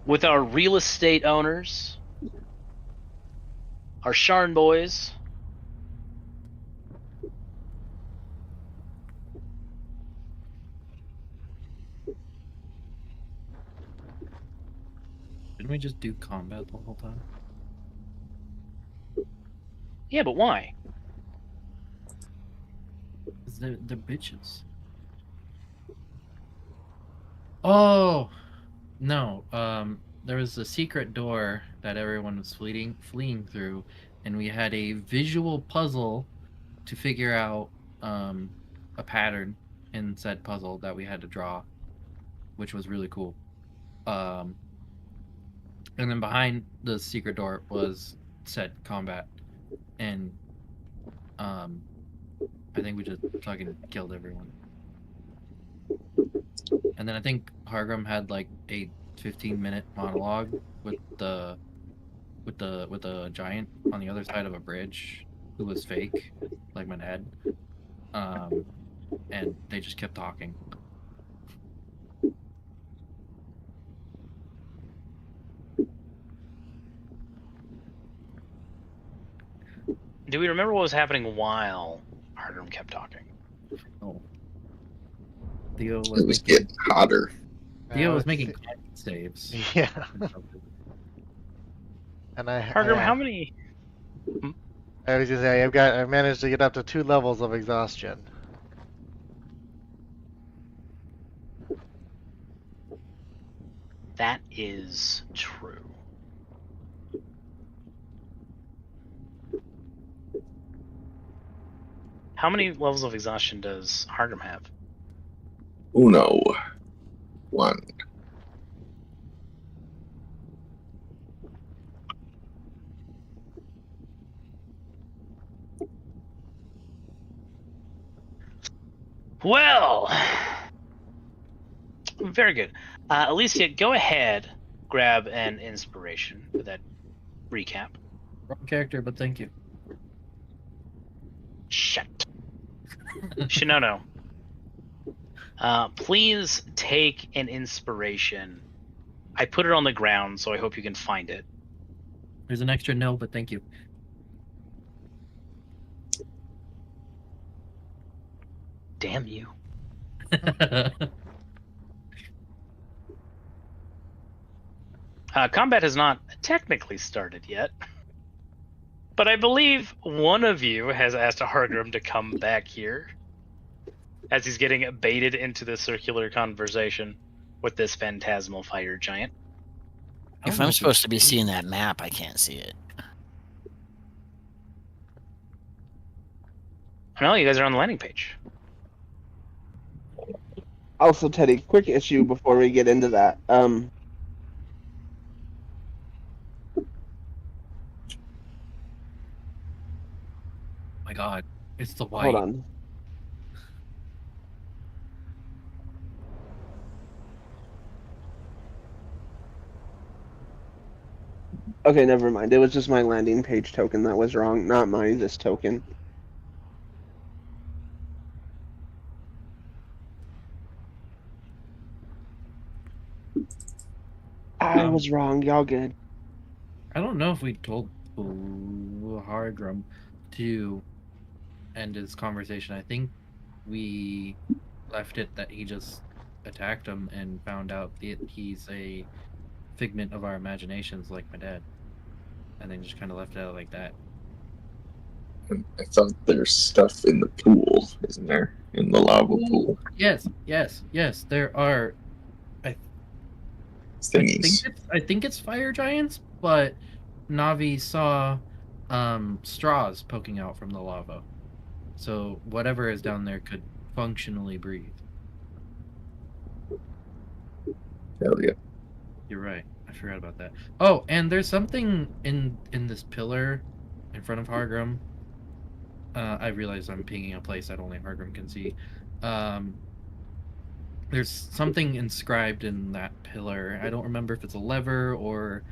with our real estate owners, our Sharn boys. Didn't we just do combat the whole time? Yeah, but why? Because they're bitches. Oh no. There was a secret door that everyone was fleeing through, and we had a visual puzzle to figure out a pattern in said puzzle that we had to draw, which was really cool. Um, and then behind the secret door was said combat, and um, I think we just fucking killed everyone. And then I think Hargrim had like a 15-minute monologue with the giant on the other side of a bridge who was fake, like my dad. Um, and they just kept talking. Do we remember what was happening while Hardrum kept talking? Oh, Theo It was was making getting hotter. Theo Now was it's- making saves. Yeah. And Hardrum, how many? I was gonna say I managed to get up to 2 levels of exhaustion. That is true. How many levels of exhaustion does Hardrum have? Uno. One. Well, very good. Alicia, go ahead, grab an inspiration for that recap. Wrong character, but thank you. Shit. Shinono. Please take an inspiration. I put it on the ground, so I hope you can find it. There's an extra no, but thank you. Damn you. Combat has not technically started yet, but I believe one of you has asked Hargrim to come back here as he's getting baited into the circular conversation with this phantasmal fire giant. If I'm supposed to be seeing that map, I can't see it. No, you guys are on the landing page. Also, Teddy, quick issue before we get into that. My God, it's the white. Hold on. Okay, never mind. It was just my landing page token that was wrong, not this token. I was wrong. Y'all good. I don't know if we told Hargrim to end his conversation. I think we left it that he just attacked him and found out that he's a figment of our imaginations, like my dad, and then just kind of left it out like that. I thought there's stuff in the pool, isn't there? In the lava pool. Yes. There are. Thingies. I think it's fire giants, but Navi saw straws poking out from the lava, so whatever is down there could functionally breathe. Hell yeah. You're right. I forgot about that. Oh, and there's something in this pillar in front of Hargrim. I realize I'm pinging a place that only Hargrim can see. There's something inscribed in that pillar. I don't remember if it's a lever or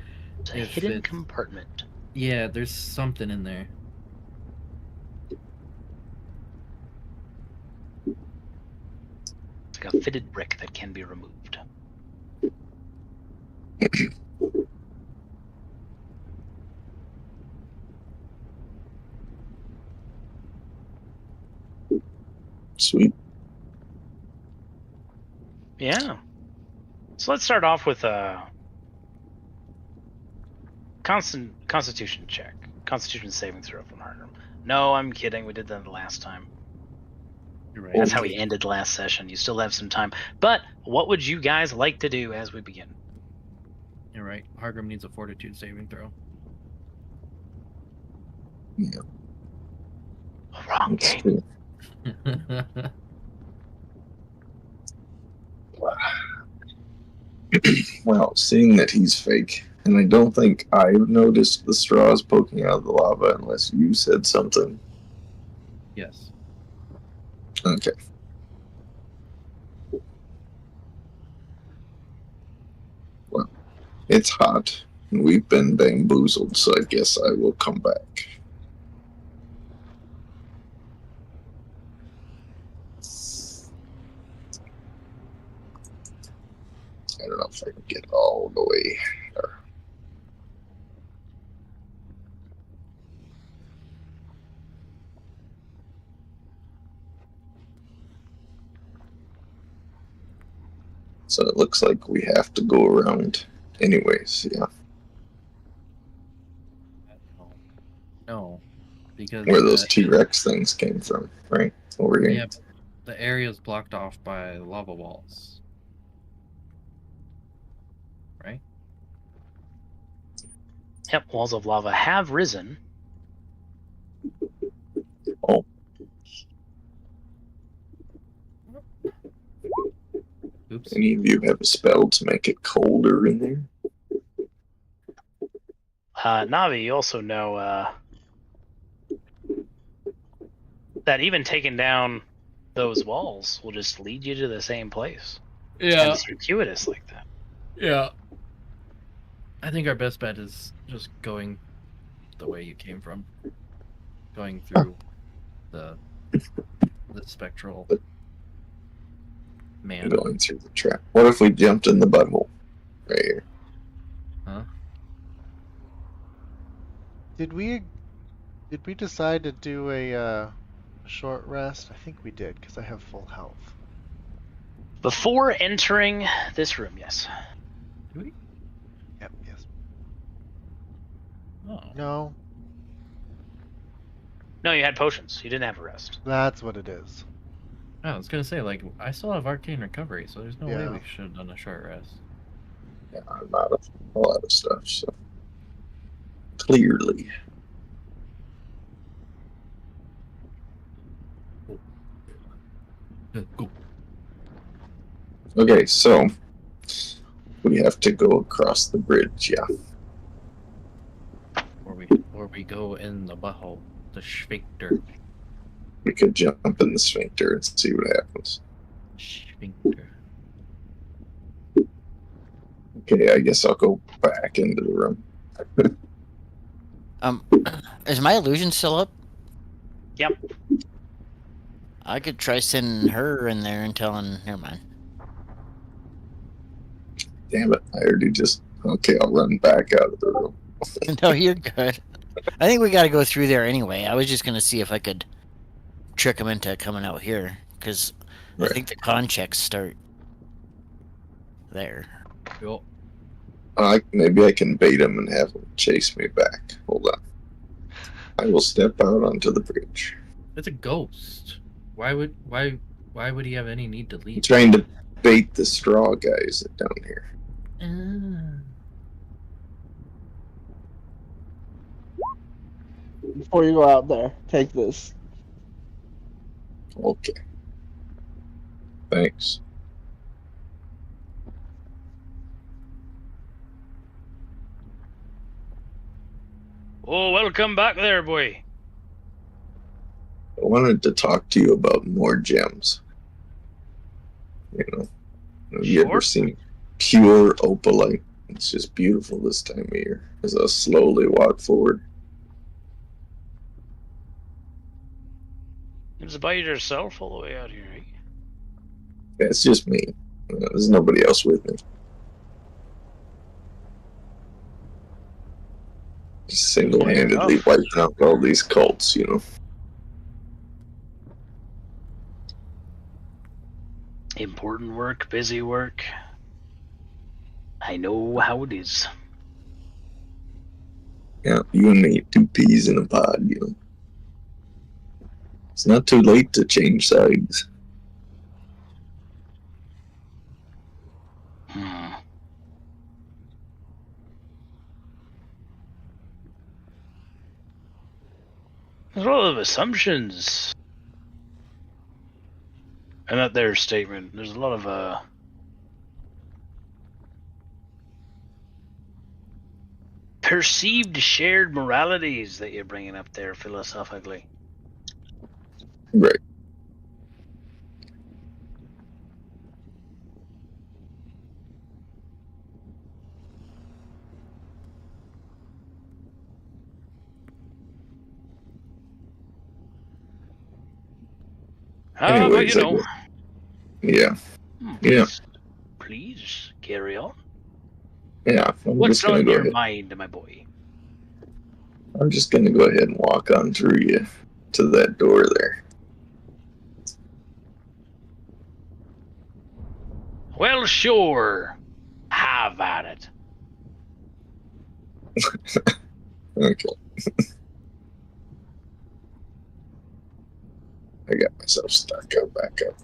It's a if hidden it's... compartment. Yeah, there's something in there. It's like a fitted brick that can be removed. Sweet. Yeah. So let's start off with a constitution check. Constitution saving throw from Harnum. No, I'm kidding. We did that the last time. You're right. That's how we ended last session. You still have some time. But what would you guys like to do as we begin? You're right. Hargrim needs a fortitude saving throw. Yeah. Wrong That's game. true. Well, seeing that he's fake, and I don't think I've noticed the straws poking out of the lava unless you said something. Yes. Okay. Well, it's hot, and we've been bamboozled, so I guess I will come back. I don't know if I can get all the way there. So it looks like we have to go around anyways, yeah. No. Because Where those T-Rex things came from, right? Over here. yeah, the area is blocked off by lava walls. Right? Yep, walls of lava have risen. Oh. Oops. Any of you have a spell to make it colder in there? Navi, you also know that even taking down those walls will just lead you to the same place. And it's circuitous like that. Yeah. I think our best bet is just going the way you came from. Going through the spectral man. Going through the trap. What if we jumped in the butthole? Right here. Huh? Did we decide to do a short rest? I think we did because I have full health. Before entering this room, yes. Do we? Yep. Yes. Oh. No, No, you had potions. You didn't have a rest. that's what it is. I was gonna say, like, I still have arcane recovery, so there's no way Yeah. we should have done a short rest. Yeah, I'm out of a lot of stuff, so. Clearly. Go. Okay, so. We have to go across the bridge, yeah. Or we go in the butthole, the sphincter. We could jump in the sphincter and see what happens. Sphincter. Okay, I guess I'll go back into the room. Is my illusion still up? Yep. I could try sending her in there and telling. Never mind. Damn it, I already just. Okay, I'll run back out of the room. No, you're good. I think we got to go through there anyway. I was just gonna see if I could trick him into coming out here because Right. I think the con checks start there. Cool. Maybe I can bait him and have him chase me back. Hold on. I will step out onto the bridge. It's a ghost. Why would he have any need to I'm leave? trying to bait the straw guys down here. Before you go out there, take this. Okay. Thanks. Oh, welcome back there, boy. I wanted to talk to you about more gems. You know, have you Sure. ever seen pure opalite? It's just beautiful this time of year. As I slowly walk forward. You just by yourself all the way out here, right? It's just me. There's nobody else with me. Just single-handedly wiping out all these cults, you know. important work, busy work. I know how it is. Yeah, you and me, 2 peas in a pod, you know. It's not too late to change sides. There's a lot of assumptions in that there statement. There's a lot of perceived shared moralities that you're bringing up there philosophically. Right. But Anyways, you know. Yeah. Please carry on. Yeah, I'm What's just gonna on go your ahead. mind, my boy? I'm just gonna go ahead and walk on through you to that door there. Well, sure. Have at it. Okay. I got myself stuck. Go back up.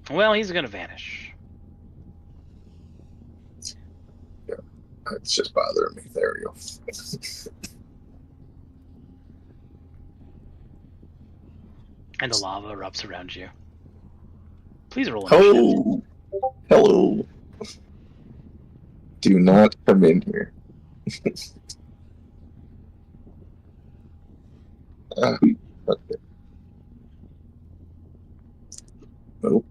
Well, he's gonna vanish. It's just bothering me. There we go. And the lava erupts around you. Please roll initiative. Oh, hello. Do not come in here. Okay. Nope.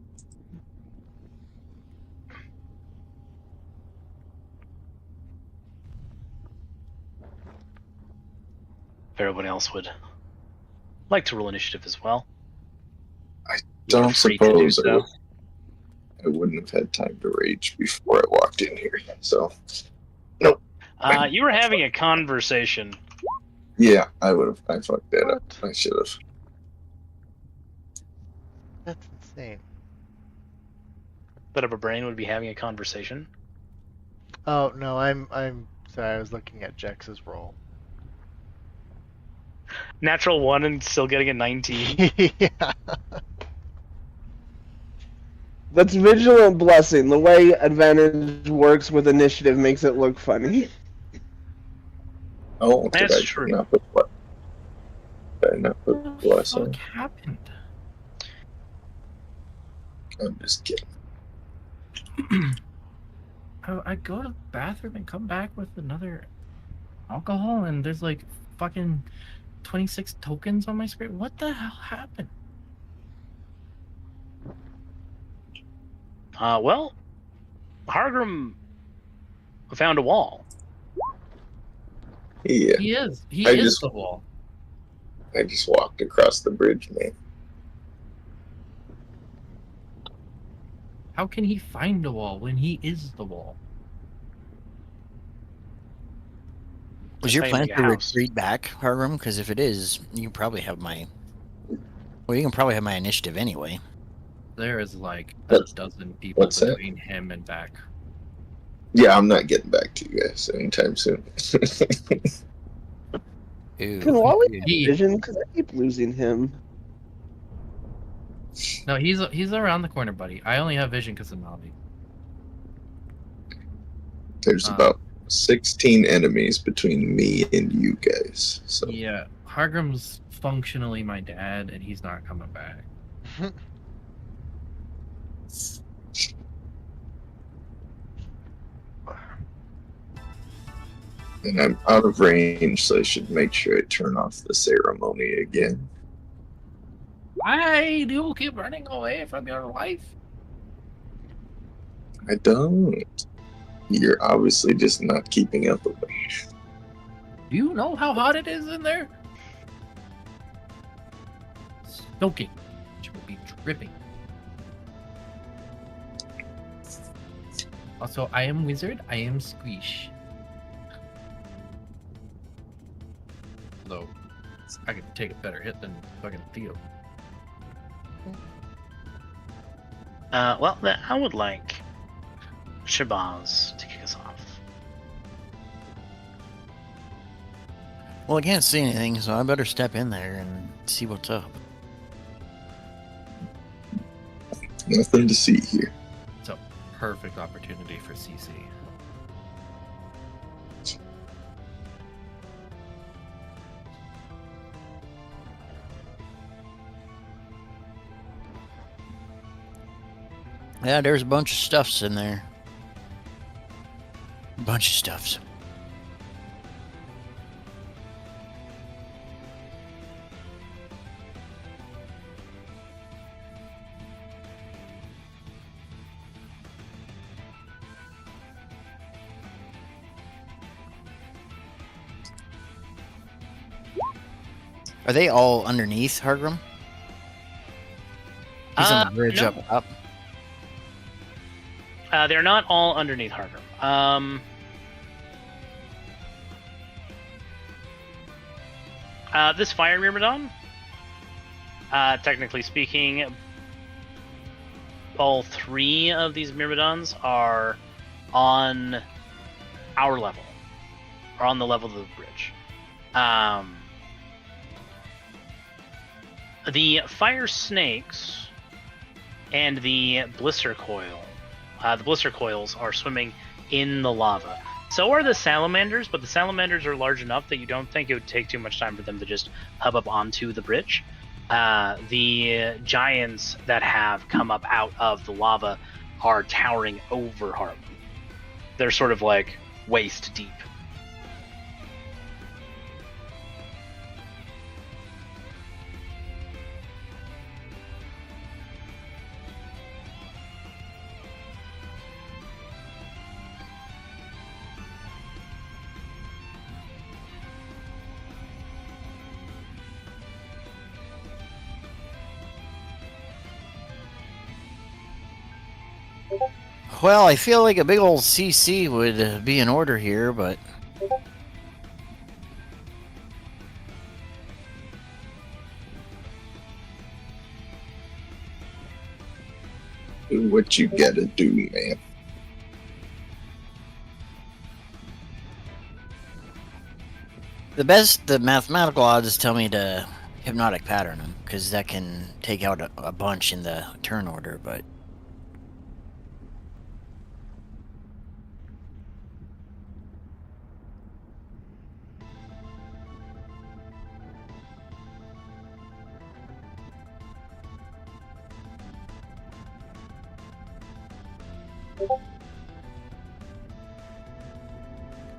If everyone else would like to roll initiative as well. Don't You're free to do suppose so. I wouldn't have had time to rage before I walked in here. So, You were having a conversation. yeah, I would have. I fucked that up. What? I should have. That's insane. Bit of a brain would be having a conversation. Oh no, I'm sorry. I was looking at Jex's roll. Natural 1 and still getting a 19. Yeah. That's Vigilant Blessing. The way advantage works with initiative makes it look funny. Oh, That's did I true. not put what? Did I not put What the blessing? fuck happened? I'm just kidding. I go to the bathroom and come back with another alcohol, and there's like fucking 26 tokens on my screen. What the hell happened? Well, Hargrim found a wall. Yeah, He is. He I is just- the wall. I just walked across the bridge, man. How can he find a wall when he is the wall? Was your How you plan make a to house. retreat back, Hargrim? Because if it is, you can probably have my. Well, you can probably have my initiative anyway. There is like a What's- dozen people what's that? between him and back. Yeah, I'm not getting back to you guys anytime soon. Ooh. Can Wally have He- vision? Because I keep losing him. No, he's around the corner, buddy. I only have vision because of Navi. There's about 16 enemies between me and you guys. So Yeah, Hargrim's functionally my dad, and he's not coming back. and I'm out of range, so I should make sure I turn off the ceremony again. Why do you keep running away from your wife? I don't. You're obviously just not keeping up with them. Do you know how hot it is in there? Soaking. Which will be dripping. Also, I am wizard. I am squish. Though, I could take a better hit than fucking Theo. Well, then I would like Shabazz to kick us off. Well, I can't see anything, so I better step in there and see what's up. Nothing to see here. It's a perfect opportunity for CC. Yeah, there's a bunch of stuffs in there. A bunch of stuffs. Are they all underneath Hargrim? He's on the bridge no. up. They're not all underneath Hargrim. This fire Myrmidon, technically speaking, all three of these Myrmidons are on our level, or on the level of the bridge. The fire snakes and the blister coil. The blister coils are swimming in the lava. So are the salamanders, but the salamanders are large enough that you don't think it would take too much time for them to just hub up onto the bridge. The giants that have come up out of the lava are towering over Harlem. They're sort of like waist deep. Well, I feel like a big old CC would be in order here, but... Do what you gotta do, man. The mathematical odds tell me to hypnotic pattern him, because that can take out a bunch in the turn order, but...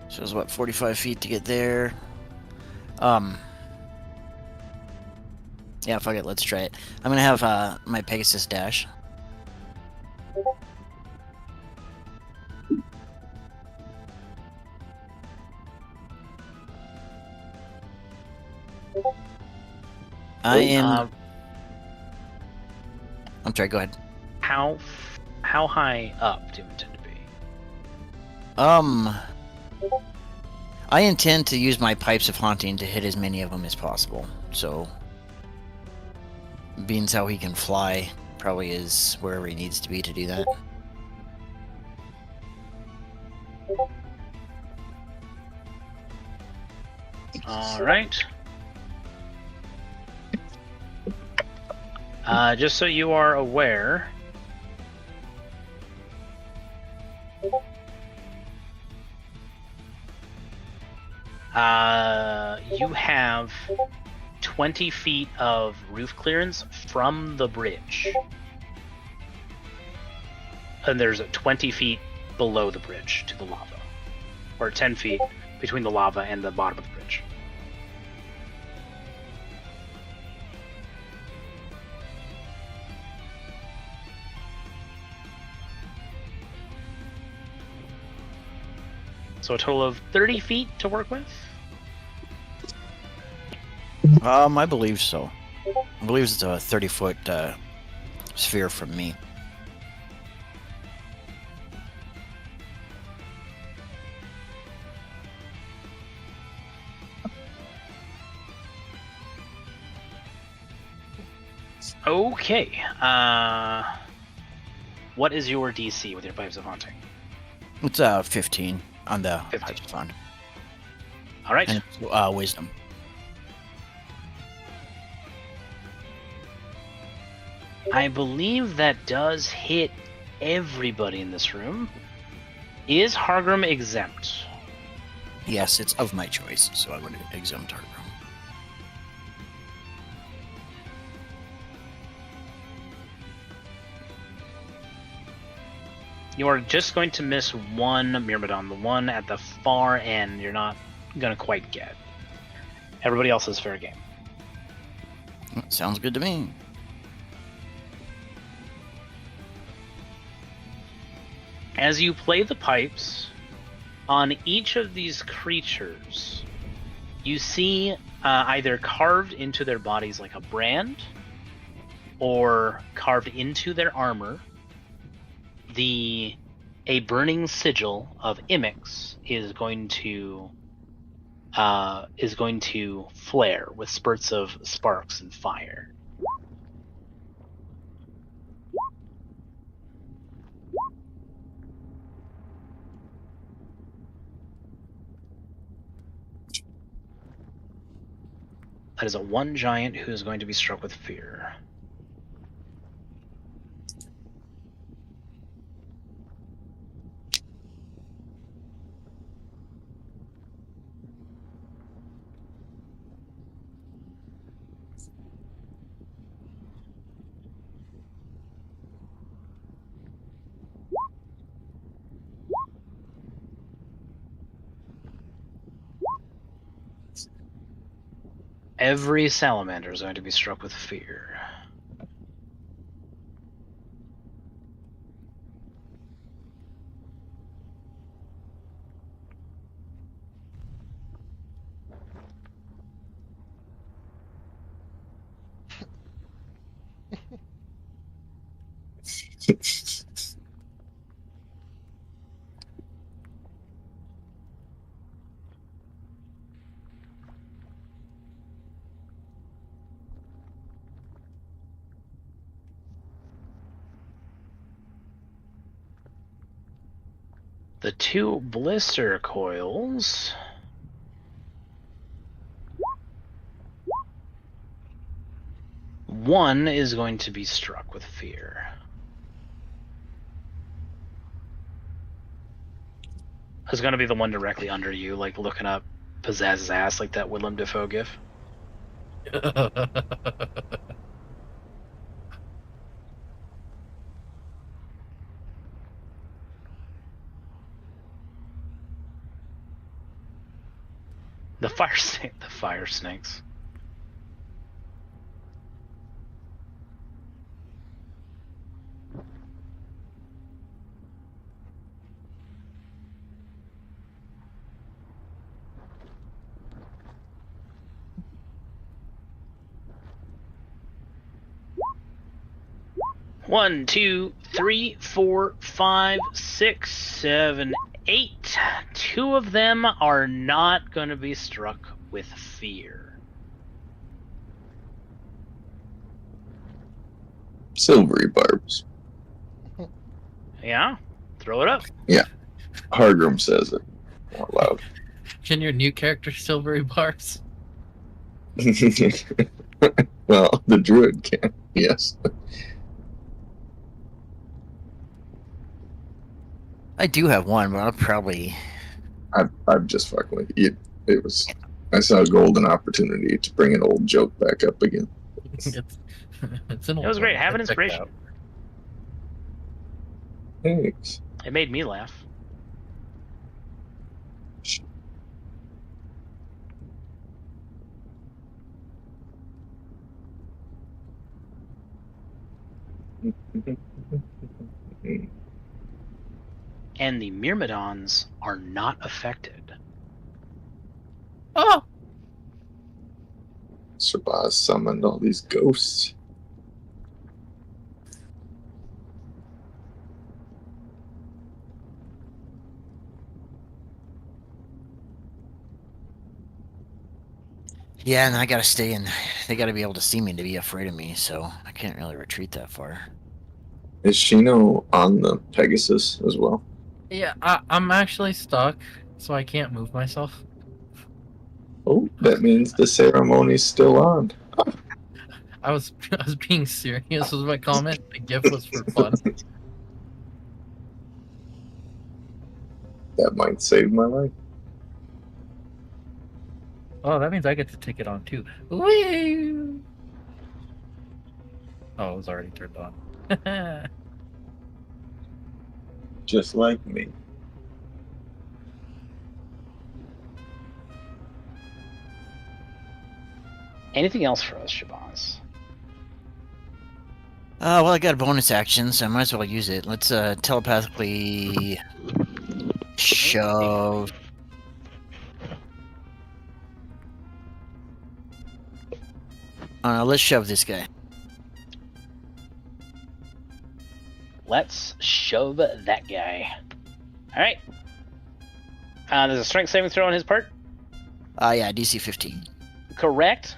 So it's what, 45 feet to get there? Yeah, fuck it, let's try it. I'm gonna have my Pegasus dash. I am... I'm sorry, go ahead. How high up do you intend to be? I intend to use my Pipes of Haunting to hit as many of them as possible, so... Being as how he can fly, probably is wherever he needs to be to do that. Alright. Just so you are aware... you have 20 feet of roof clearance from the bridge. And there's 20 feet below the bridge to the lava. Or 10 feet between the lava and the bottom of the bridge. So a total of 30 feet to work with. I believe so. I believe it's a 30-foot sphere from me. Okay. What is your DC with your Pipes of Haunting? It's 15 on the 15. Pipes of Haunting. All right. And it's wisdom. I believe that does hit everybody in this room. Is Hargrim exempt? Yes, it's of my choice, so I would exempt Hargrim. You are just going to miss one Myrmidon, the one at the far end. You're not going to quite get. Everybody else is fair game. Sounds good to me. As you play the pipes, on each of these creatures, you see either carved into their bodies like a brand, or carved into their armor, a burning sigil of Imix is going to flare with spurts of sparks and fire. That is a one giant who is going to be struck with fear. Every salamander is going to be struck with fear. The two blister coils one is going to be struck with fear. It's going to be the one directly under you, like looking up Pizzazz's ass like that Willem Dafoe gif. The fire snakes. One, two, three, 4, 5, 6, 7, 8. 2 of them are not going to be struck with fear. Silvery barbs. Yeah? Throw it up. Hargrim says it more loud. Can your new character Silvery Barbs? Well, the druid can, yes. I do have one, but I'll probably... I'm just fucking with you. It was. I saw a golden opportunity to bring an old joke back up again. It's an old It was great. one. Have an Check it inspiration. out. Thanks. It made me laugh. and the Myrmidons are not affected. Oh! Shabazz summoned all these ghosts. Yeah, and I gotta stay in. They gotta be able to see me to be afraid of me, so I can't really retreat that far. Is Shino on the Pegasus as well? Yeah, I'm actually stuck, so I can't move myself. Oh, that means the ceremony's still on. I was being serious with my comment. The gift was for fun. That might save my life. Oh, that means I get to take it on too. Whee! Oh, it was already turned on. Just like me. Anything else for us, Shabazz? Well, I got a bonus action, so I might as well use it. Let's telepathically shove. Let's shove this guy. Let's shove that guy. All right. There's a strength saving throw on his part. Yeah, DC 15. Correct.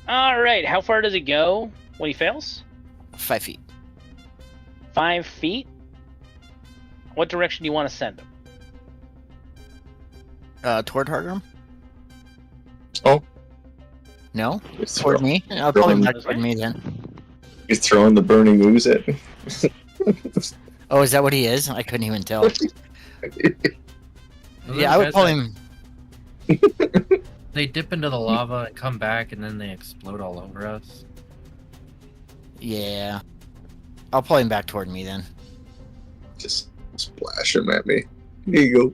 All right. How far does he go when he fails? 5 feet. 5 feet. What direction do you want to send him? Toward Hargrim? Oh. No? He's Toward throwing, me? I'll probably throwing- not toward me then. he's throwing the burning ooze at me. Oh, is that what he is? I couldn't even tell. Yeah, I would call him. They dip into the lava and come back, and then they explode all over us. Yeah. I'll pull him back toward me then. Just splash him at me. Here you go.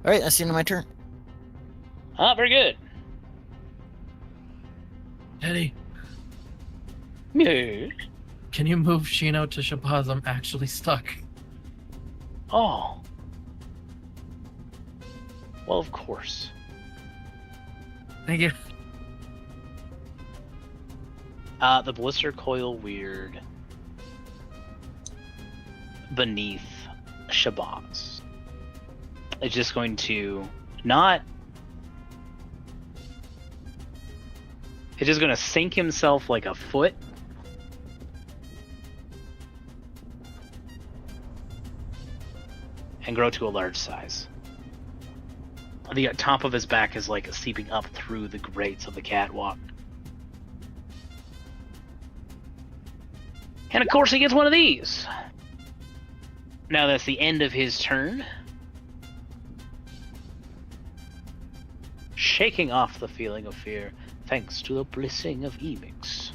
Alright, that's the end of my turn. Very good. Eddie, Yes. can you move Shino to Shabazz? I'm actually stuck. Oh. Well, of course. Thank you. The blister coil weird beneath Shabazz. It's just going to not. It's just going to sink himself like a foot. And grow to a large size. The top of his back is like seeping up through the grates of the catwalk. And of course he gets one of these. Now that's the end of his turn. Shaking off the feeling of fear, thanks to the blessing of Emix.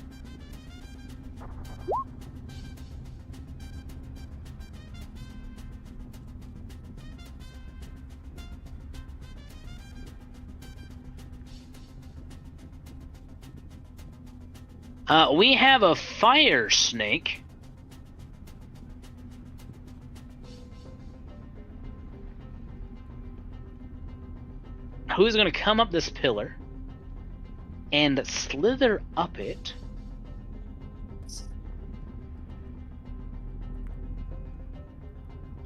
We have a fire snake. Who's going to come up this pillar and slither up it.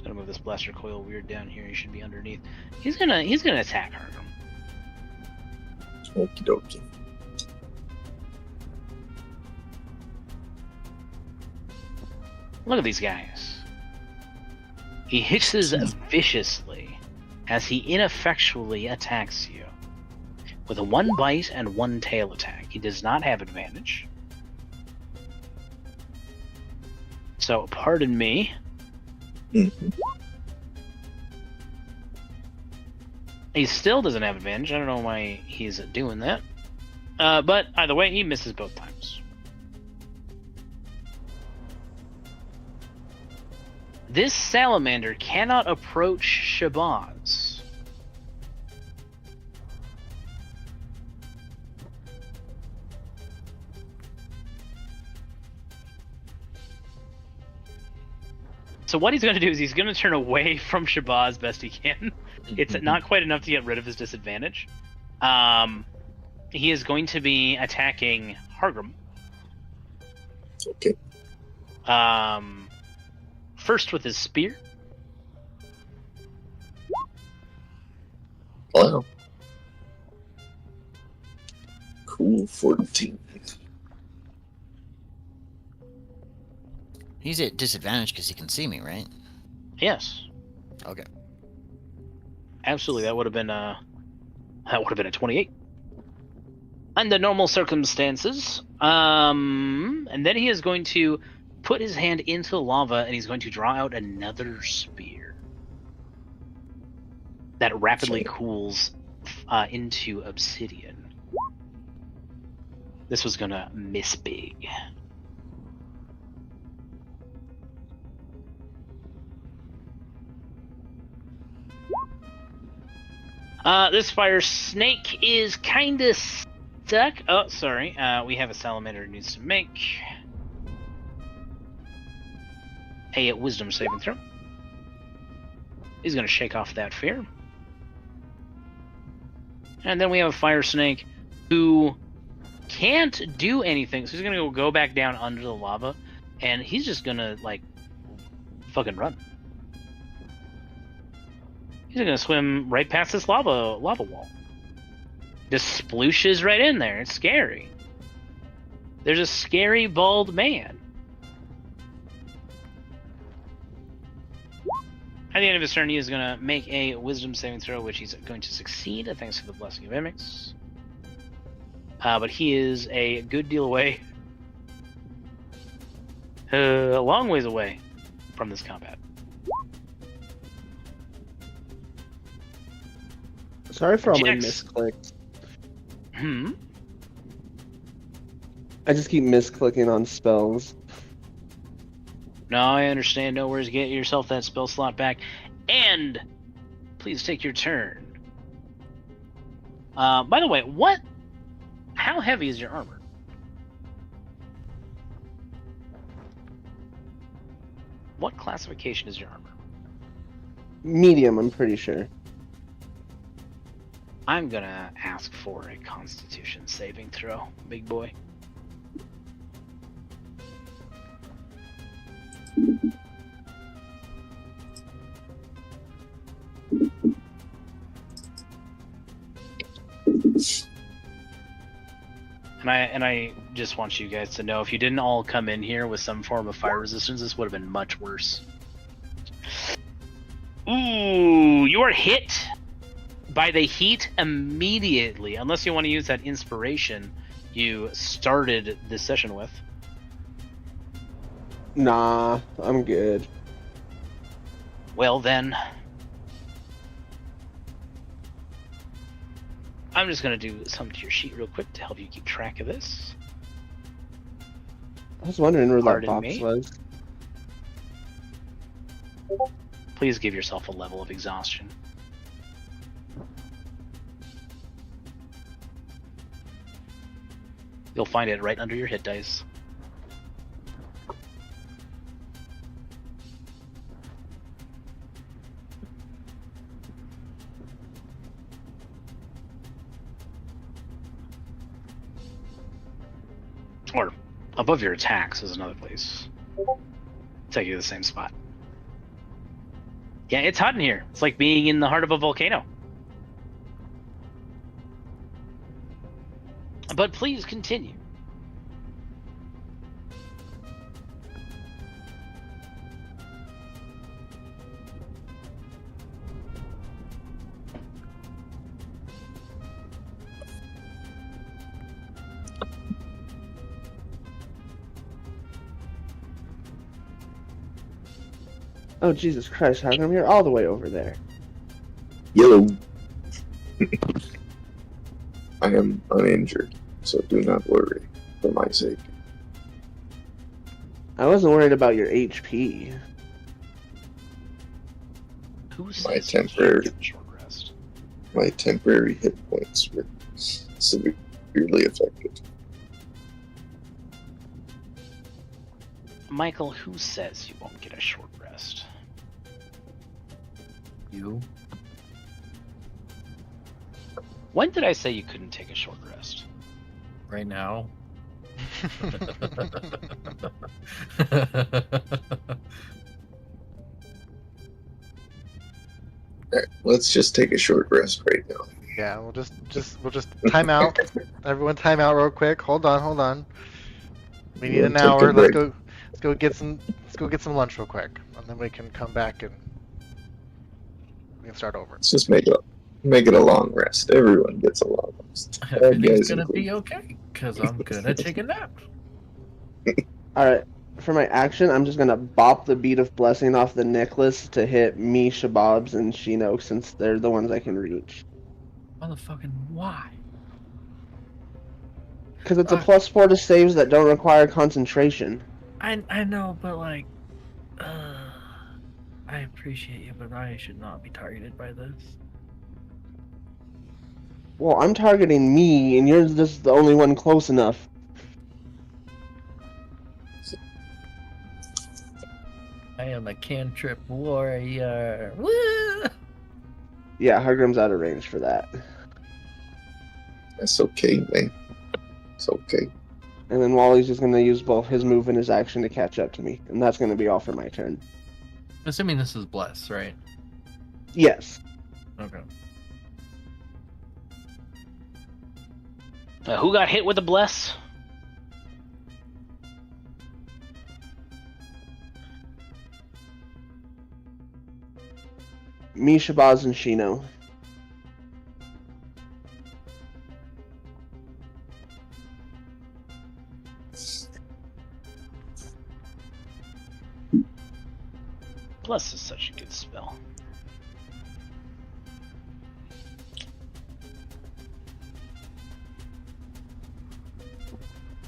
Gonna move this blaster coil weird down here. He should be underneath. He's gonna attack Hargrim. Okie dokie. Look at these guys. He hisses viciously as he ineffectually attacks you. With a 1 bite and 1 tail attack. He does not have advantage. So, pardon me. Mhm. He still doesn't have advantage. I don't know why he's doing that. But either way, he misses both times. This salamander cannot approach Shabazz. So what he's going to do is he's going to turn away from Shabazz as best he can. It's not quite enough to get rid of his disadvantage. He is going to be attacking Hargrim. Okay. First with his spear. Wow. Cool, 14. He's at disadvantage because he can see me, right? Yes. Okay. Absolutely, that would have been a 28. Under normal circumstances. And then he is going to put his hand into the lava and he's going to draw out another spear that rapidly cools into obsidian. This was gonna miss big. This fire snake is kind of stuck. Oh, sorry. We have a salamander who needs to make a wisdom saving throw. He's going to shake off that fear. And then we have a fire snake who can't do anything. So he's going to go back down under the lava. And he's just going to, like, fucking run. He's going to swim right past this lava wall. Just splooshes right in there. It's scary. There's a scary bald man. At the end of his turn, he is going to make a wisdom saving throw, which he's going to succeed, thanks to the blessing of mimics. But he is a good deal away. A long ways away from this combat. Sorry for all my Jax. misclicks. Hmm? I just keep misclicking on spells. No, I understand. No worries. Get yourself that spell slot back. And please take your turn. By the way, how heavy is your armor? What classification is your armor? Medium, I'm pretty sure. I'm gonna ask for a Constitution saving throw, big boy. And I just want you guys to know, if you didn't all come in here with some form of fire resistance, this would have been much worse. Ooh, you are hit by the heat immediately, unless you want to use that inspiration you started this session with. Nah, I'm good. Well then, I'm just going to do something to your sheet real quick to help you keep track of this. I was wondering where that Pardon box me? was. Please give yourself a level of exhaustion. You'll find it right under your hit dice. Or above your attacks is another place. Take you to the same spot. Yeah, it's hot in here. It's like being in the heart of a volcano. But please continue. Oh, Jesus Christ, how come you're all the way over there? Yellow. I am uninjured, so do not worry, for my sake. I wasn't worried about your HP. Who My says temporary- you can't get short rest? My temporary hit points were severely affected. Michael, who says you won't get a short rest? You? When did I say you couldn't take a short rest? Right now? Alright, let's just take a short rest right now. Yeah, we'll just time out. Everyone, time out real quick. Hold on. We need We'll an take a hour. Let's break. go get some lunch real quick, and then we can come back and we can start over. Let's just make it a long rest. Everyone gets a long rest. Everything's guys gonna included. be okay, because I'm gonna take a nap. Alright, for my action, I'm just gonna bop the bead of blessing off the necklace to hit me, Shababs, and Shino, since they're the ones I can reach. Motherfucking why? Because it's a +4 to saves that don't require concentration. I know, but like, I appreciate you, but I should not be targeted by this. Well, I'm targeting me, and you're just the only one close enough. I am a cantrip warrior. Woo! Yeah, Hargrim's out of range for that. That's okay, man. It's okay. And then Wally's just gonna use both his move and his action to catch up to me, and that's gonna be all for my turn. Assuming this is bless, right? Yes. Okay. Who got hit with a bless? Me, Shabazz, and Shino. Bless is such a good spell.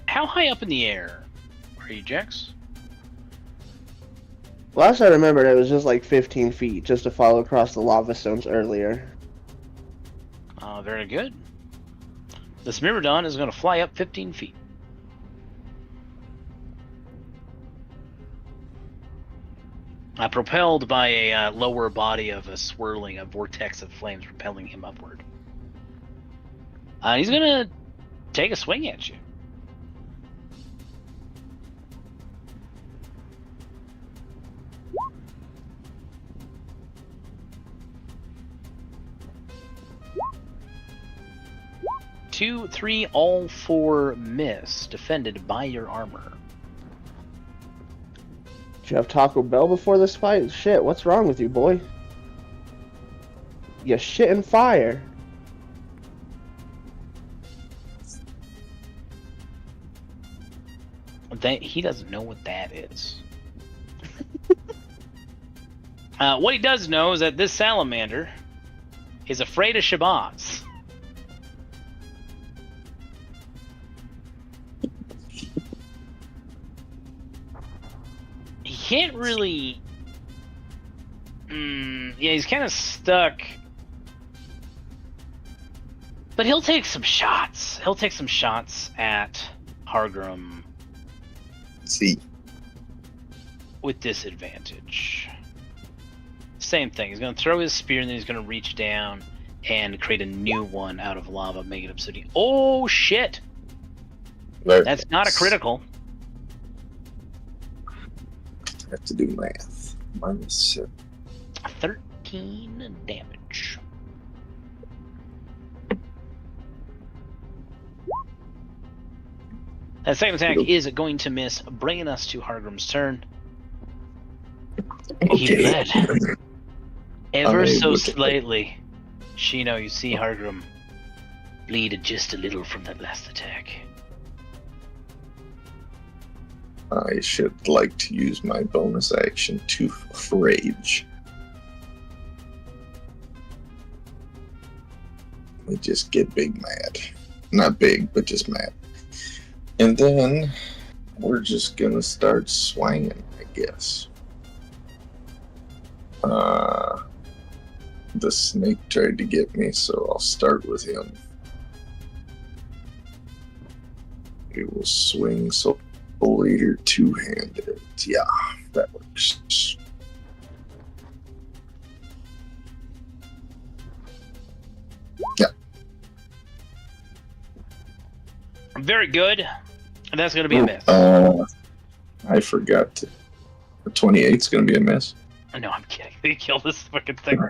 How high up in the air are you, Jax? Last I remembered, it was just like 15 feet, just to fall across the lava stones earlier. Very good. This Myrmidon is going to fly up 15 feet. Propelled by a lower body of a swirling, a vortex of flames propelling him upward. He's going to take a swing at you. Two, three, all four miss, defended by your armor. Did you have Taco Bell before this fight? Shit, what's wrong with you, boy? You shit and fire. He doesn't know what that is. What he does know is that this salamander is afraid of Shabazz. He can't really... yeah, he's kind of stuck. But he'll take some shots. He'll take some shots at Hargrim See. with disadvantage. Same thing. He's going to throw his spear and then he's going to reach down and create a new one out of lava, make it obsidian. Oh, shit! Very That's not a nice. critical. I have to do math. Minus 13 damage. That second attack is going to miss, bringing us to Hargrim's turn. He bled ever I'm so able to- slightly. Shino, you see Hargrim bleed just a little from that last attack. I should like to use my bonus action to rage. We just get big mad. Not big, but just mad. And then we're just gonna start swinging, I guess. The snake tried to get me, so I'll start with him. We will swing, so Exfoliator two-handed. Yeah, that works. Yeah. Very good. And that's going to be a miss. I forgot. The 28's going to be a miss. No, I'm kidding. They kill this fucking thing.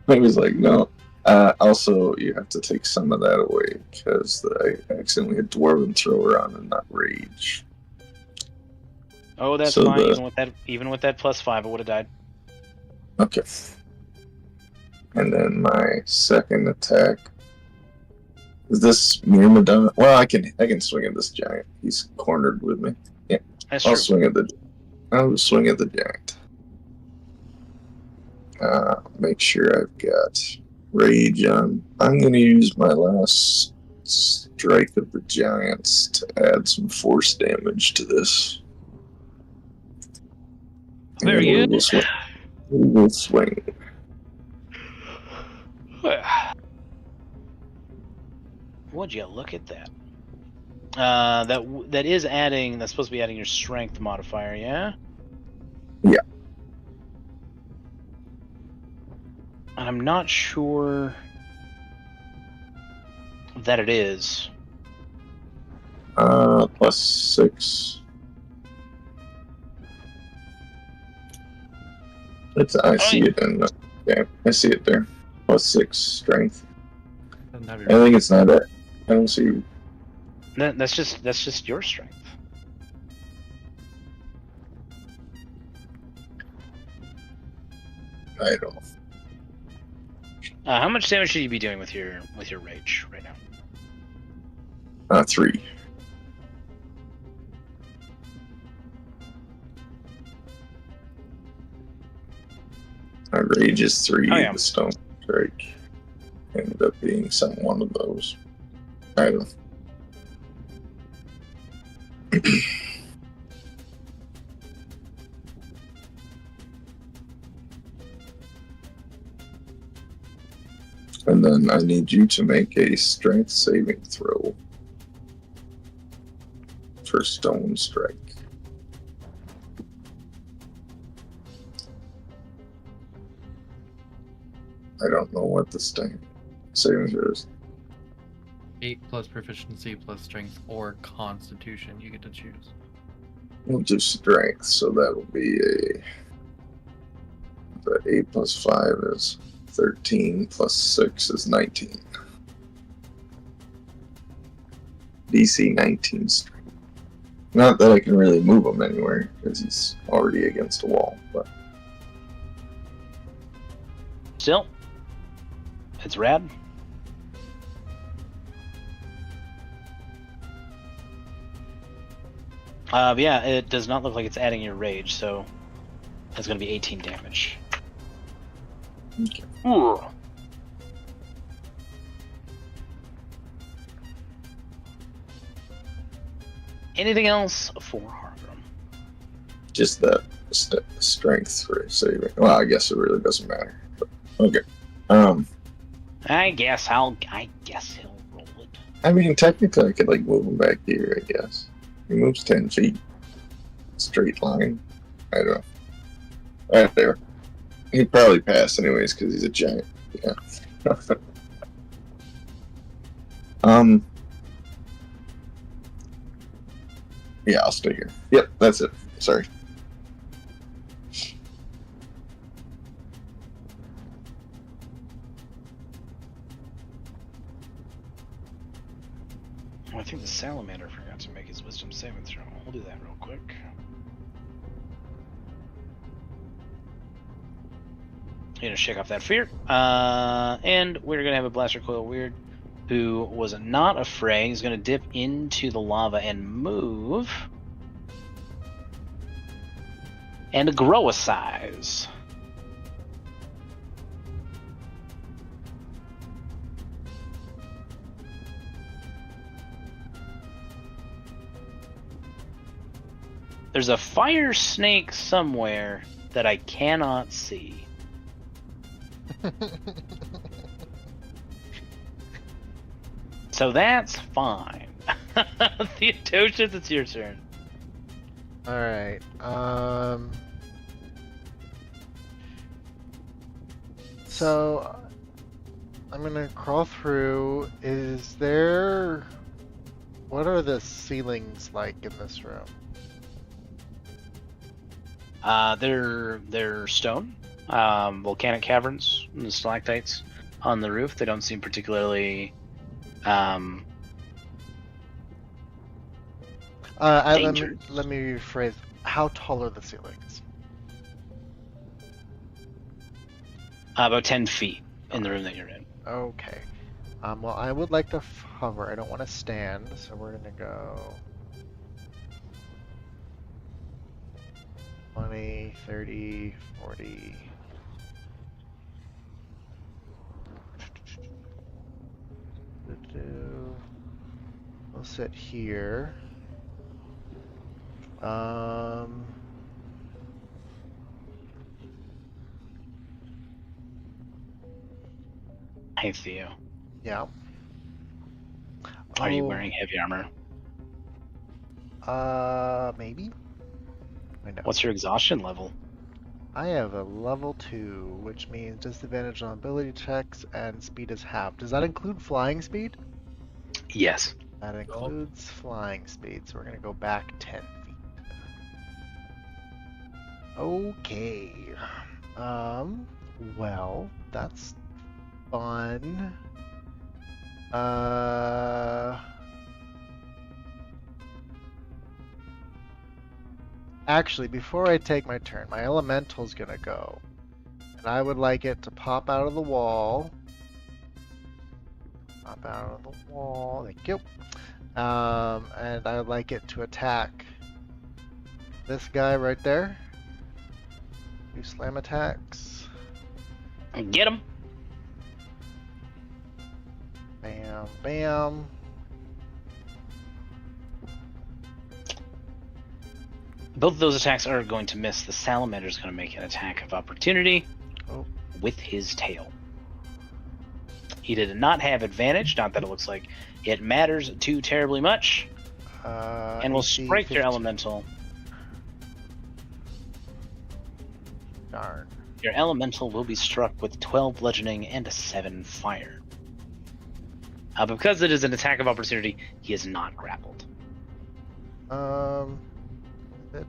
I was like, no. Also, you have to take some of that away because I accidentally hit Dwarven Thrower on and not Rage. Oh, that's So fine. the- Even with that +5, I would have died. Okay. And then my second attack. Is this Myrmidon? Well, I can swing at this giant. He's cornered with me. Yeah, That's I'll true. swing at the giant. Make sure I've got rage on. I'm gonna use my last strike of the giants to add some force damage to this. Very And good. We will swing. Would you look at that? That is adding. That's supposed to be adding your strength modifier, yeah. Yeah. And I'm not sure that it is. +6. I see it in the, yeah, I see it there. +6 strength. Doesn't have I think it's not that. I don't see. That's just your strength. I don't know. How much damage should you be doing with your rage right now? 3. My rage is 3. Oh, yeah. The stone strike ended up being one of those. I don't. And then I need you to make a strength saving throw for stone strike. I don't know what the saving throw is. 8 plus proficiency plus strength or constitution. You get to choose. We'll do strength, so that'll be the 8 plus 5 is 13 plus 6 is 19. DC 19 strength. Not that I can really move him anywhere because he's already against a wall, but Still, it's rad. But yeah, it does not look like it's adding your rage, so that's going to be 18 damage. Okay. Ooh. Anything else for Hargrim? just that strength for saving. Well, I guess it really doesn't matter. But, okay. I guess he'll roll it. I mean, technically, I could like move him back here. I guess he moves 10 feet, straight line. I don't know. Right there. He'd probably pass anyways because he's a giant. Yeah. Yeah, I'll stay here. Yep, that's it. Sorry. Oh, I think the salamander forgot to make his wisdom saving throw. We'll do that real quick. Gonna shake off that fear. And we're gonna have a blaster coil weird who was not afraid. He's gonna dip into the lava and move. And grow a size. There's a fire snake somewhere that I cannot see. So that's fine. Theodosius, it's your turn. Alright. So I'm gonna crawl through. What are the ceilings like in this room? They're stone, volcanic caverns, and the stalactites on the roof. They don't seem particularly Let dangerous. me rephrase. How tall are the ceilings? About 10 feet in the room that you're in. Okay. Well, I would like to hover. I don't want to stand, so we're gonna go 20, 30, 40. We'll sit here. I see you. Yeah. Are you Oh, wearing heavy armor? maybe? I know. What's your exhaustion level? I have a level 2, which means disadvantage on ability checks and speed is halved. Does that include flying speed? Yes. That includes flying speed, so we're gonna go back 10 feet. Okay. Well, that's fun. Actually, before I take my turn, my elemental's gonna go. And I would like it to pop out of the wall. Pop out of the wall. Thank you. And I would like it to attack this guy right there. Do slam attacks. Get him. Bam, bam. Both of those attacks are going to miss. The salamander's going to make an attack of opportunity with his tail. He did not have advantage, not that it looks like it matters too terribly much. And will AC strike your 15. elemental. Darn. Your elemental will be struck with 12 bludgeoning and a 7 fire. But because it is an attack of opportunity, he is not grappled. It.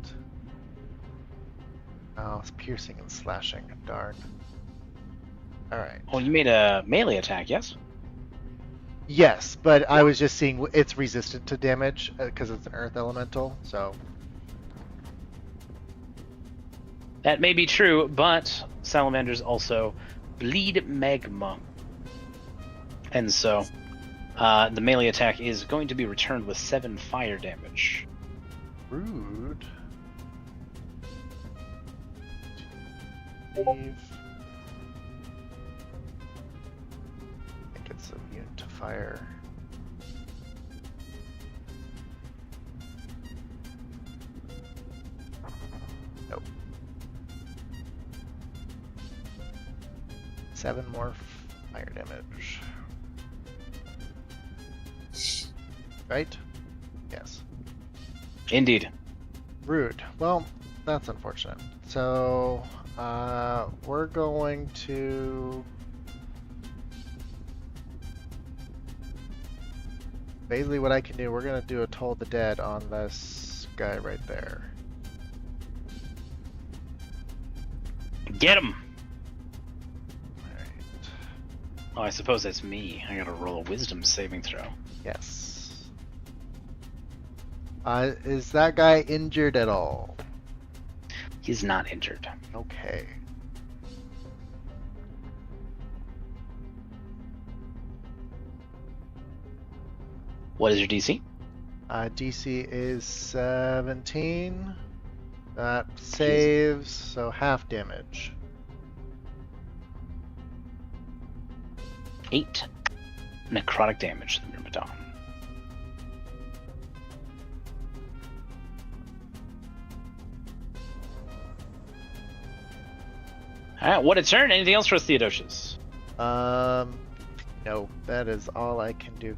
Oh, it's piercing and slashing. Darn. Alright. Oh, you made a melee attack, yes? Yes, but I was just seeing it's resistant to damage because it's an earth elemental, so. That may be true, but salamanders also bleed magma. And so, the melee attack is going to be returned with 7 fire damage. Rude. Leave. I think it's immune to fire. Nope. 7 more fire damage. Right? Yes. Indeed. Rude. Well, that's unfortunate. So, we're going to... Basically what I can do, we're going to do a Toll the Dead on this guy right there. Get him! Alright. Oh, I suppose that's me. I gotta roll a wisdom saving throw. Yes. Is that guy injured at all? He's not injured. Okay. What is your DC? DC is 17. That saves, so half damage. 8 necrotic damage to the Myrmidon. Alright, what a turn. Anything else for us, Theodosius? No, that is all I can do.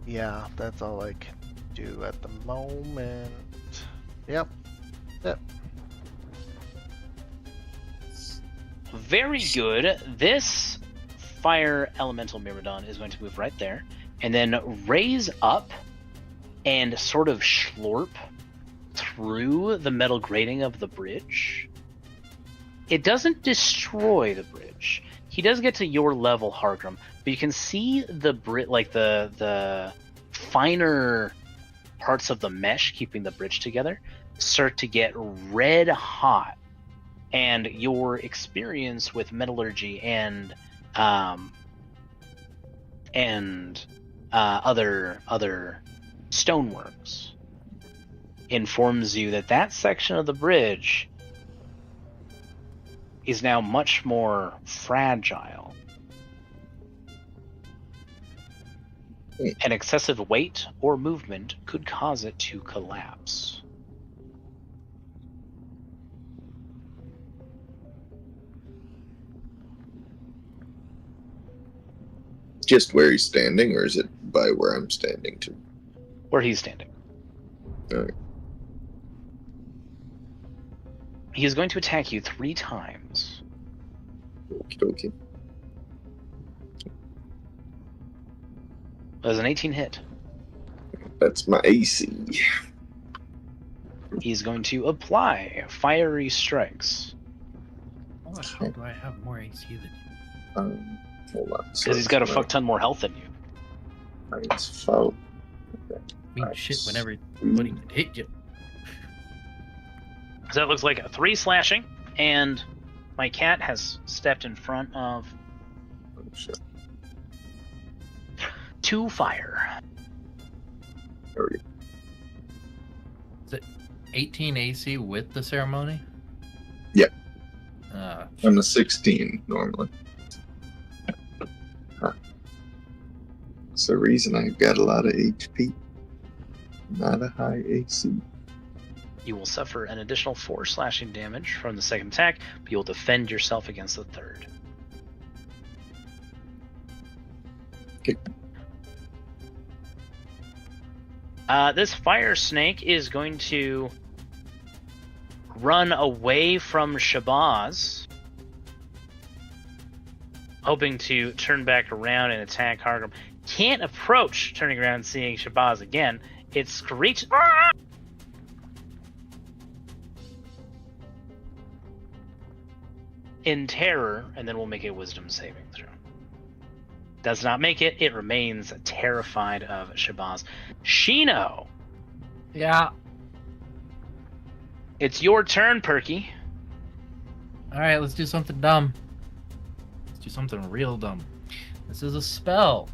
Yeah, that's all I can do at the moment. Yep. Yep. Very good. This fire elemental Myrmidon is going to move right there and then raise up and sort of slurp through the metal grating of the bridge. It doesn't destroy the bridge. He does get to your level, Hargrim, but you can see the the finer parts of the mesh keeping the bridge together start to get red hot. And your experience with metallurgy and other stoneworks informs you that that section of the bridge is now much more fragile. And excessive weight or movement could cause it to collapse. Just where he's standing, or is it by where I'm standing too? Where he's standing. Alright. He is going to attack you 3 times. Okie dokie. That was an 18 hit. That's my AC. He's going to apply fiery strikes. Oh, how do I have more AC than you? Hold on. Because he's got a fuck ton more health than you. It's foul. I mean, shit, whenever anybody can hit you. So that looks like a 3 slashing, and my cat has stepped in front of Oh, shit. 2 fire. There we go. Is it 18 AC with the ceremony? Yeah. Uh, I'm a 16 normally. Huh. It's the reason I've got a lot of HP. Not a high AC. You will suffer an additional 4 slashing damage from the second attack, but you will defend yourself against the third. Okay. This fire snake is going to run away from Shabazz, hoping to turn back around and attack Hargrim. Can't approach, turning around and seeing Shabazz again. It screeches in terror, and then we'll make a wisdom saving throw. Does not make it. It remains terrified of Shabazz. Shino, yeah. it's your turn, Perky. Alright, let's do something dumb. Let's do something real dumb. This is a spell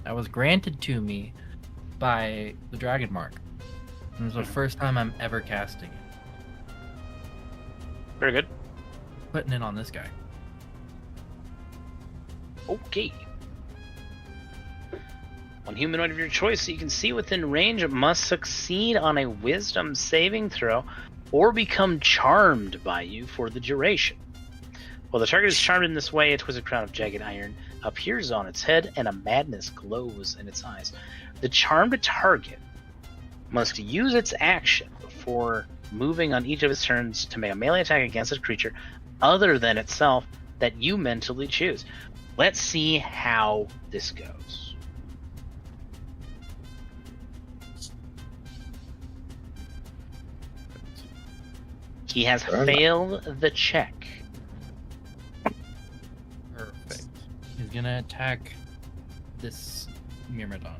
that was granted to me by the Dragon Mark. And it's the first time I'm ever casting it. Very good. Putting it on this guy. Okay. One humanoid of your choice that you can see within range must succeed on a wisdom saving throw or become charmed by you for the duration. While the target is charmed in this way, a twisted crown of jagged iron appears on its head and a madness glows in its eyes. The charmed target must use its action before moving on each of its turns to make a melee attack against a creature other than itself that you mentally choose. Let's see how this goes. He has failed the check. Perfect. He's gonna attack this Myrmidon.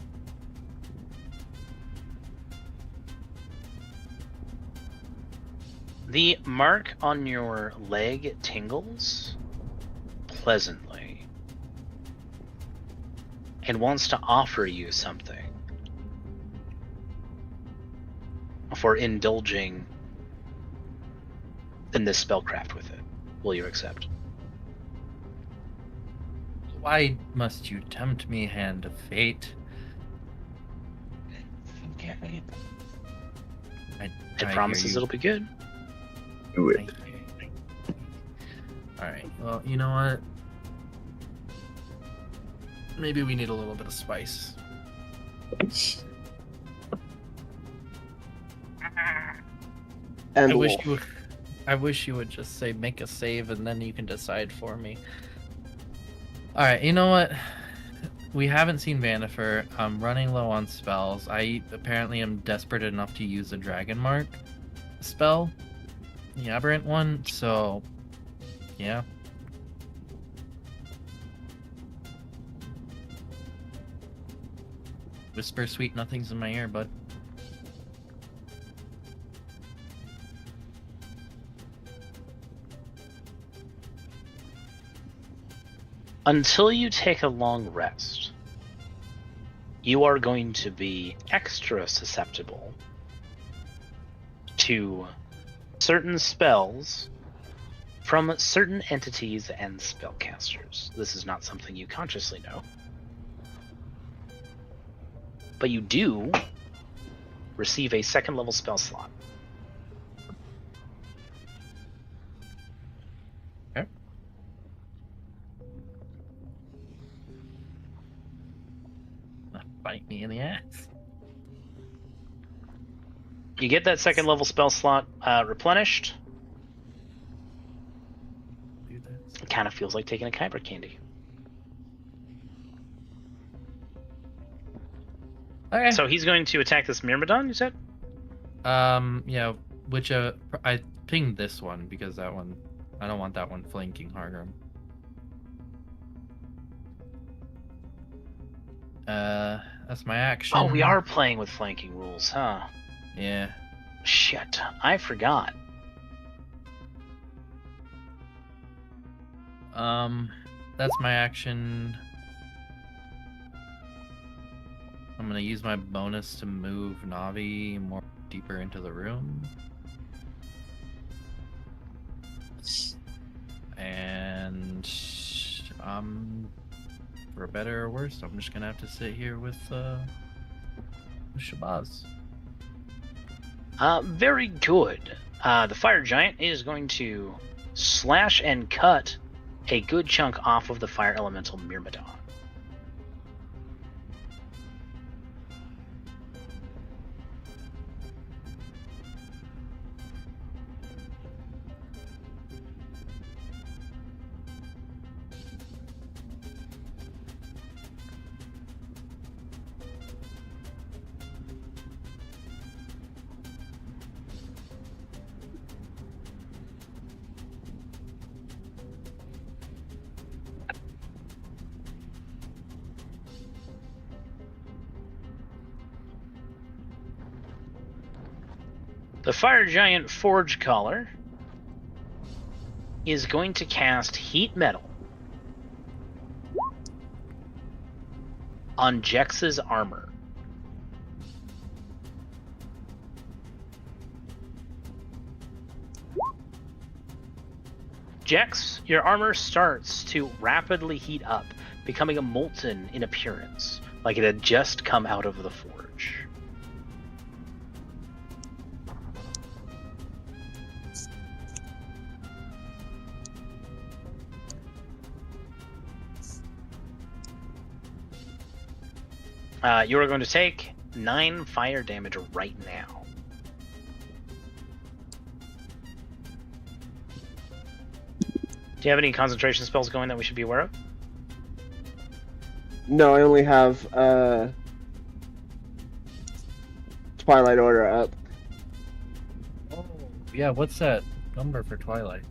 The mark on your leg tingles pleasantly and wants to offer you something for indulging in this spellcraft with it. Will you accept? Why must you tempt me, hand of fate? It promises it'll be good. Do it. Alright, well, you know what? Maybe we need a little bit of spice. And I wish wolf. you would. I wish you would just say make a save and then you can decide for me. All right, you know what? We haven't seen Vanifer. I'm running low on spells. I apparently am desperate enough to use a Dragon Mark spell, the aberrant one. So, yeah. Whisper sweet nothings in my ear, bud. Until you take a long rest, you are going to be extra susceptible to certain spells from certain entities and spellcasters. This is not something you consciously know. But you do receive a second level spell slot. Okay. Bite me in the ass. You get that second level spell slot replenished. Do this. It kind of feels like taking a Kyber candy. Okay. So he's going to attack this Myrmidon, you said? Yeah, which I pinged this one because that one, I don't want that one flanking Hargrim. That's my action. Oh, we are playing with flanking rules, huh? Yeah. Shit, I forgot. That's my action. I'm gonna use my bonus to move Navi more deeper into the room. And for better or worse, I'm just gonna have to sit here with Shabazz. Very good. The fire giant is going to slash and cut a good chunk off of the fire elemental Myrmidon. The fire giant Forge Caller is going to cast Heat Metal on Jex's armor. Jex, your armor starts to rapidly heat up, becoming a molten in appearance, like it had just come out of the forge. You are going to take 9 fire damage right now. Do you have any concentration spells going that we should be aware of? No, I only have Twilight Order up. Oh, yeah. What's that number for Twilight?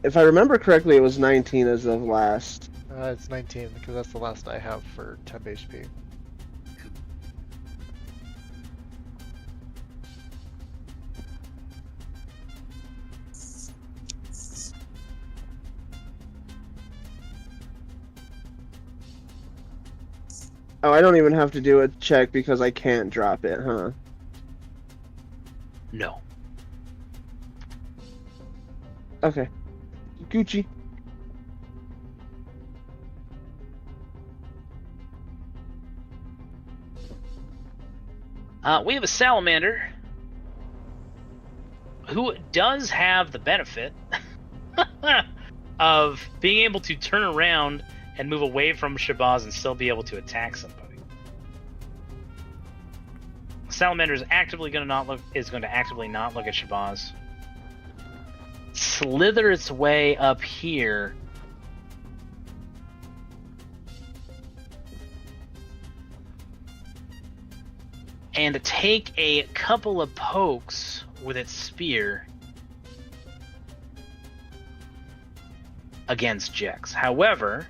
If I remember correctly, it was 19 as of last. It's 19 because that's the last I have for temp HP. Oh, I don't even have to do a check because I can't drop it, huh? No. Okay. Gucci. We have a salamander who does have the benefit of being able to turn around and move away from Shabazz and still be able to attack somebody. Salamander is actively going to actively not look at Shabazz. Slither its way up here. And take a couple of pokes with its spear against Jex. However,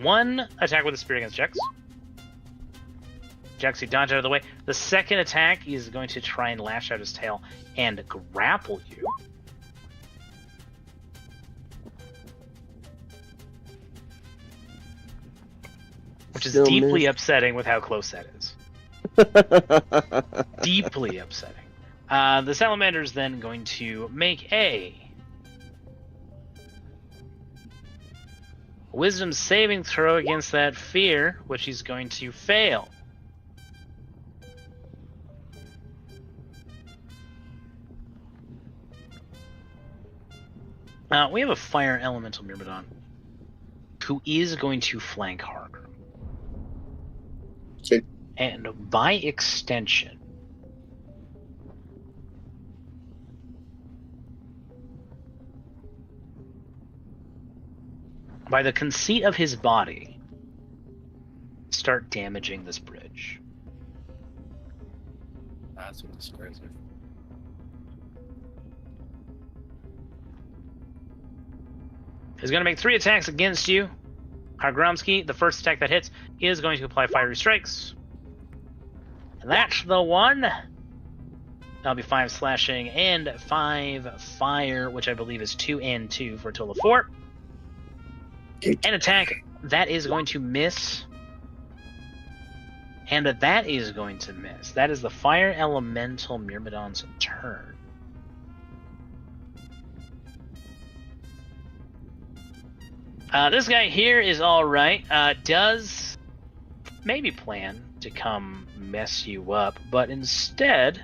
one attack with a spear against Jex. Jex, you dodge out of the way. The second attack is going to try and lash out his tail and grapple you. Which is Still deeply missed. upsetting with how close that is. Deeply upsetting. The salamander is then going to make a wisdom saving throw against that fear, which he's going to fail. We have a fire elemental Myrmidon who is going to flank Hargrim. Okay. And by extension, by the conceit of his body, start damaging this bridge. That's what destroys it. He's going to make 3 attacks against you, Hargromsky. The first attack that hits is going to apply fiery strikes. And that's the one. That'll be 5 slashing and 5 fire, which I believe is 2 and 2 for a total of 4. An attack that is going to miss. And that is going to miss. That is the fire elemental Myrmidon's turn. This guy here is alright. Does maybe plan to come mess you up, but instead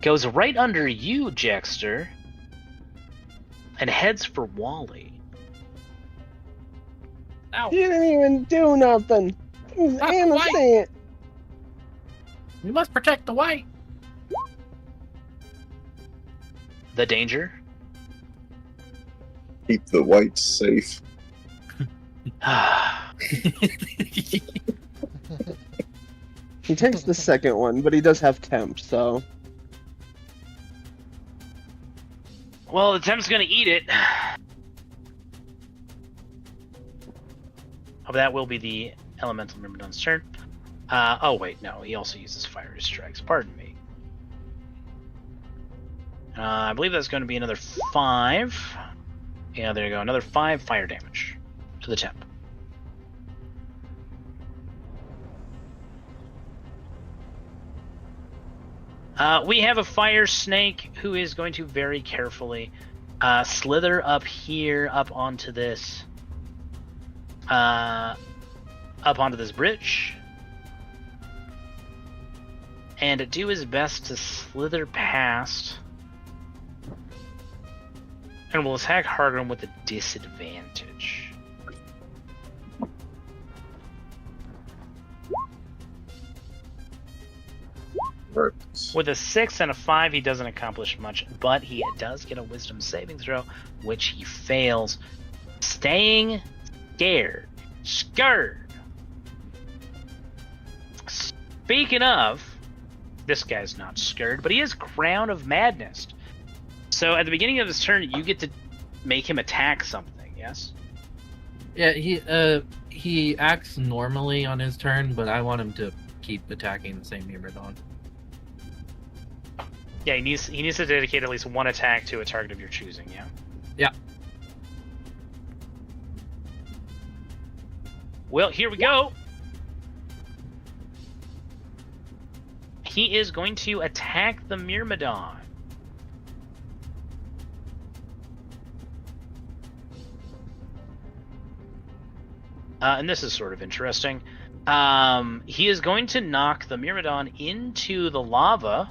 goes right under you, Jexter, and heads for Wally. Ow. You didn't even do nothing. He was That's innocent. We must protect the white. The danger? Keep the whites safe. He takes the second one, but he does have temp, so Well, the temp's gonna eat it. Oh, that will be the elemental Myrmidon's turn. Oh wait, no, he also uses fiery strikes. Pardon me. I believe that's going to be another 5. Yeah, there you go. Another 5 fire damage to the temp. We have a fire snake who is going to very carefully slither up here, up onto this bridge, and do his best to slither past, and will attack Hargrim with a disadvantage. Right. With a 6 and a 5, he doesn't accomplish much, but he does get a wisdom saving throw, which he fails. Staying scared. Speaking of, this guy's not scared, but he is Crown of Madness. So at the beginning of his turn, you get to make him attack something, yes? Yeah, he acts normally on his turn, but I want him to keep attacking the same Myrmidon. Yeah, he needs to dedicate at least 1 attack to a target of your choosing, yeah? Yeah. Well, here we go. He is going to attack the Myrmidon. And this is sort of interesting. He is going to knock the Myrmidon into the lava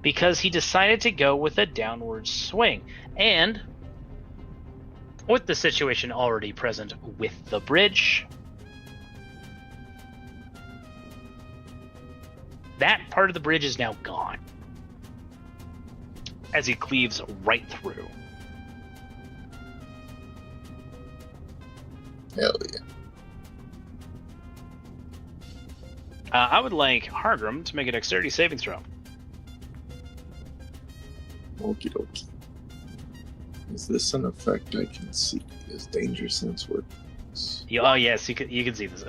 because he decided to go with a downward swing. And with the situation already present with the bridge, that part of the bridge is now gone as he cleaves right through. Hell yeah. I would like Hargrim to make a dexterity saving throw. Okie dokie. Is this an effect I can see? Is danger sense works? Oh yes, you can see this.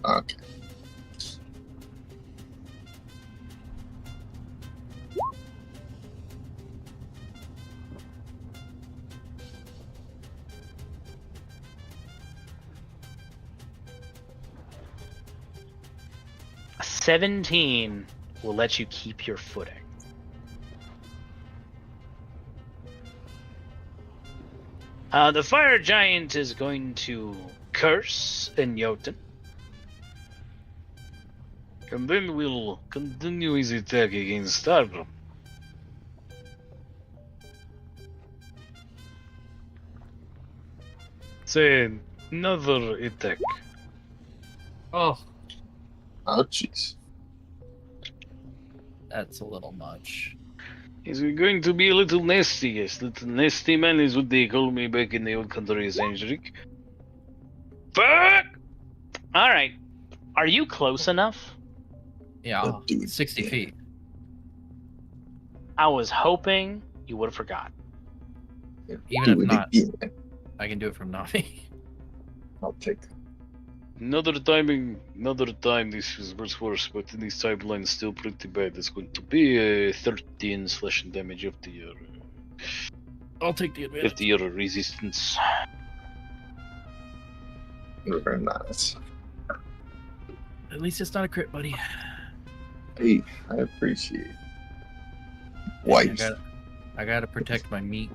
Okay. A 17 will let you keep your footing. The fire giant is going to curse in Jotun. And then we'll continue his attack against Stargrim. Say another attack. Oh, Ouchies. that's a little much. Is going to be a little nasty, yes. Little nasty man is what they call me back in the old country, Angelic. Fuck! Alright. Are you close enough? Yeah, Oh, dude, 60 yeah. feet. I was hoping you would have forgotten. Even Do if it not. again. I can do it from Navi. I'll take Another time this is much worse, but this timeline is still pretty bad. It's going to be 13 slashing damage of the I'll take the advantage. resistance. Very nice. At least it's not a crit, buddy. Hey, I appreciate it. Wife. I gotta protect my meat.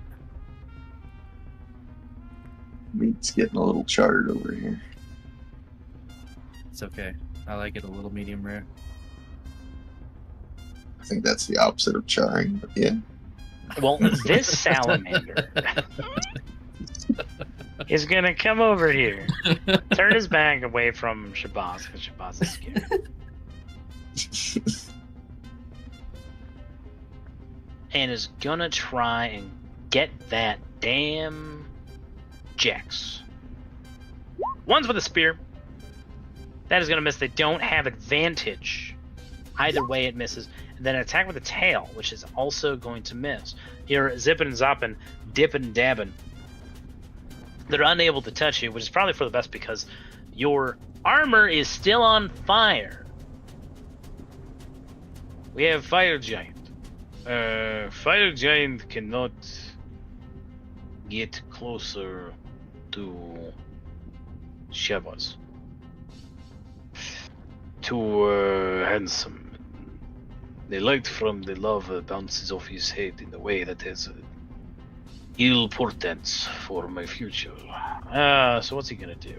Meat's getting a little charred over here. It's okay. I like it a little medium rare. I think that's the opposite of charring, but yeah. Well, this salamander is gonna come over here, turn his back away from Shabazz, because Shabazz is scared, and is gonna try and get that damn Jax. One's with a spear. That is gonna miss. They don't have advantage. Either way, it misses. And then an attack with a tail, which is also going to miss. You're zipping and zopping, dipping and dabbing. They're unable to touch you, which is probably for the best because your armor is still on fire. We have Fire Giant. Fire Giant cannot get closer to Shabazz. Too handsome. The light from the lava bounces off his head in a way that has ill portents for my future. So what's he gonna do?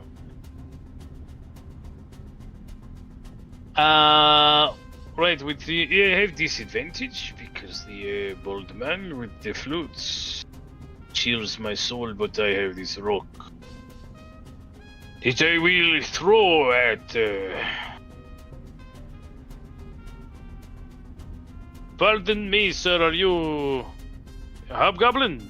Right, with the I have disadvantage because the bald man with the flutes cheers my soul, but I have this rock that I will throw at. Pardon me, sir. Are you a hobgoblin?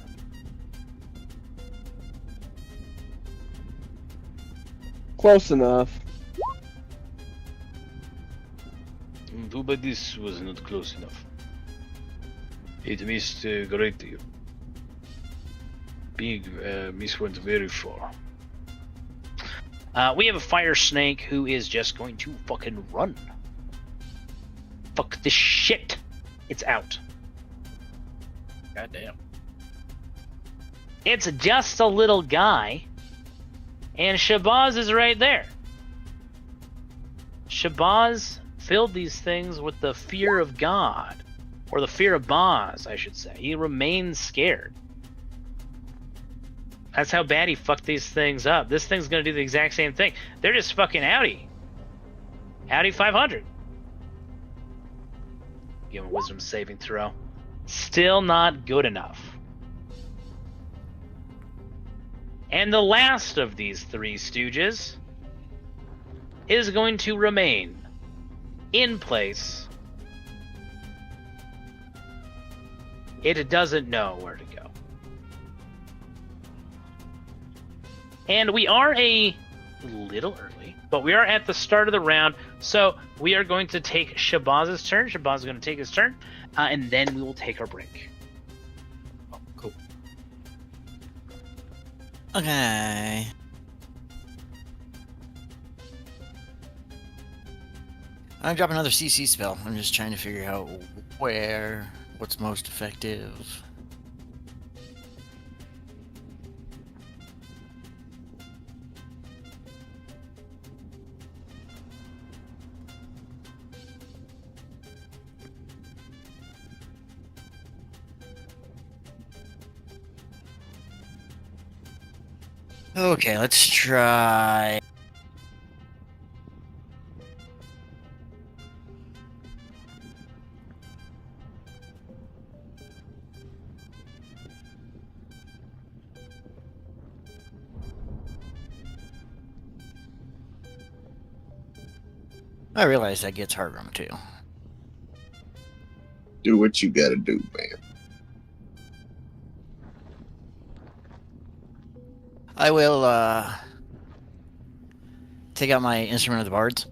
Close enough. Too bad this was not close enough. It missed greatly. Big miss went very far. We have a fire snake who is just going to fucking run. Fuck this shit. It's out. Goddamn. It's just a little guy. And Shabazz is right there. Shabazz filled these things with the fear of God. Or the fear of Boz, I should say. He remains scared. That's how bad he fucked these things up. This thing's gonna do the exact same thing. They're just fucking outie. Outie 500. Give him a wisdom saving throw. Still not good enough. And the last of these three stooges is going to remain in place. It doesn't know where to go. And we are a little early, but we are at the start of the round, so we are going to take Shabaz's turn. Shabaz is going to take his turn, and then we will take our break. Oh, cool. Okay. I'm dropping another CC spell. I'm just trying to figure out what's most effective. Okay, let's try. I realize that gets Hargrim too. Do what you gotta do, man. I will take out my instrument of the bards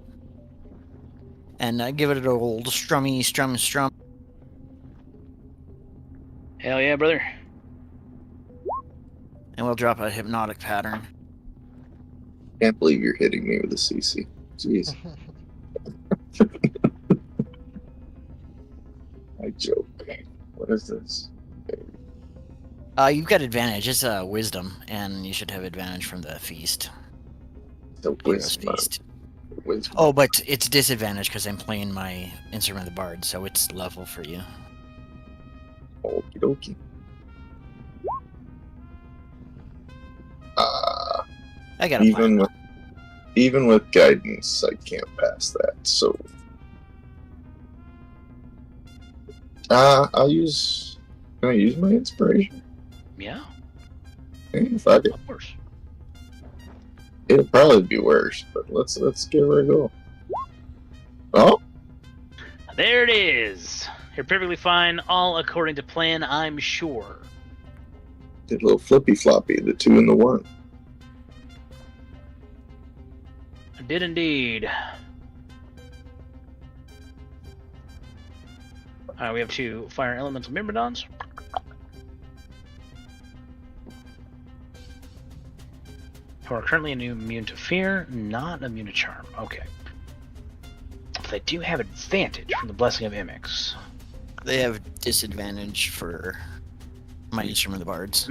and give it an old strummy strum. Hell yeah, brother. And we'll drop a hypnotic pattern. Can't believe you're hitting me with a CC. Jeez. I joke. What is this? You've got advantage. It's wisdom, and you should have advantage from the feast. The Hero's wisdom. feast. Wisdom. Oh, but it's disadvantage because I'm playing my instrument of the bard, so it's level for you. Okie dokie. I got a plan. Even with guidance, I can't pass that. So, I'll use. Can I use my inspiration? Yeah, Hey, fuck it. of course. It'll probably be worse, but let's give her a go. Oh, There it is. You're perfectly fine, all according to plan, I'm sure. did a little flippy floppy, the 2 and the 1. I did indeed. Alright, we have 2 fire elemental myrmidons. Who are currently immune to fear, not immune to charm. Okay. They do have advantage from the blessing of Imix. They have disadvantage for my instrument of the bards.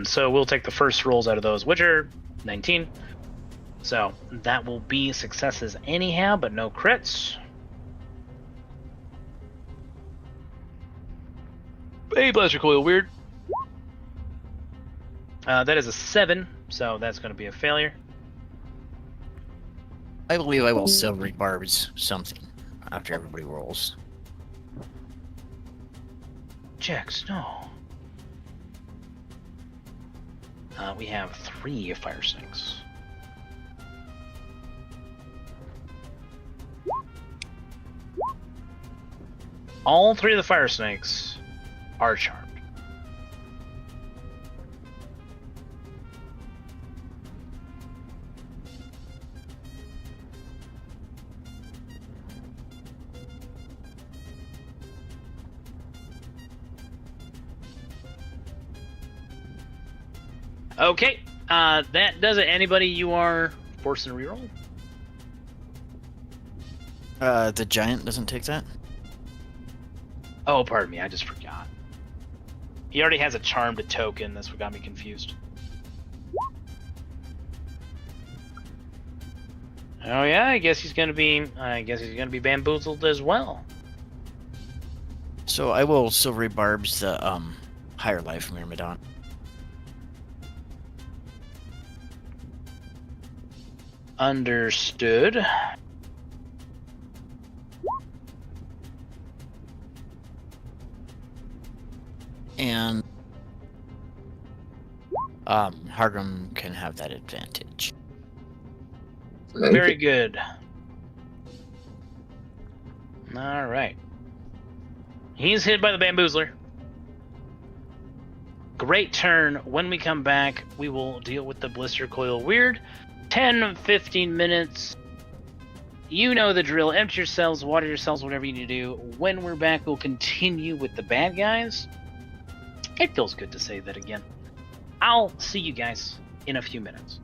So we'll take the first rolls out of those, which are 19. So that will be successes anyhow, but no crits. Hey, Blaster Coil, weird. That is a 7, so that's going to be a failure. I believe I will silvery barbs something after everybody rolls. Jax, no. We have 3 fire snakes. All 3 of the fire snakes are charmed. Okay, that does it. Anybody you are forced to reroll? The giant doesn't take that? Oh, pardon me, I just forgot. He already has a charmed token. That's what got me confused. Oh yeah, I guess he's gonna be bamboozled as well. So I will silvery barbs the higher life myrmidon. Understood. and Hargrim can have that advantage. Very good. All right. He's hit by the bamboozler. Great turn. When we come back, we will deal with the blister coil weird. 10-15 minutes. You know the drill. Empty yourselves, water yourselves, whatever you need to do. When we're back, we'll continue with the bad guys. It feels good to say that again. I'll see you guys in a few minutes.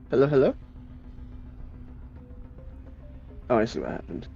Hello, hello? Oh, I see what happened.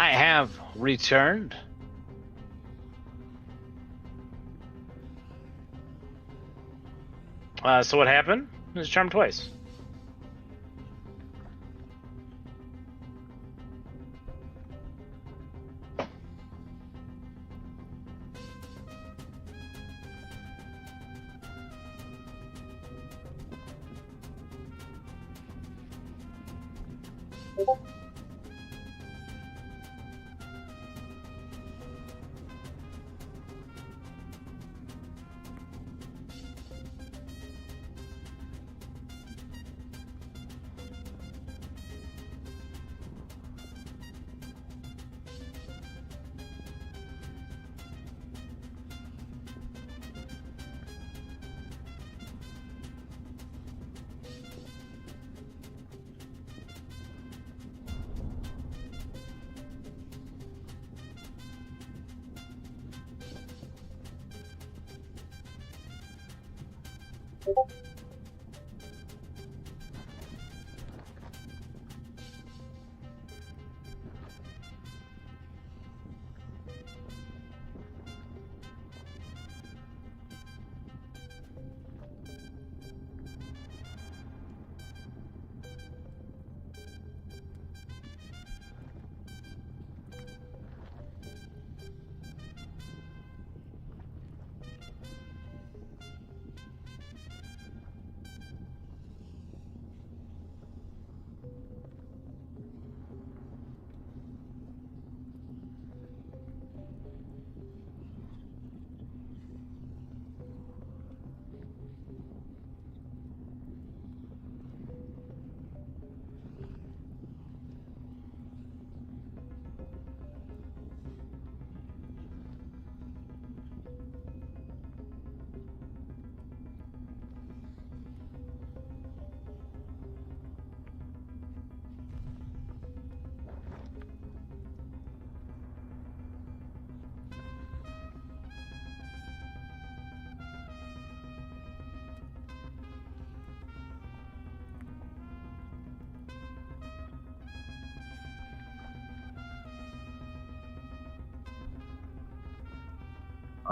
I have returned. So what happened? It was charmed twice.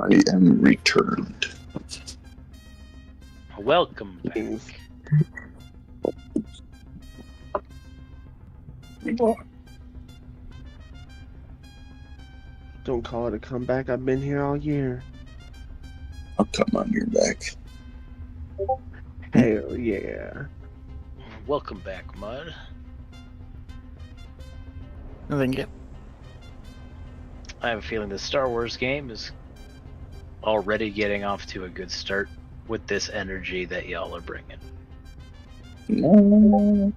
I am returned. Welcome back. Don't call it a comeback. I've been here all year. I'll come on your back. Hell yeah. Welcome back, Mud. Thank you. I have a feeling the Star Wars game is already getting off to a good start with this energy that y'all are bringing. No.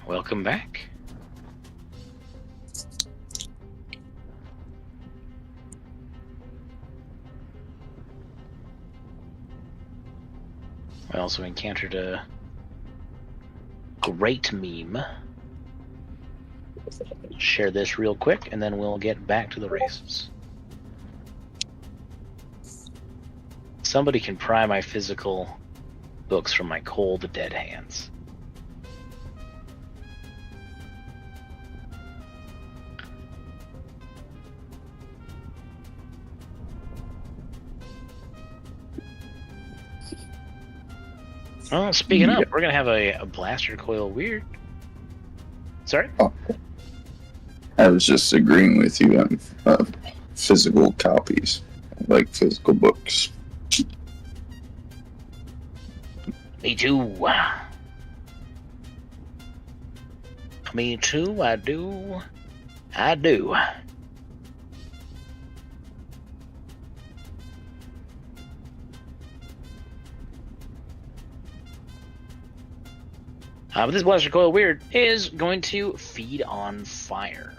Welcome back. I also encountered a great meme. Share this real quick, and then we'll get back to the races. Somebody can pry my physical books from my cold, dead hands. Well, speaking of, we're going to have a blaster coil weird. Sorry? Oh. I was just agreeing with you on physical copies, like physical books. Me too. Me too, I do. I do. But this blaster coil weird is going to feed on fire.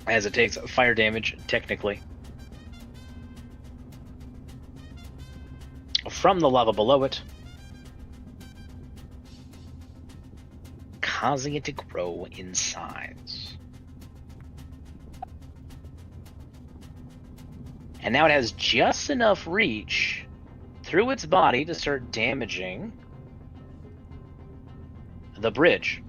As it takes fire damage, technically, from the lava below it. causing it to grow in size. And now it has just enough reach through its body to start damaging the bridge.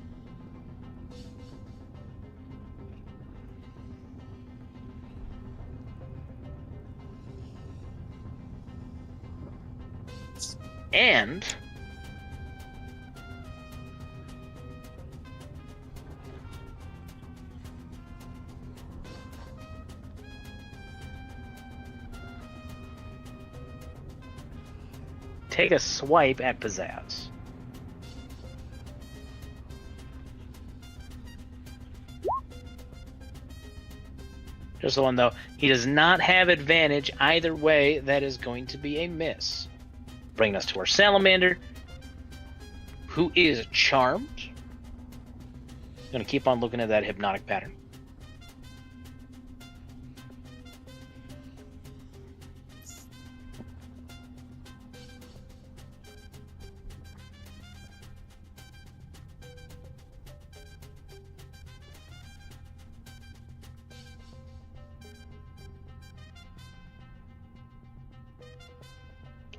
And take a swipe at Pizzazz. Just the one though, he does not have advantage either way. That is going to be a miss. Bringing us to our salamander, who is charmed. Going to keep on looking at that hypnotic pattern.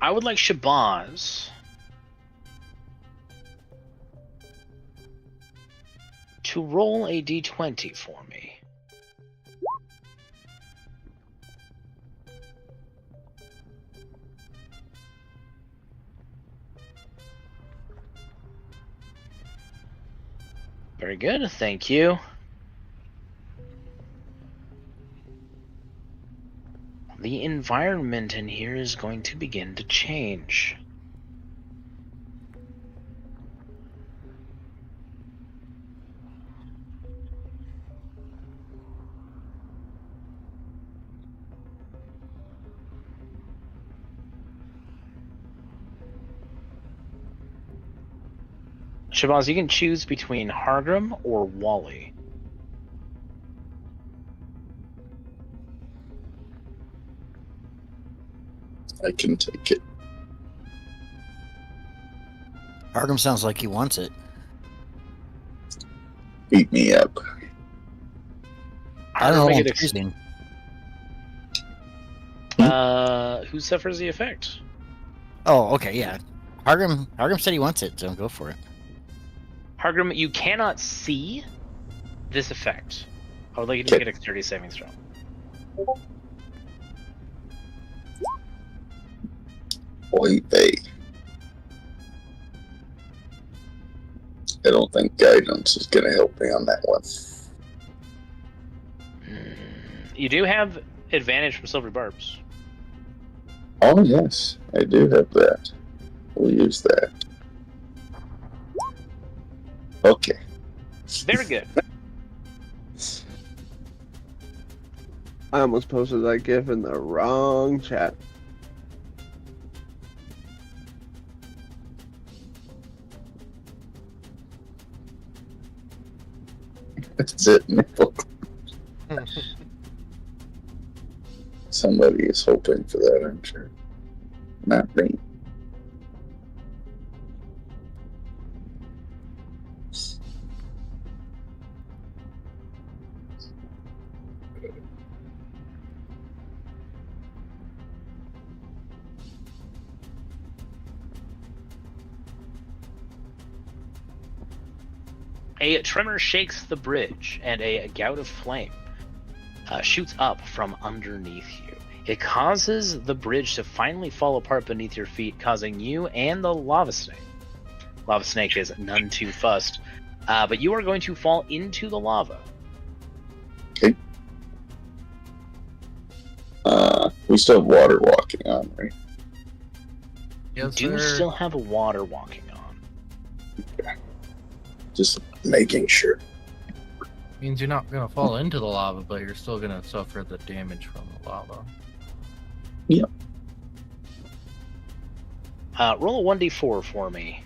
I would like Shabazz to roll a d20 for me. Very good, thank you. The environment in here is going to begin to change. Shabazz, you can choose between Hargrim or Wally. I can take it. Hargrim sounds like he wants it. Beat me up. I don't know Make what it I'm choosing. who suffers the effect? Oh, okay, yeah. Hargrim said he wants it, so go for it. Hargrim, you cannot see this effect. I would like you to make a dexterity saving throw. Boy, I don't think guidance is going to help me on that one. You do have advantage from silver barbs. Oh, yes, I do have that. We'll use that. Okay. Very good. I almost posted that GIF in the wrong chat. That's it, nipple. Somebody is hoping for that, I'm sure. Not me. A tremor shakes the bridge, and a gout of flame shoots up from underneath you. It causes the bridge to finally fall apart beneath your feet, causing you and the lava snake. Lava snake is none too fussed, but you are going to fall into the lava. Okay. We still have water walking on, right? Yes, You do sir. still have a water walking on. Just making sure. Means you're not gonna fall into the lava, but you're still gonna suffer the damage from the lava. Yep. Roll a 1d4 for me.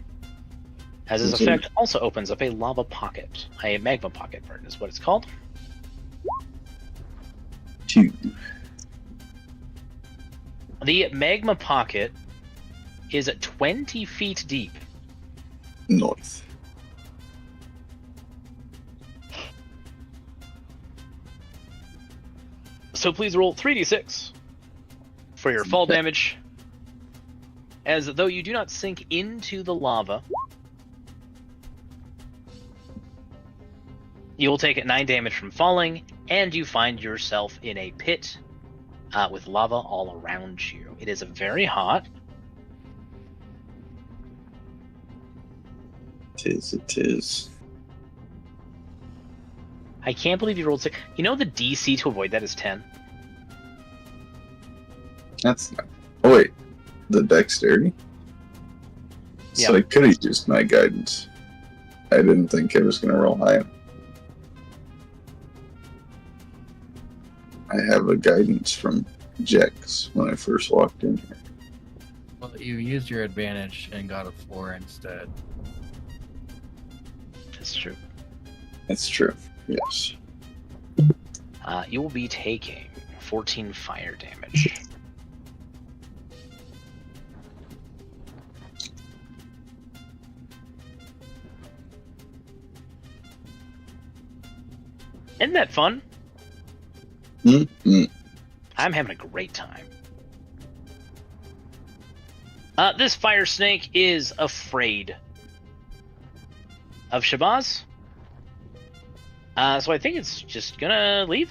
As his effect also opens up a lava pocket. A magma pocket, pardon, is what it's called. 2. The magma pocket is 20 feet deep. North. So please roll 3d6 for your fall damage. As though you do not sink into the lava, you will take 9 damage from falling, and you find yourself in a pit with lava all around you. It is very hot. It is. I can't believe you rolled 6. You know the DC to avoid that is 10? That's not. Oh, wait. The dexterity? So Yeah. I could have used my guidance. I didn't think it was going to roll high. I have a guidance from Jex when I first walked in here. Well, you used your advantage and got a 4 instead. That's true. That's true. Yes. You will be taking 14 fire damage. Isn't that fun? Mm-hmm. I'm having a great time. This fire snake is afraid of Shabazz. So I think it's just gonna leave.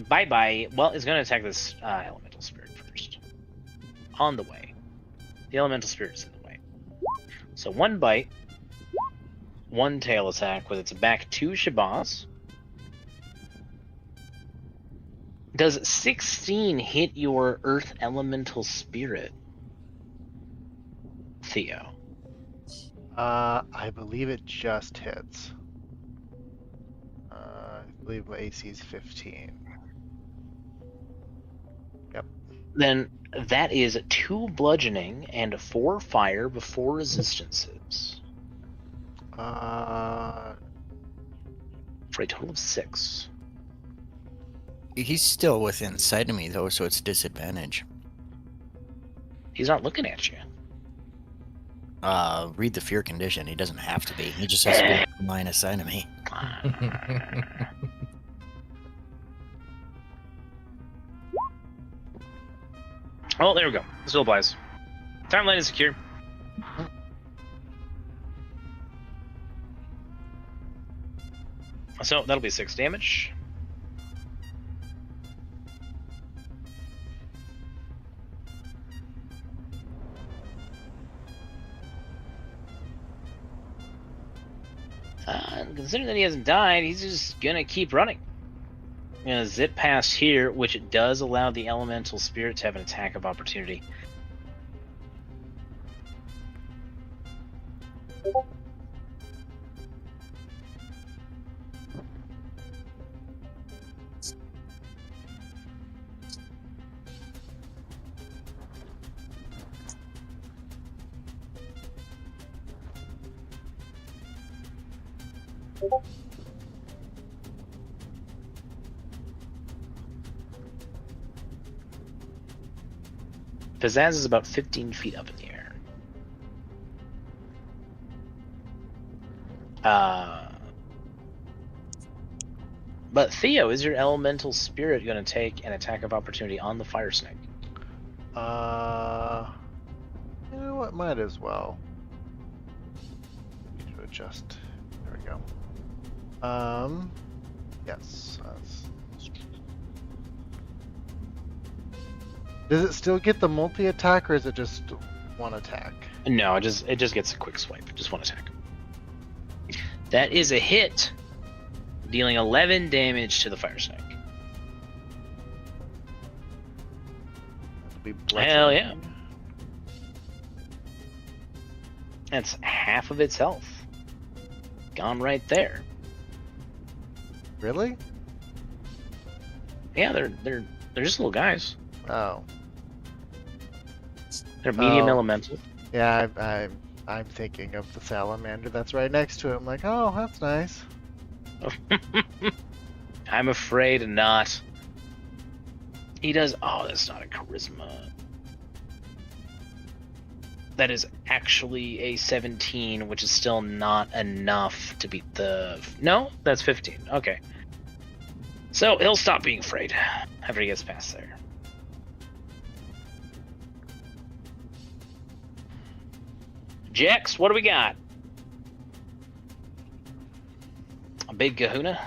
Bye-bye. Well, it's gonna attack this elemental spirit first. On the way. The elemental spirit is in the way. So 1 bite. 1 tail attack with its back to Shabazz. Does 16 hit your earth elemental spirit, Theo? I believe it just hits. I believe my AC is 15. Then that is 2 bludgeoning and 4 fire before resistances. For a total of 6. He's still within sight of me, though, so it's disadvantage. He's not looking at you. Read the fear condition. He doesn't have to be. He just has to be in line of sight of me. Oh, there we go. Still applies. Timeline is secure. So that'll be 6 damage. Considering that he hasn't died, he's just gonna keep running. Gonna zip past here, which does allow the elemental spirit to have an attack of opportunity. Pizzazz is about 15 feet up in the air. But Theo, is your elemental spirit going to take an attack of opportunity on the fire snake? You know what? Might as well. Need to adjust. There we go. Yes. Does it still get the multi-attack, or is it just 1 attack? No, it just gets a quick swipe. Just 1 attack. That is a hit, dealing 11 damage to the fire snake. That'll be Hell yeah. bludgeoning. That's half of its health. Gone right there. Really? Yeah, they're just little guys. Oh. They're medium Oh. elemental. Yeah, I'm thinking of the salamander that's right next to it. I'm like, oh, that's nice. I'm afraid not. He does. Oh, that's not a charisma. that is actually a 17, which is still not enough to beat the... No? That's 15. Okay. So he'll stop being afraid after he gets past there. Jex, what do we got? A big kahuna?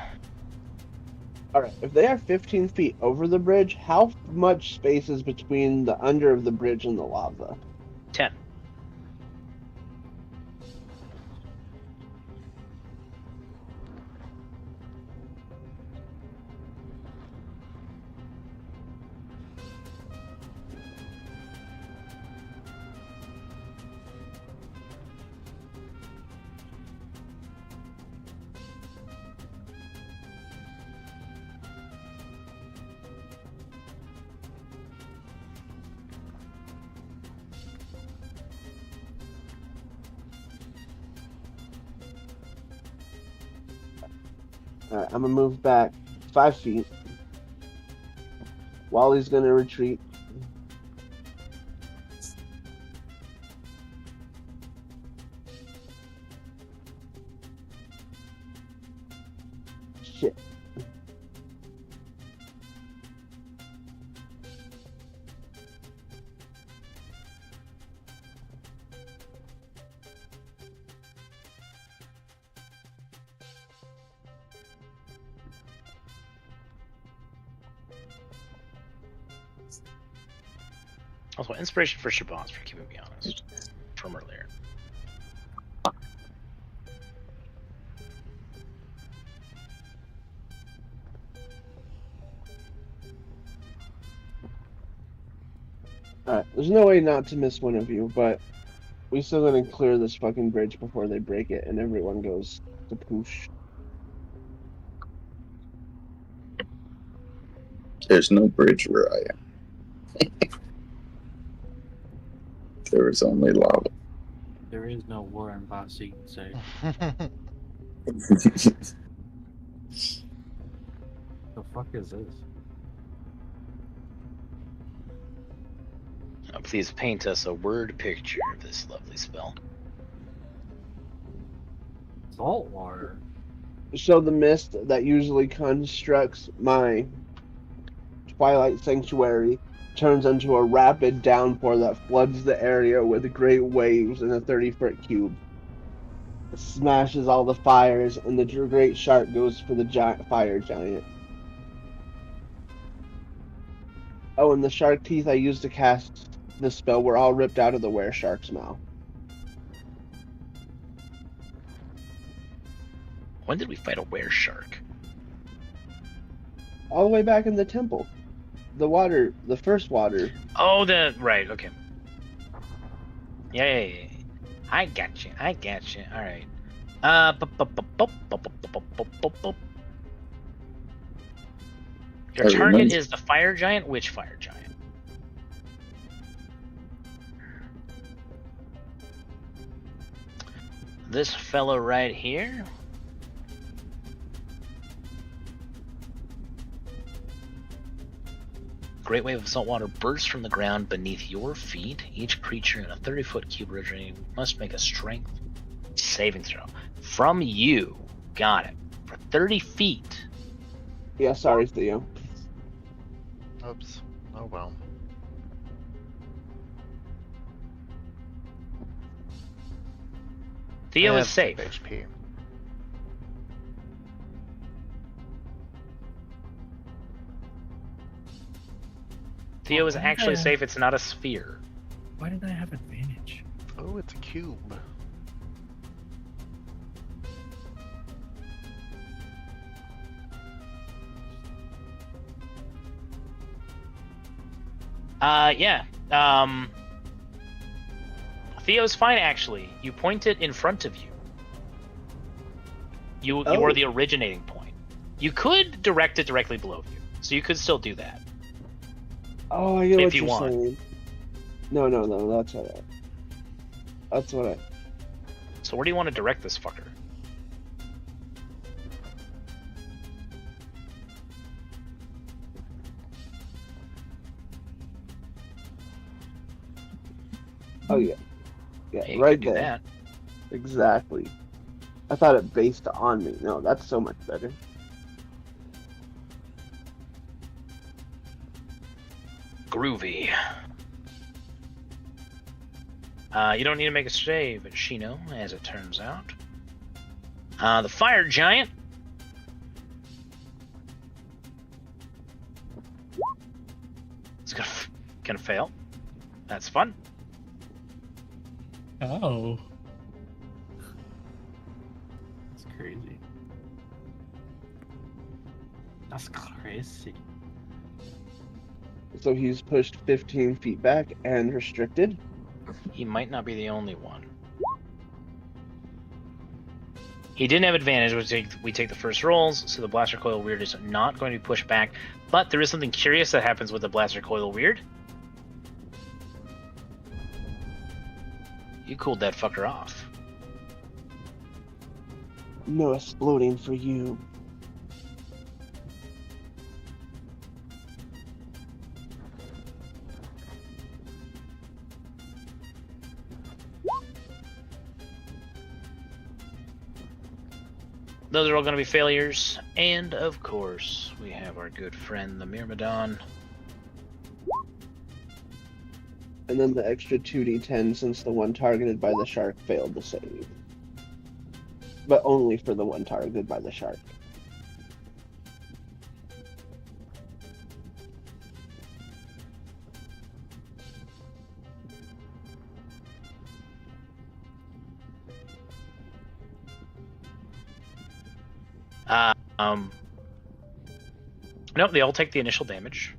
Alright, if they are 15 feet over the bridge, how much space is between the under of the bridge and the lava? 10. Alright, I'm gonna move back 5 feet. Wally's gonna retreat. Shit. Also, inspiration for Shabazz for keeping me honest from earlier. Alright, there's no way not to miss one of you, but we still gonna clear this fucking bridge before they break it and everyone goes to poosh. There's no bridge where I am. There is only lava. There is no war in Boss, you can say. The fuck is this? Please paint us a word picture of this lovely spell. Salt water. So the mist that usually constructs my Twilight Sanctuary turns into a rapid downpour that floods the area with great waves in a 30-foot cube. It smashes all the fires, and the great shark goes for the fire giant. Oh, and the shark teeth I used to cast this spell were all ripped out of the were-shark's mouth. When did we fight a were-shark? All the way back in the temple. The first water. Oh, right, okay. Yeah. I got you. All right. Your target is the fire giant. Which fire giant? This fellow right here. Great wave of salt water bursts from the ground beneath your feet. Each creature in a 30-foot cube originating must make a strength saving throw. From you. Got it. For 30 feet. Yeah, sorry, Theo. Oops. Oh well. Theo I is have safe. 2 HP. Theo is actually safe. It's not a sphere. Why did I have advantage? Oh, it's a cube. Yeah. Theo's fine, actually. You point it in front of you. You are the originating point. You could direct it directly below you, so you could still do that. Oh, I get If what you you're want. saying. No, that's alright. That's what I... So where do you want to direct this fucker? Oh, yeah. Yeah, Yeah, you right could do there. that. Exactly. I thought it based on me. No, that's so much better. Groovy. You don't need to make a save, Shino, as it turns out. The fire giant. It's gonna fail. That's fun. Oh. That's crazy. That's crazy. So he's pushed 15 feet back and restricted. He might not be the only one. He didn't have advantage. We take the first rolls, so the blaster coil weird is not going to be pushed back. But there is something curious that happens with the blaster coil weird. You cooled that fucker off. No exploding for you. Those are all going to be failures. And, of course, we have our good friend, the Myrmidon. And then the extra 2d10 since the one targeted by the shark failed to save. But only for the one targeted by the shark. Nope, they all take the initial damage.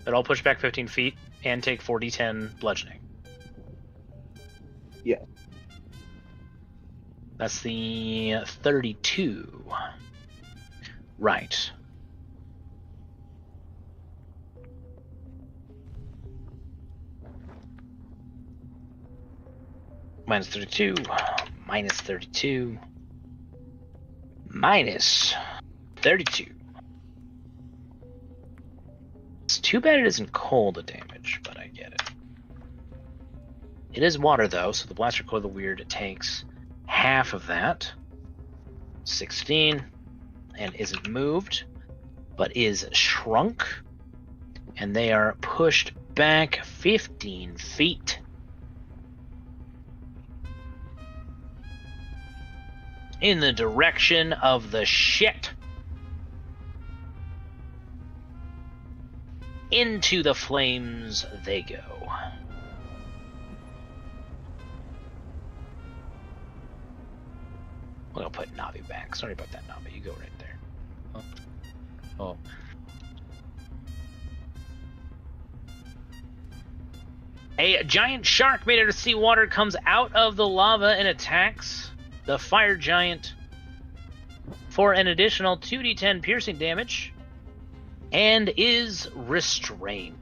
They all push back 15 feet and take 4d10 bludgeoning. Yeah. That's the 32. Right. Minus 32. Minus 32. Minus 32. It's too bad it isn't cold damage, but I get it. It is water though, so the blaster coil weird takes half of that. 16. And isn't moved, but is shrunk. And they are pushed back 15 feet. In the direction of the shit. Into the flames they go. We're gonna put Navi back. Sorry about that, Navi. You go right there. Oh. A giant shark made out of seawater comes out of the lava and attacks the fire giant for an additional 2d10 piercing damage and is restrained.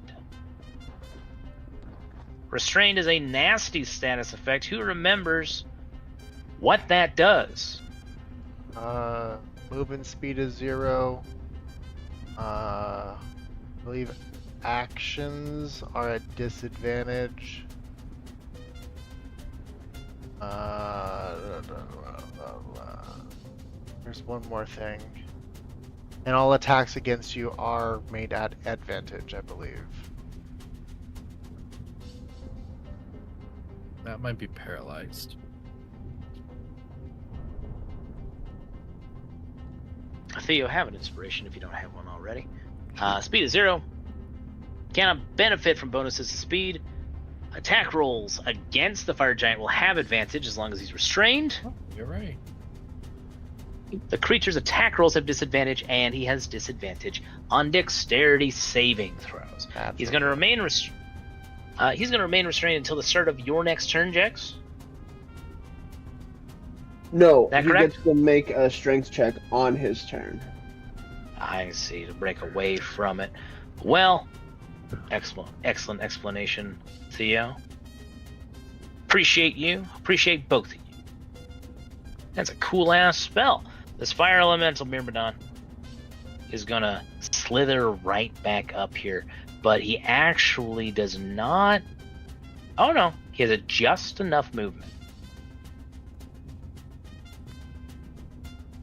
Restrained is a nasty status effect. Who remembers what that does? Movement speed is 0. I believe actions are at disadvantage. There's one more thing. And all attacks against you are made at advantage, I believe. That might be paralyzed. Theo, have an inspiration if you don't have one already. Speed is 0. Cannot benefit from bonuses to speed. Attack rolls against the fire giant will have advantage as long as he's restrained. Oh, you're right. The creature's attack rolls have disadvantage, and he has disadvantage on dexterity saving throws. He's going to remain restrained until the start of your next turn, Jax. No, That he correct? gets to make a strength check on his turn. I see, to break away from it. Well, excellent explanation, Theo. Appreciate you. Appreciate both of you. That's a cool-ass spell. This fire elemental Myrmidon is gonna slither right back up here, but he actually does not Oh no, he has just enough movement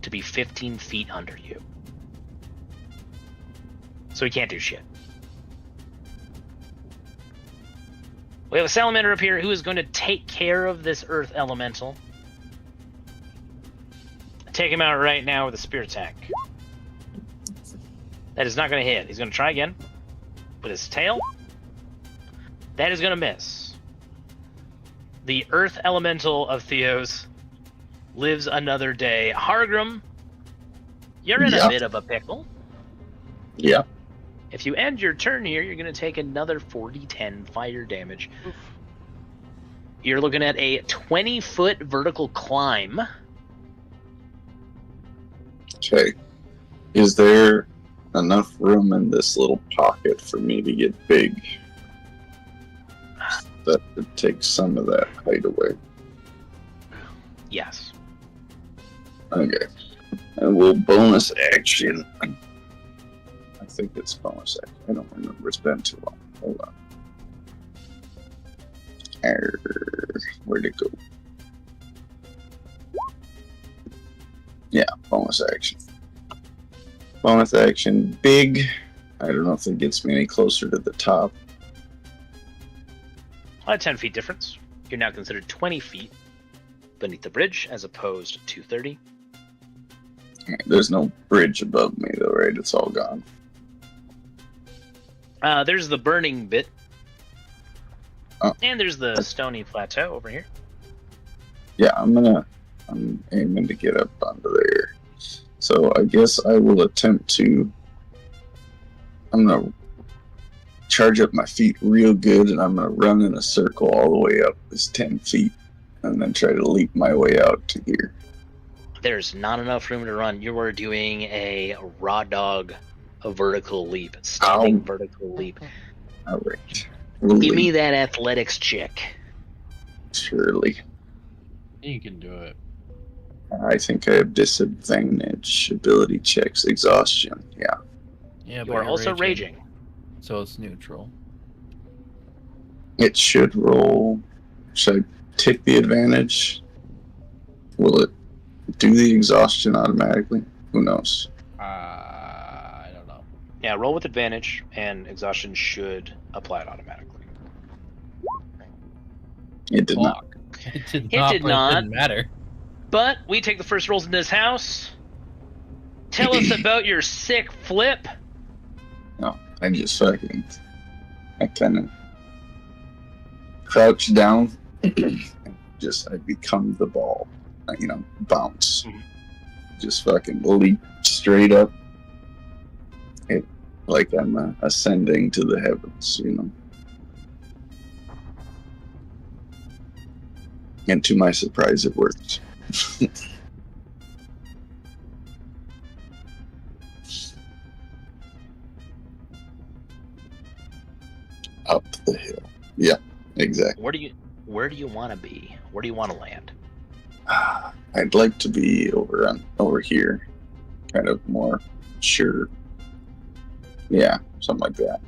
to be 15 feet under you. So he can't do shit. We have a salamander up here who is going to take care of this earth elemental. Take him out right now with a spear attack. That is not going to hit. He's going to try again with his tail. That is going to miss. The earth elemental of Theos lives another day. Hargrim, you're in a bit of a pickle. Yeah. If you end your turn here, you're going to take another 40-10 fire damage. Oof. You're looking at a 20-foot vertical climb. Okay. Is there enough room in this little pocket for me to get big? That would take some of that height away. Yes. Okay. And we'll bonus action. I think it's bonus action. I don't remember. It's been too long. Hold on. Where'd it go? Yeah, bonus action. Bonus action. Big. I don't know if it gets me any closer to the top. A 10 feet difference. You're now considered 20 feet beneath the bridge as opposed to 30. There's no bridge above me though, right? It's all gone. There's the burning bit. Oh. And there's the stony plateau over here. Yeah, I'm aiming to get up onto there. So I guess I will attempt to... I'm going to charge up my feet real good, and I'm going to run in a circle all the way up this 10 feet, and then try to leap my way out to here. There's not enough room to run. You are doing a raw dog, a vertical leap, standing vertical leap. All right. Give me that athletics check. Surely. You can do it. I think I have disadvantage ability checks. Exhaustion. Yeah. Yeah, You but are you're also raging. So it's neutral. It should roll. Should I take the advantage? Will it do the exhaustion automatically? Who knows? I don't know. Yeah, roll with advantage, and exhaustion should apply it automatically. It did not. It did It not. did but not. It didn't matter. But we take the first rolls in this house. Tell us about your sick flip. No, I just fucking... I kind of crouch down. I become the ball. You know, bounce. Mhm. Just fucking leap straight up. Like I'm ascending to the heavens, you know. And to my surprise, it works. Up the hill. Yeah, exactly. Where do you want to be? Where do you want to land? I'd like to be over here, kind of more sure. Yeah, something like that.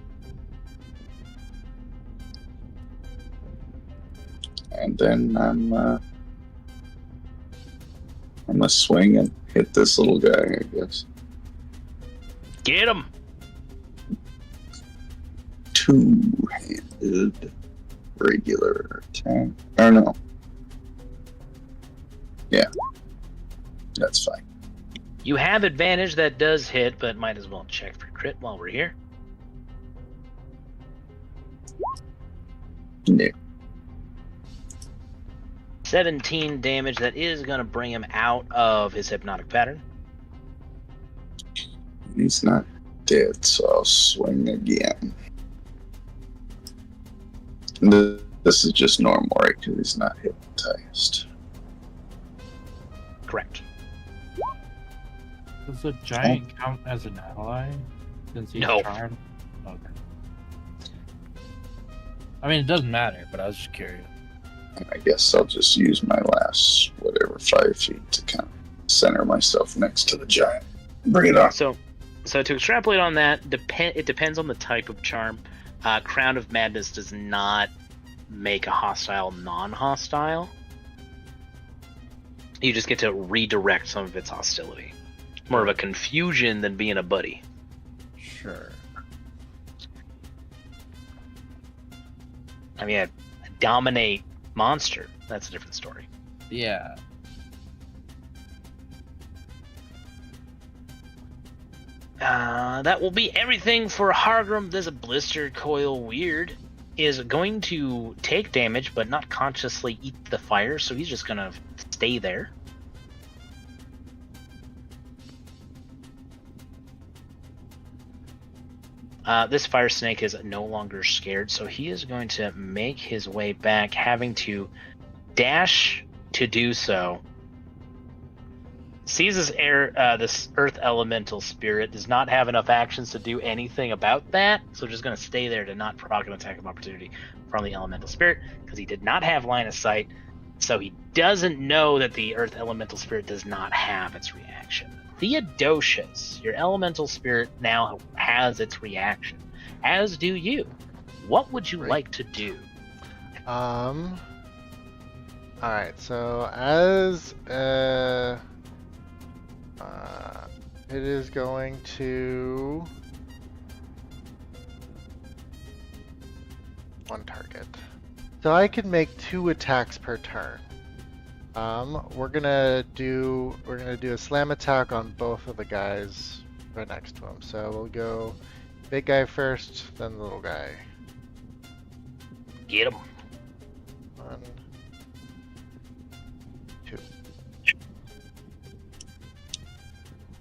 And then I'm gonna swing and hit this little guy, I guess. Get him! Two-handed regular attack. Or no. Yeah. That's fine. You have advantage that does hit, but might as well check for crit while we're here. Yeah. 17 damage. That is going to bring him out of his hypnotic pattern. He's not dead, so I'll swing again. This is just normal, right? Because he's not hypnotized. Correct. Does the giant count as an ally? Since he's No. charmed? Okay. I mean, it doesn't matter, but I was just curious. I guess I'll just use my last, 5 feet to kind of center myself next to the giant. Bring it on. So to extrapolate on that, it depends on the type of charm. Crown of Madness does not make a hostile non-hostile. You just get to redirect some of its hostility. More of a confusion than being a buddy. Sure. I mean, a dominate monster, that's a different story. Yeah. That will be everything for Hargrim. This blister coil weird is going to take damage, but not consciously eat the fire, so he's just gonna stay there. This fire snake is no longer scared, so he is going to make his way back, having to dash to do so. Sees this this earth elemental spirit, does not have enough actions to do anything about that, so just going to stay there to not proc an attack of opportunity from the elemental spirit, because he did not have line of sight, so he doesn't know that the earth elemental spirit does not have its reaction. Theodosius, your elemental spirit now has its reaction, as do you. What would you like to do? Alright, so as it is going to one target. So I can make 2 attacks per turn. We're gonna do a slam attack on both of the guys right next to him. So we'll go big guy first, then the little guy. Get him. 1, 2.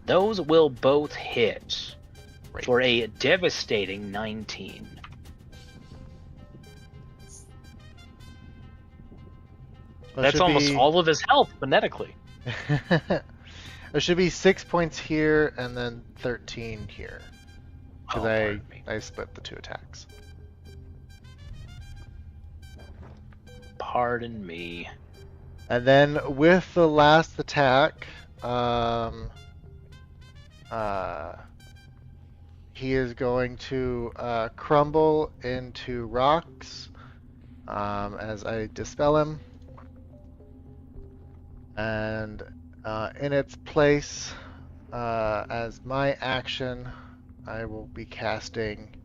Those will both hit Great. for a devastating 19. That's almost all of his health phonetically. There should be 6 points here and then 13 here. Because I split the 2 attacks. Pardon me. And then with the last attack, he is going to crumble into rocks as I dispel him. And in its place, as my action, I will be casting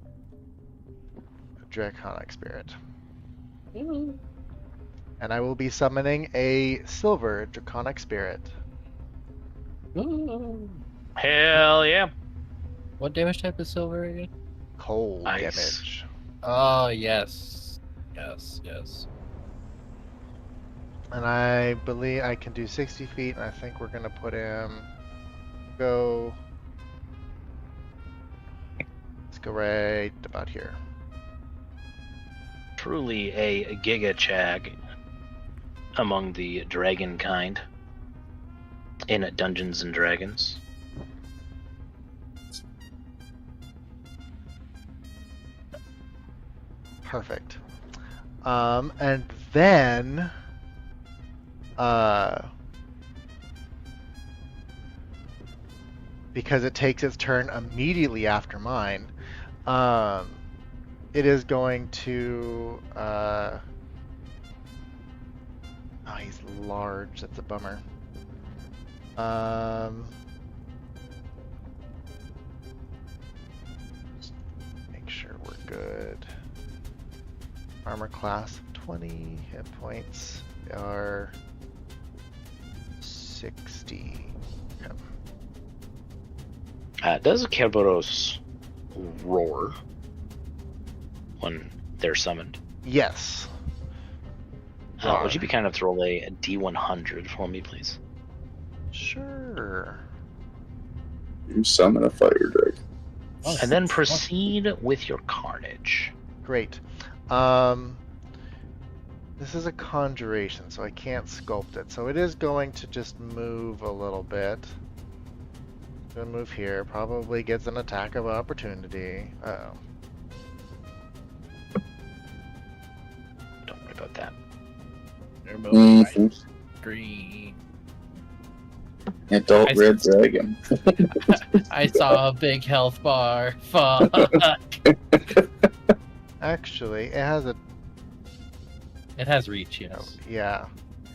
a Draconic Spirit. And I will be summoning a Silver Draconic Spirit. Ooh. Hell yeah. What damage type is silver again? Cold Ice. damage. Oh, yes. Yes, yes. And I believe I can do 60 feet, and I think we're going to put him... Let's go right about here. Truly a Giga Chag among the dragon kind in Dungeons and Dragons. Perfect. And then... because it takes its turn immediately after mine, it is going to... oh, he's large. That's a bummer. Just make sure we're good. Armor class 20, hit points are 60. Okay. Does Kerberos roar when they're summoned? Yes. Would you be kind enough to roll a D100 for me, please? Sure. You summon a fire dragon. Oh, And then proceed with your carnage. Great. This is a conjuration, so I can't sculpt it. So it is going to just move a little bit. It's gonna move here. Probably gets an attack of opportunity. Uh-oh. Don't worry about that. They're moving right. Mhm. Green. Adult I red dragon. I saw a big health bar. Fuck. Actually, it has a It has reach, yes. Yeah,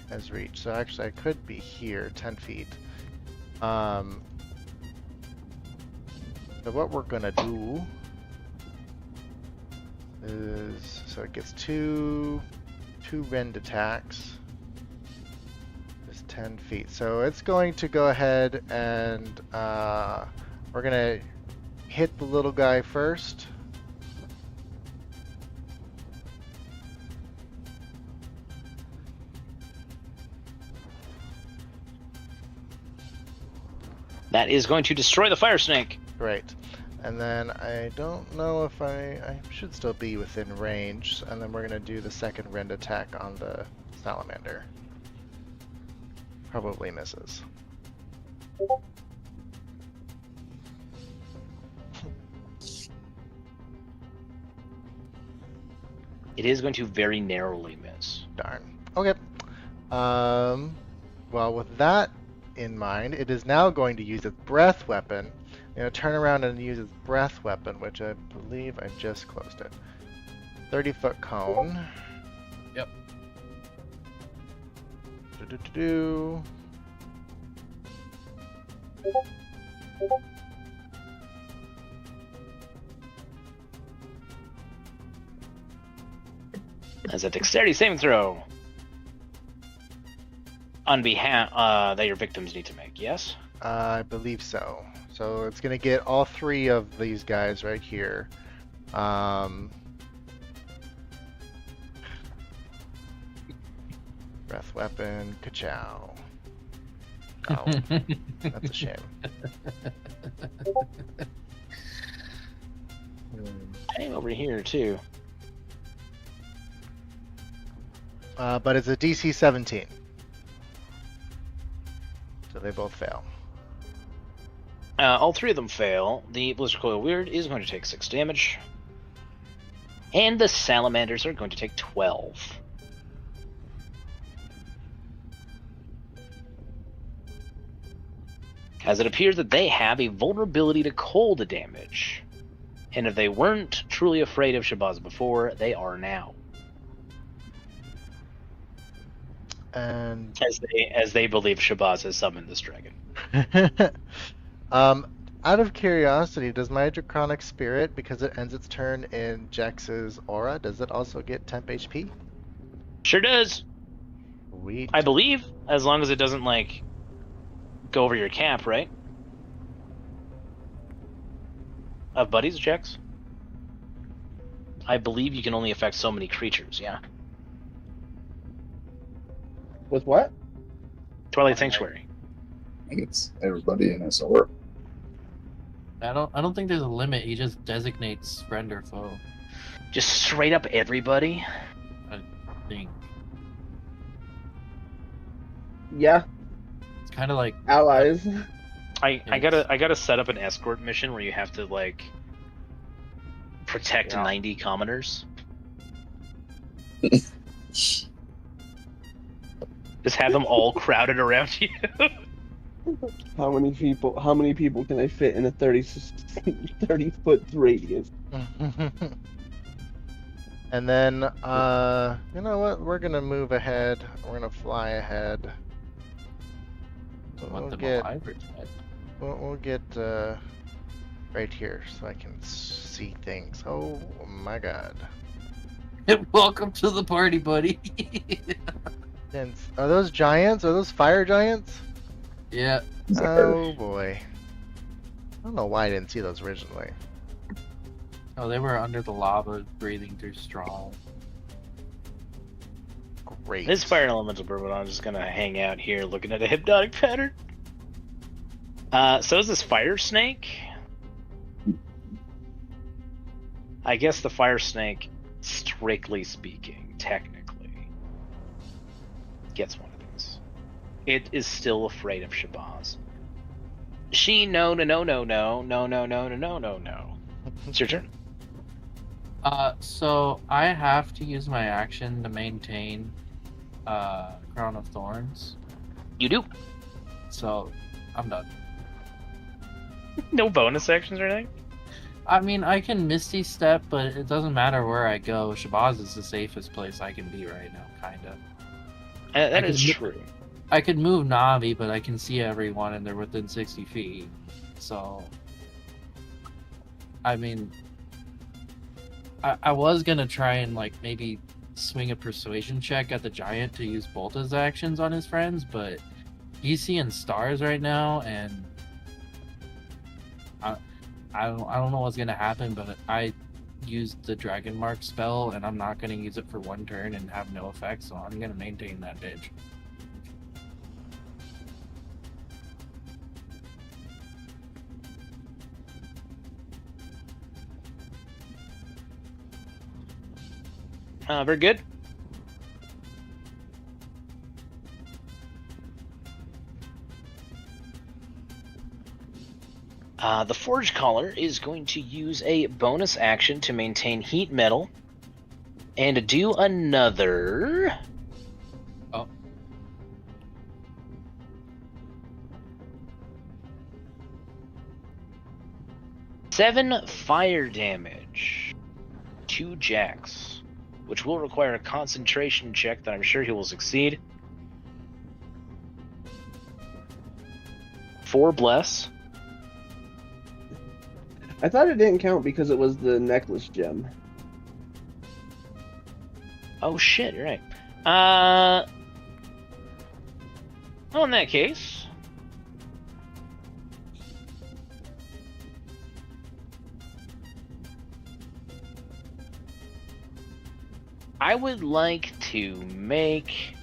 has reach. So actually, I could be here, 10 feet. So what we're gonna do is, so it gets two rend attacks. Just 10 feet. So it's going to go ahead and we're gonna hit the little guy first. That is going to destroy the fire snake. Great. And then I don't know if I should still be within range. And then we're going to do the second rend attack on the salamander. Probably misses. It is going to very narrowly miss. Darn. Okay. Well, with that in mind, it is now going to use its breath weapon. Turn around and use its breath weapon, which I believe I just closed it. 30-foot cone. Yep. Do. As a dexterity saving throw. On behalf that your victims need to make, yes? I believe so. So it's gonna get all three of these guys right here. Breath weapon, ka-chow. Oh, that's a shame. Same over here too. But it's a DC 17. So they both fail. All three of them fail. The Blizzard Coil Weird is going to take 6 damage. And the Salamanders are going to take 12. As it appears that they have a vulnerability to cold damage. And if they weren't truly afraid of Shabazz before, they are now. And As they believe Shabazz has summoned this dragon. out of curiosity, does my Draconic Spirit, because it ends its turn in Jax's aura, does it also get temp HP? Sure does. Sweet. I believe, as long as it doesn't, like, go over your cap, right? Of buddies checks? I believe you can only affect so many creatures, yeah. With what? Twilight Sanctuary. I think it's everybody in his aura. I don't think there's a limit. He just designates friend or foe. Just straight up everybody? I think Yeah, it's kind of like allies. I gotta set up an escort mission where you have to, like, protect 90 commoners. Just have them all crowded around you. How many people can I fit in a 30-foot radius? And then, you know what? We're gonna move ahead. We're gonna fly ahead. I want We'll them get, alive or dead. we'll get right here so I can see things. Oh my god. Welcome to the party, buddy. And are those giants? Are those fire giants? Yeah. Oh boy. I don't know why I didn't see those originally. Oh, they were under the lava, breathing through straw. Great. This fire elemental bird, but I'm just gonna hang out here looking at a hypnotic pattern. So is this fire snake? I guess the fire snake, strictly speaking, technically, gets one of these. It is still afraid of Shabazz. No. It's your turn. So I have to use my action to maintain Crown of Thorns. You do. So I'm done. No bonus actions or anything? I mean, I can Misty Step, but it doesn't matter where I go. Shabazz is the safest place I can be right now, kind of. That is true. I could move Navi, but I can see everyone and they're within 60 feet. So, I mean, I was gonna try and like maybe swing a persuasion check at the giant to use Bolta's actions on his friends, but he's seeing stars right now, and I don't know what's gonna happen. But I used the Dragon Mark spell, and I'm not gonna use it for one turn and have no effect, so I'm gonna maintain that bitch. Very good. The Forge Caller is going to use a bonus action to maintain heat metal and do another. Oh. Seven fire damage. 2 jacks, which will require a concentration check that I'm sure he will succeed. 4 bless. I thought it didn't count because it was the necklace gem. Oh shit, you're right. Well, in that case, I would like to make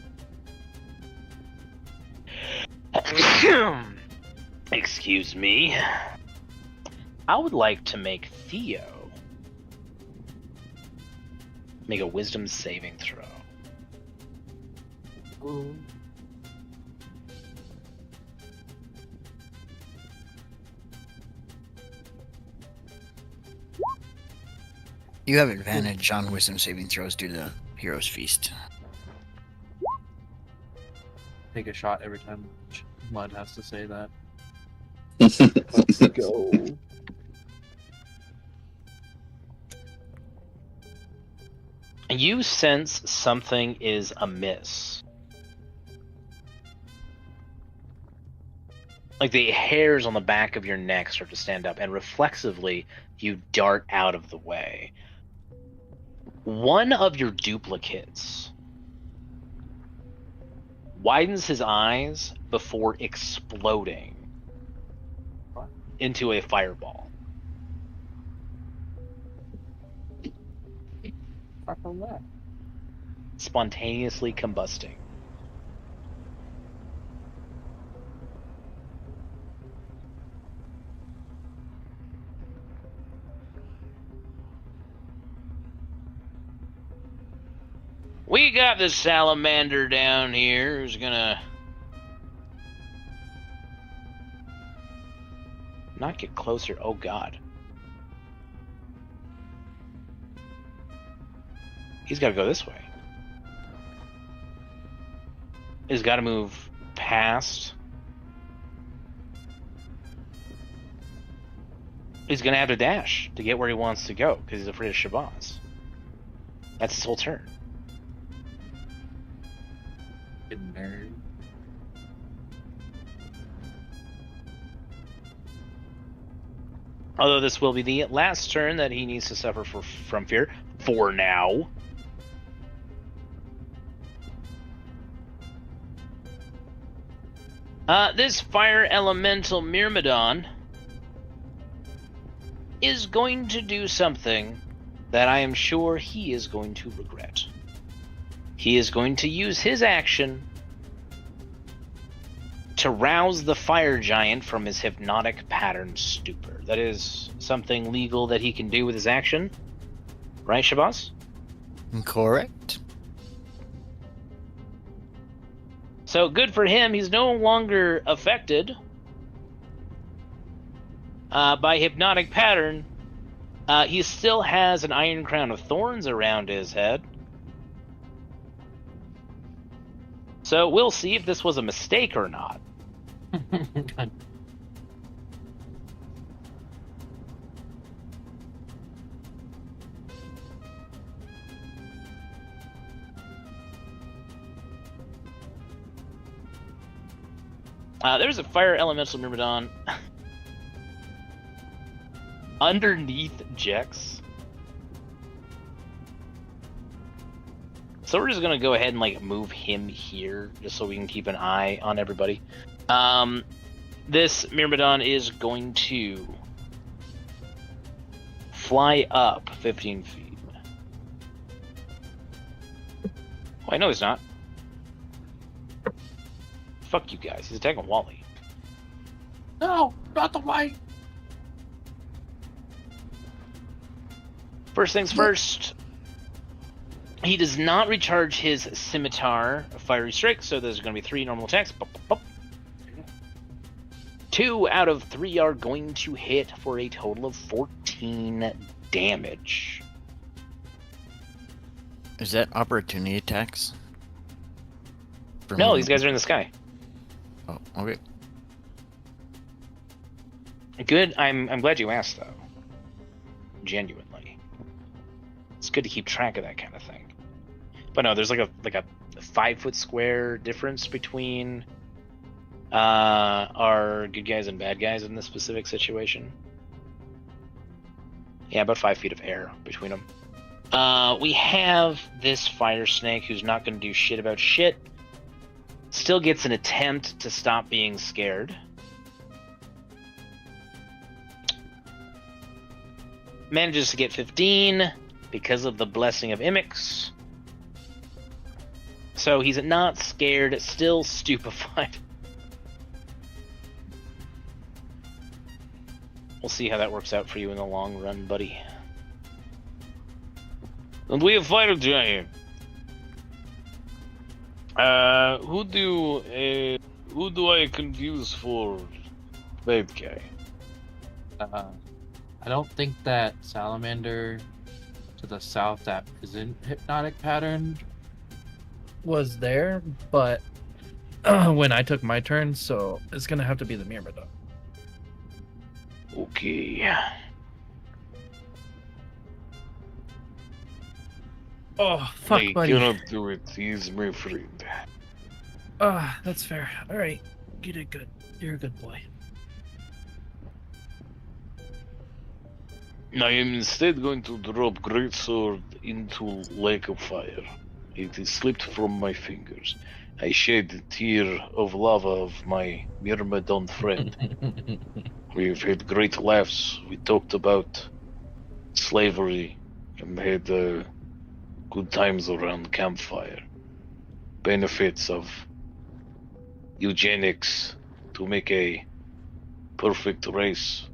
excuse me. I would like to make Theo make a wisdom saving throw. Ooh. You have advantage on wisdom saving throws due to Hero's Feast. Take a shot every time Mud has to say that. Let's go. You sense something is amiss. Like the hairs on the back of your neck start to stand up, and reflexively you dart out of the way. One of your duplicates widens his eyes before exploding into a fireball. Fuck on that. Spontaneously combusting. We got this salamander down here who's gonna not get closer. Oh god. He's got to go this way. He's got to move past. He's going to have to dash to get where he wants to go because he's afraid of Shabazz. That's his whole turn. Fucking nerd. Although this will be the last turn that he needs to suffer from fear for now. This fire elemental Myrmidon is going to do something that I am sure he is going to regret. He is going to use his action to rouse the fire giant from his hypnotic pattern stupor. That is something legal that he can do with his action. Right, Shabazz? Correct. So good for him. He's no longer affected by hypnotic pattern. He still has an iron crown of thorns around his head. So we'll see if this was a mistake or not. There's a fire elemental Myrmidon underneath Jex. So we're just gonna go ahead and like move him here, just so we can keep an eye on everybody. This Myrmidon is going to fly up 15 feet. Wait, no, he's not. Fuck you guys. He's attacking Wally. No, not the white. First things first. He does not recharge his scimitar fiery strike, so there's going to be 3 normal attacks. 2 out of 3 are going to hit for a total of 14 damage. Is that opportunity attacks? No, these guys are in the sky. Oh, okay. Good. I'm glad you asked, though. Genuinely, it's good to keep track of that kind of thing. But no, there's like a 5-foot square difference between our good guys and bad guys in this specific situation. Yeah, about 5 feet of air between them. We have this fire snake who's not going to do shit about shit. Still gets an attempt to stop being scared. Manages to get 15 because of the blessing of Imix. So he's not scared, still stupefied. We'll see how that works out for you in the long run, buddy. And we have Fire Giant. Who do I confuse for Babe Guy? I don't think that salamander to the south that isn't hypnotic patterned was there, but when I took my turn, so it's gonna have to be the Myrmidon. Okay. Oh, fuck, I buddy. cannot do it. He's my friend. That's fair. All right, you did good. You're a good boy. I am instead going to drop Greatsword into Lake of Fire. It has slipped from my fingers. I shed a tear of lava of my Myrmidon friend. We've had great laughs. We talked about slavery and had good times around campfire. Benefits of eugenics to make a perfect race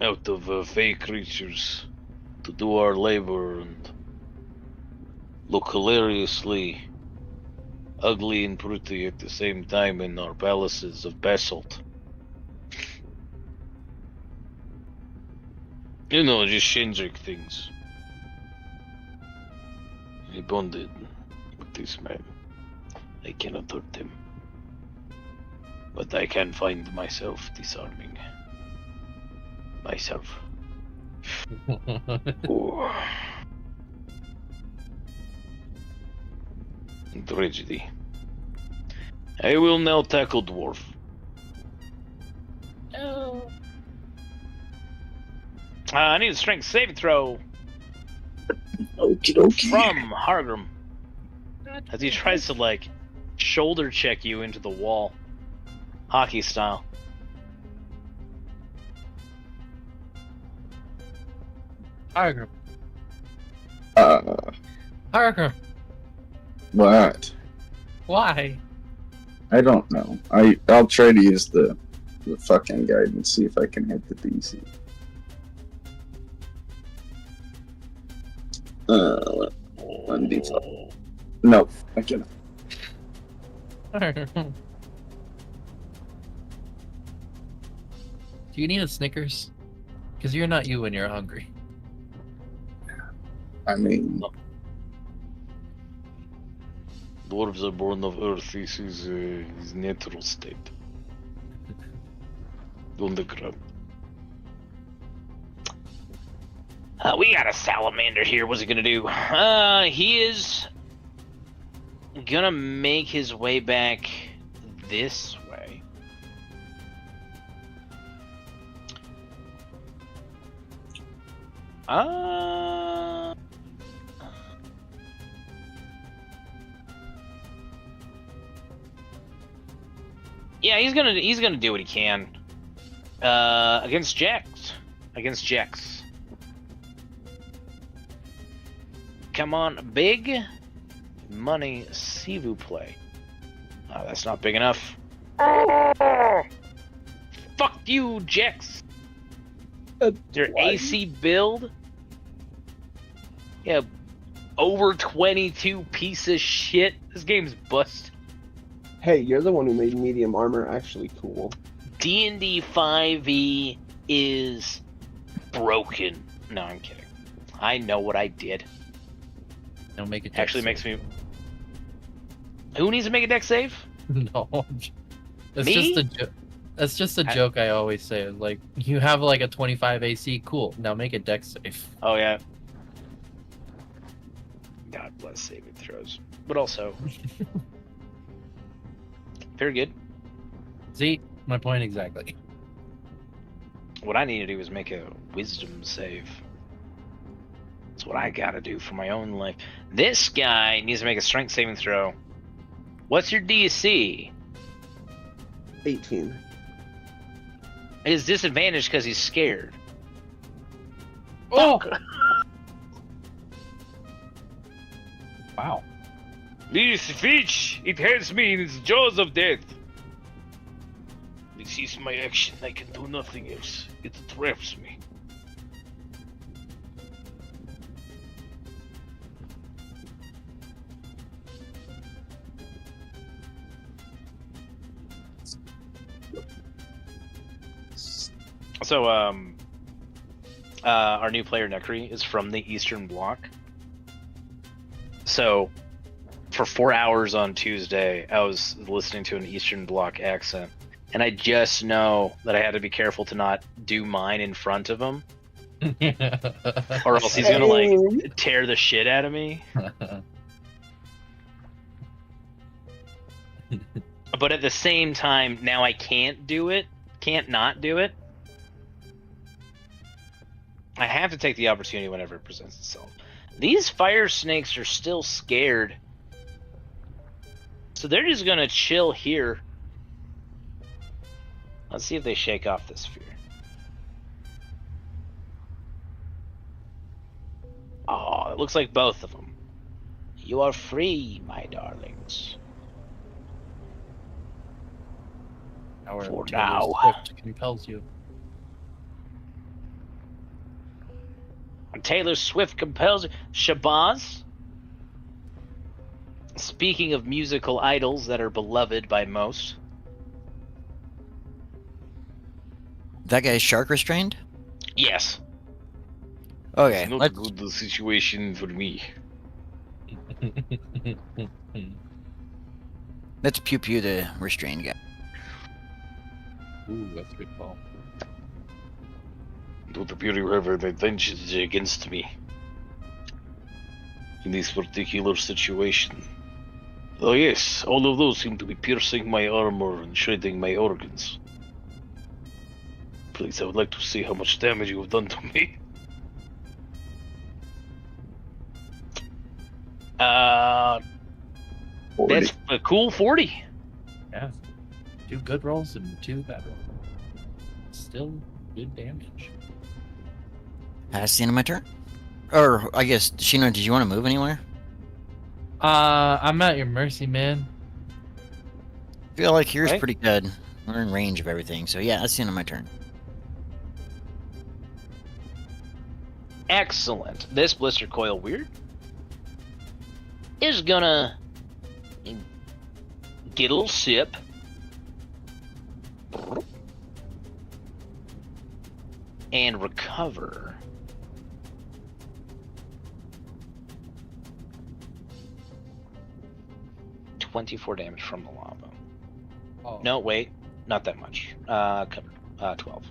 out of fake creatures to do our labor and look hilariously ugly and pretty at the same time in our palaces of basalt. You know, just Shinjik things. I bonded with this man. I cannot hurt him. But I can find myself disarming myself. Oh. Tragedy. I will now tackle Dwarf. Oh. I need a strength saving throw Okie dokie. from Hargrim as he tries to like shoulder check you into the wall, hockey style. Hargrim. Uh, Hargrim. what? Why? I don't know. I'll try to use the fucking guide and see if I can hit the DC. 1d5. No, I cannot. Hargrim. Do you need a Snickers? Because you're not you when you're hungry. I mean, Dwarves are born of earth. This is his natural state. On the ground. We got a salamander here. What's he gonna do? He is gonna make his way back this way. Yeah, he's gonna do what he can. Against Jax. Against Jax. Come on, big money, s'il vous plaît. Oh, that's not big enough. Oh! Fuck you, Jax. Your AC build? Yeah, over 22 piece of shit. This game's bust. Hey, you're the one who made medium armor actually cool. D&D 5e is broken. No, I'm kidding. I know what I did. Don't make it. Actually makes me... Who needs to make a deck save? No. It's Me? just a joke. That's just a joke I always say. Like, you have like a 25 AC, cool. Now make a deck save. Oh, yeah. God bless saving throws. But also... very good. See? My point exactly. What I need to do is make a wisdom save. That's what I gotta do for my own life. This guy needs to make a strength saving throw. What's your DC? 18. His disadvantage because he's scared. Oh! Wow. This fish, it has me in its jaws of death. This is my action. I can do nothing else. It traps me. So, our new player Nekri is from the Eastern Bloc. So, for 4 hours on Tuesday, I was listening to an Eastern Bloc accent, and I just know that I had to be careful to not do mine in front of him, or else he's gonna like tear the shit out of me. But at the same time, now I can't do it. Can't not do it. I have to take the opportunity whenever it presents itself. These fire snakes are still scared. So they're just gonna chill here. Let's see if they shake off this fear. Oh, it looks like both of them. You are free, my darlings. For now. Swift compels you. Taylor Swift compels Shabazz. Speaking of musical idols that are beloved by most. That guy's shark restrained? Yes. Okay, It's not a let's... good situation for me. Let's pew-pew the restrained guy. Ooh, that's a good call. Don't appear you have any intentions against me in this particular situation. Oh yes, all of those seem to be piercing my armor and shredding my organs. Please, I would like to see how much damage you have done to me. That's a cool 40. Yeah. 2 good rolls and 2 bad rolls. Still good damage. That's the end of my turn? Or, I guess, Sheena, did you want to move anywhere? I'm at your mercy, man. I feel like yours Right. pretty good. We're in range of everything, so yeah, that's the end of my turn. Excellent. This blister coil weird is gonna get a little sip. And recover. $24 damage from the lava. Oh. No, wait, not that much. Covered. 12.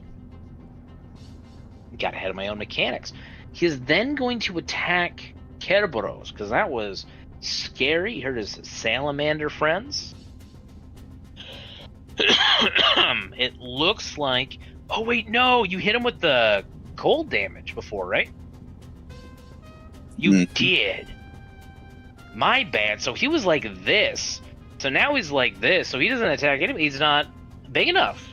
Got ahead of my own mechanics. He is then going to attack Kerberos, because that was scary. He heard his salamander friends. it looks like. Oh wait, no, you hit him with the cold damage before, right? You Mhm. did. My bad. So he was like this. So now he's like this. So he doesn't attack anybody. He's not big enough.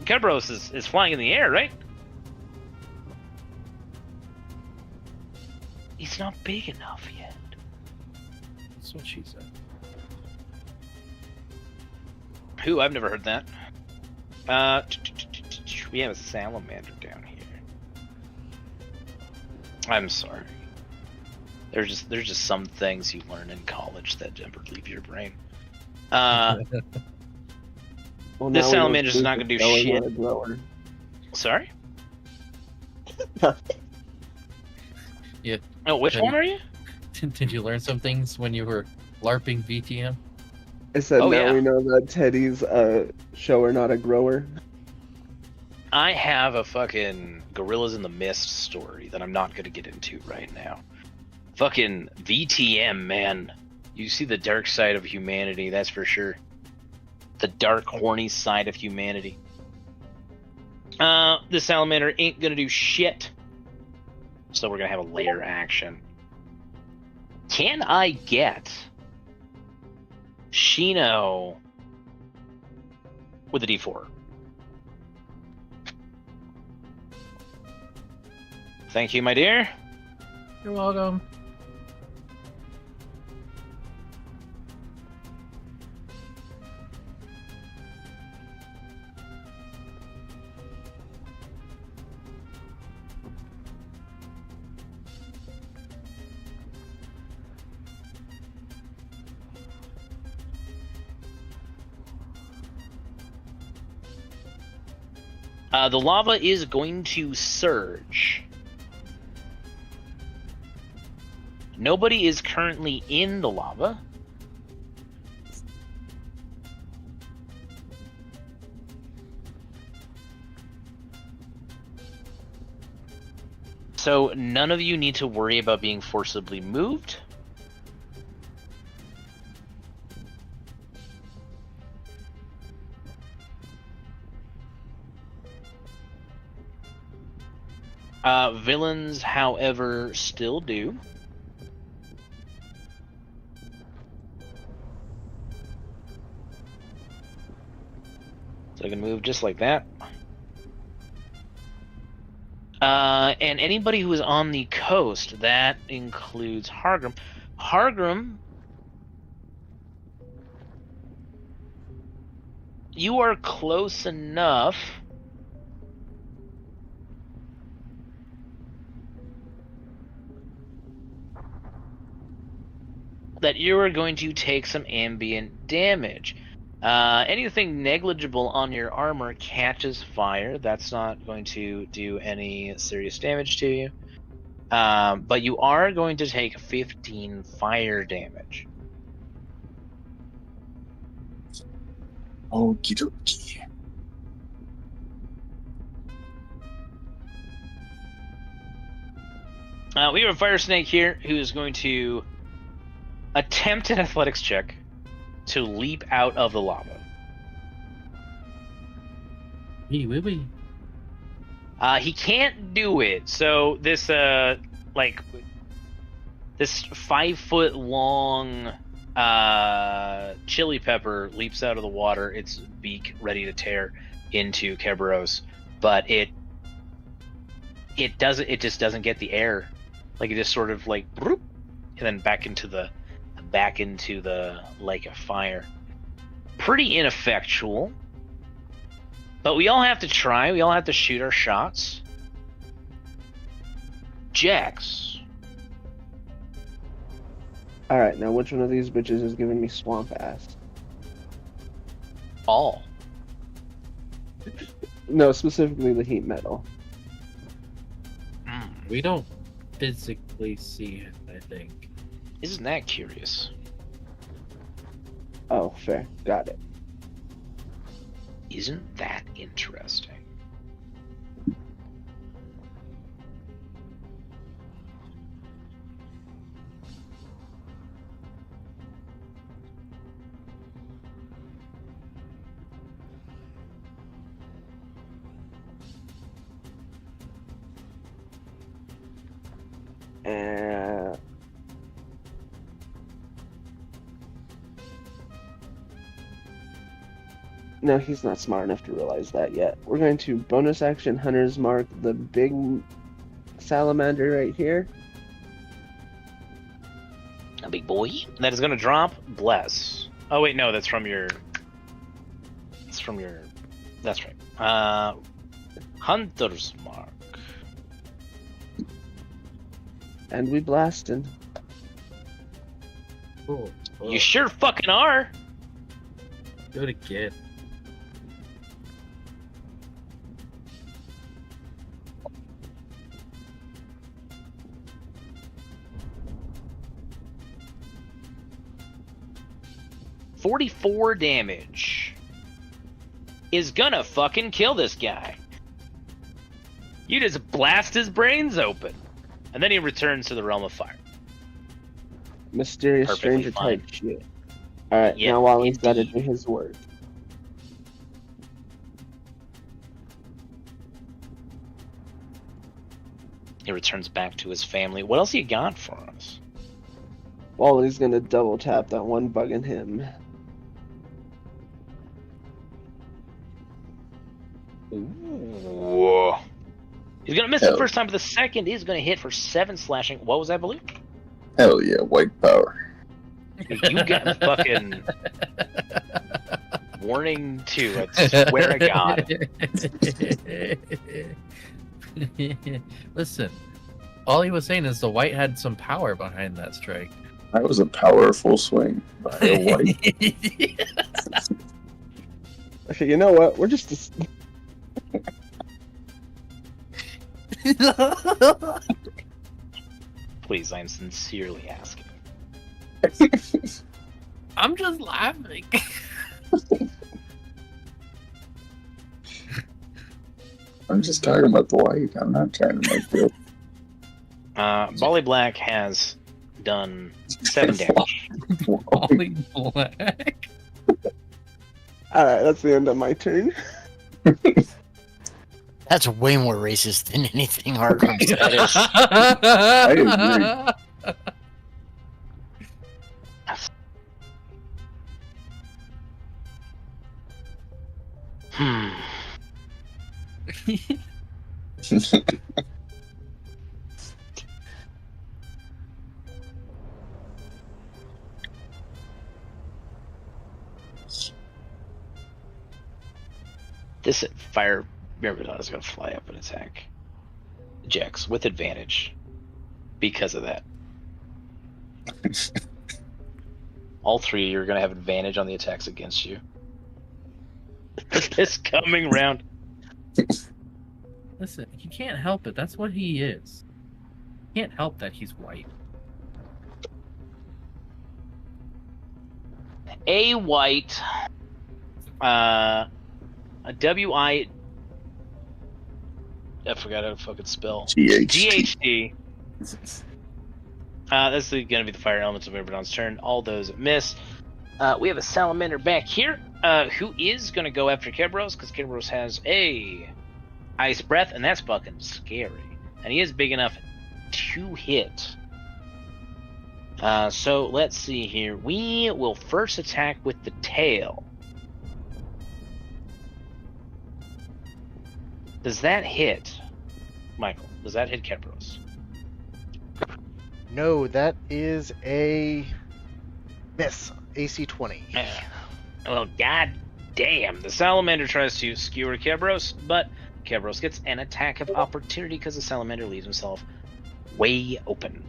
Kerberos is flying in the air, right? He's not big enough yet. That's what she said. Who? I've never heard that. We have a salamander down here. I'm sorry. There's just some things you learn in college that never leave your brain. Well, This now we know salamander's Bruce not gonna do is going shit. on a grower. Sorry? Yeah. Oh, which Teddy. one are you? Did you learn some things when you were LARPing VTM? I said, Oh, now yeah. we know that Teddy's a shower, not a grower. I have a fucking Gorillas in the Mist story that I'm not gonna get into right now. Fucking VTM, man. You see the dark side of humanity, that's for sure. The dark, horny side of humanity. This salamander ain't gonna do shit. So we're gonna have a layer action. Can I get Shino with a D4? Thank you, my dear. You're welcome. The lava is going to surge. Nobody is currently in the lava. So none of you need to worry about being forcibly moved. Villains, however, still do. So I can move just like that. And anybody who is on the coast, that includes Hargrim. Hargrim, you are close enough that you are going to take some ambient damage. Anything negligible on your armor catches fire. That's not going to do any serious damage to you. But you are going to take 15 fire damage. Okie dokie. We have a fire snake here who is going to attempt an athletics check to leap out of the lava. Wee wee wee. He can't do it. So this this 5-foot long chili pepper leaps out of the water, its beak ready to tear into Kerberos, but it just doesn't get the air. Like it just sort of like broop, and then back into the lake of fire. Pretty ineffectual. But we all have to try. We all have to shoot our shots. Jax. Alright, now which one of these bitches is giving me swamp ass? All. No, specifically the heat metal. We don't physically see it, I think. Isn't that curious? Oh, fair. Got it. Isn't that interesting? No, he's not smart enough to realize that yet. We're going to bonus action Hunter's Mark the big salamander right here. A big boy. That is going to drop Bless. Oh, wait, no, that's from your... That's right. Hunter's Mark. And we blasted. Cool. You sure fucking are. Go to kid. $44 damage is gonna fucking kill this guy. You just blast his brains open, and then he returns to the realm of fire. Mysterious Perfectly stranger fine. type shit. Alright, Yep, now Wally's got to indeed. do his work. He returns back to his family. What else you got for us? Wally's going to double tap that one bugging him. Ooh. He's gonna miss the first time, but the second he's gonna hit for 7 slashing. What was that, Baloo? Hell yeah, white power. You got fucking warning 2. I swear to God. Listen, all he was saying is the white had some power behind that strike. That was a powerful swing by a white. Okay, you know what? We're just... Please, I'm sincerely asking. I'm just laughing. I'm just talking about the white. I'm not trying to make it. Bolly Black has done 7 damage. Ollie Black. Alright, that's the end of my turn. That's way more racist than anything Hargrim said. I agree. This fire Myrmidon is going to fly up and attack Jex with advantage because of that. All 3 of you are going to have advantage on the attacks against you. This coming round. Listen, he can't help it. That's what he is. Can't help that he's white. A white, a W-I... I forgot how to fucking spell. GHD. This is going to be the fire elements of Myrmidon's turn. All those miss. We have a salamander back here, who is going to go after Kebros, because Kebros has a ice breath, and that's fucking scary. And he is big enough to hit. So let's see here. We will first attack with the tail. Does that hit, Michael? Does that hit Kebros? No, that is a miss. AC 20. Well, god damn. The salamander tries to skewer Kebros, but Kebros gets an attack of opportunity because the salamander leaves himself way open.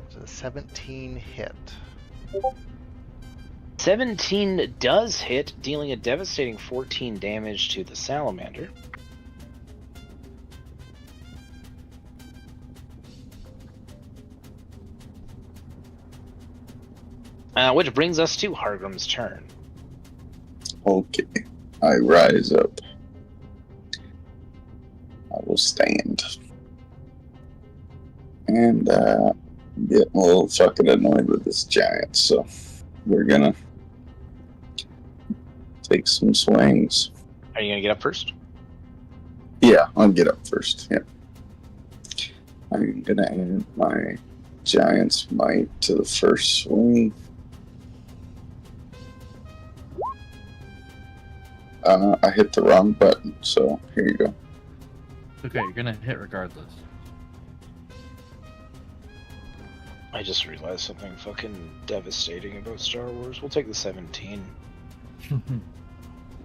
So 17 hit. 17 does hit, dealing a devastating 14 damage to the salamander. Which brings us to Hargrim's turn. Okay. I rise up. I will stand. And get a little fucking annoyed with this giant, so we're gonna take some swings. Are you gonna get up first? Yeah, I'll get up first. Yeah. I'm gonna add my Giant's Might to the first swing. I hit the wrong button, so here you go. Okay, you're gonna hit regardless. I just realized something fucking devastating about Star Wars. We'll take the 17.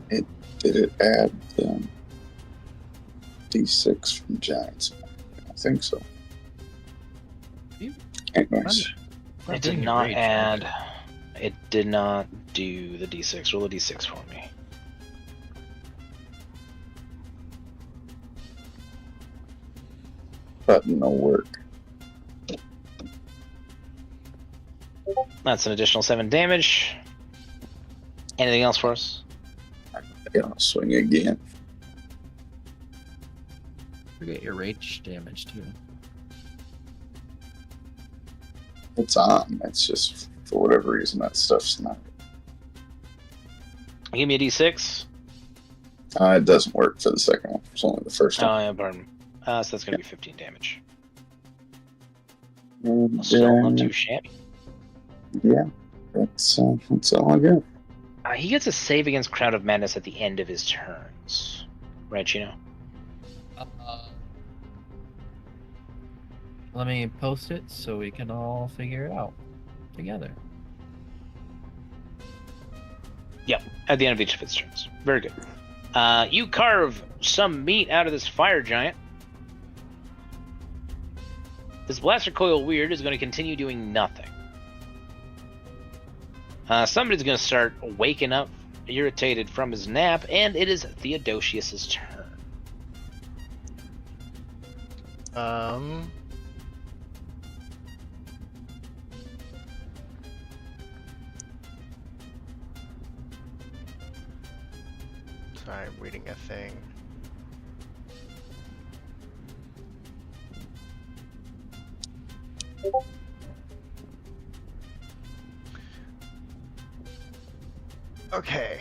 Did it add the D6 from Giant's Might? I think so. Anyways, It did not add. It did not do the D6. Roll a D6 for me. button will work. That's an additional 7 damage. Anything else for us? Yeah, I'll swing again. Forget your rage damage too. It's on. It's just for whatever reason that stuff's not. Give me a D6. It doesn't work for the second one. It's only the first Oh, one. yeah, pardon. So that's going to be 15 damage. And, Still not too shabby. yeah, that's all I got. He gets a save against Crowd of Madness at the end of his turns. Right, Chino? Let me post it so we can all figure it out together. Yep, at the end of each of its turns. Very good. You carve some meat out of this fire giant. This blaster coil weird is going to continue doing nothing. Somebody's going to start waking up, irritated from his nap, and it is Theodosius's turn. Sorry, I'm reading a thing. Okay,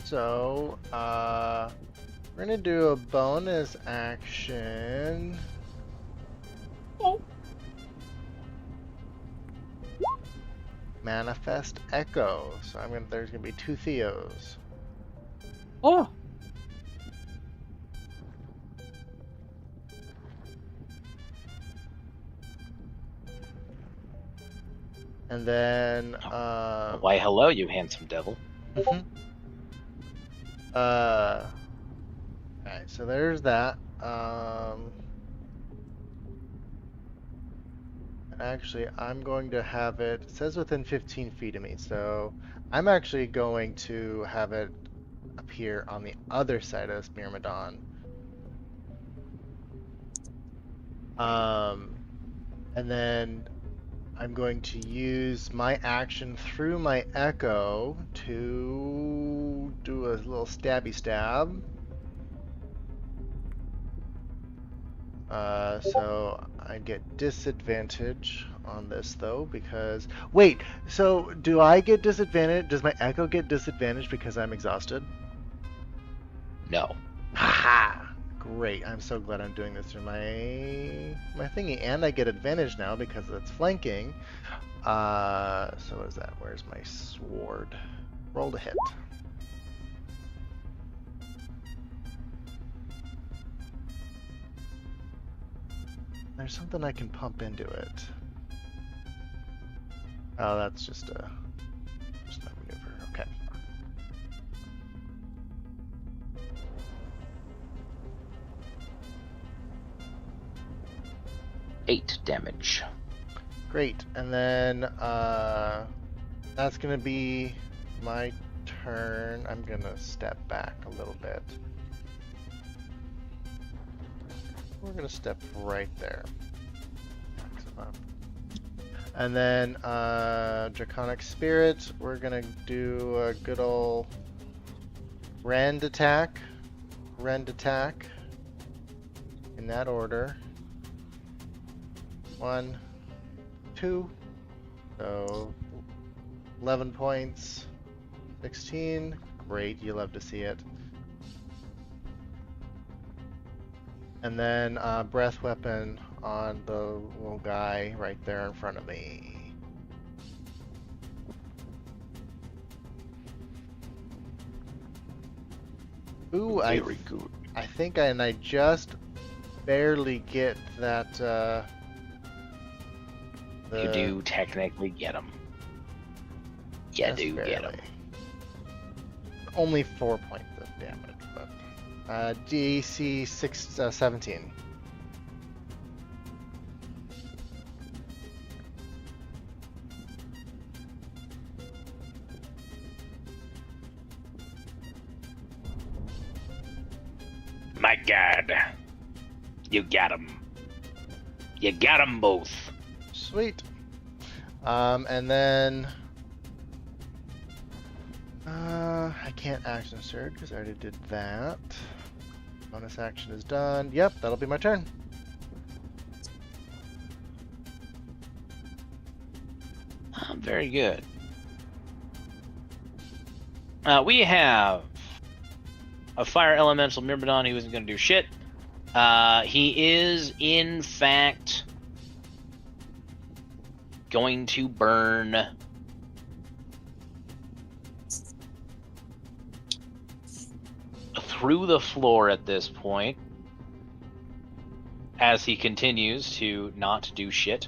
so, we're gonna do a bonus action. Manifest Echo. So there's gonna be 2 Theos. Oh! And then, Why, hello, you handsome devil. alright, so there's that. Actually, I'm going to have it says within 15 feet of me, so I'm actually going to have it appear on the other side of this Myrmidon. And then I'm going to use my action through my echo to do a little stabby stab. So I get disadvantage on this though because wait, so do I get disadvantage? Does my echo get disadvantage because I'm exhausted? No. Haha! Great. I'm so glad I'm doing this through my thingy, and I get advantage now because it's flanking. So what is that? Where's my sword? Roll to hit. There's something I can pump into it. Oh, that's just a maneuver. Okay. Eight damage. Great, and then that's gonna be my turn. I'm gonna step back a little bit. We're gonna step right there. And then Draconic Spirit, we're gonna do a good old rend attack. In that order. 1, 2, so 11 points. 16. Great, you love to see it. And then breath weapon on the little guy right there in front of me. Ooh, Very good. I think I just barely get that. You do technically get him. You just do get him. barely. Only 4 points of damage, but DC 17. My God. You got him. You got them both. Sweet. And then I can't action surge because I already did that. Bonus action is done. Yep, that'll be my turn. Very good. We have a fire elemental Myrmidon who isn't going to do shit. He is, in fact, going to burn through the floor at this point as he continues to not do shit.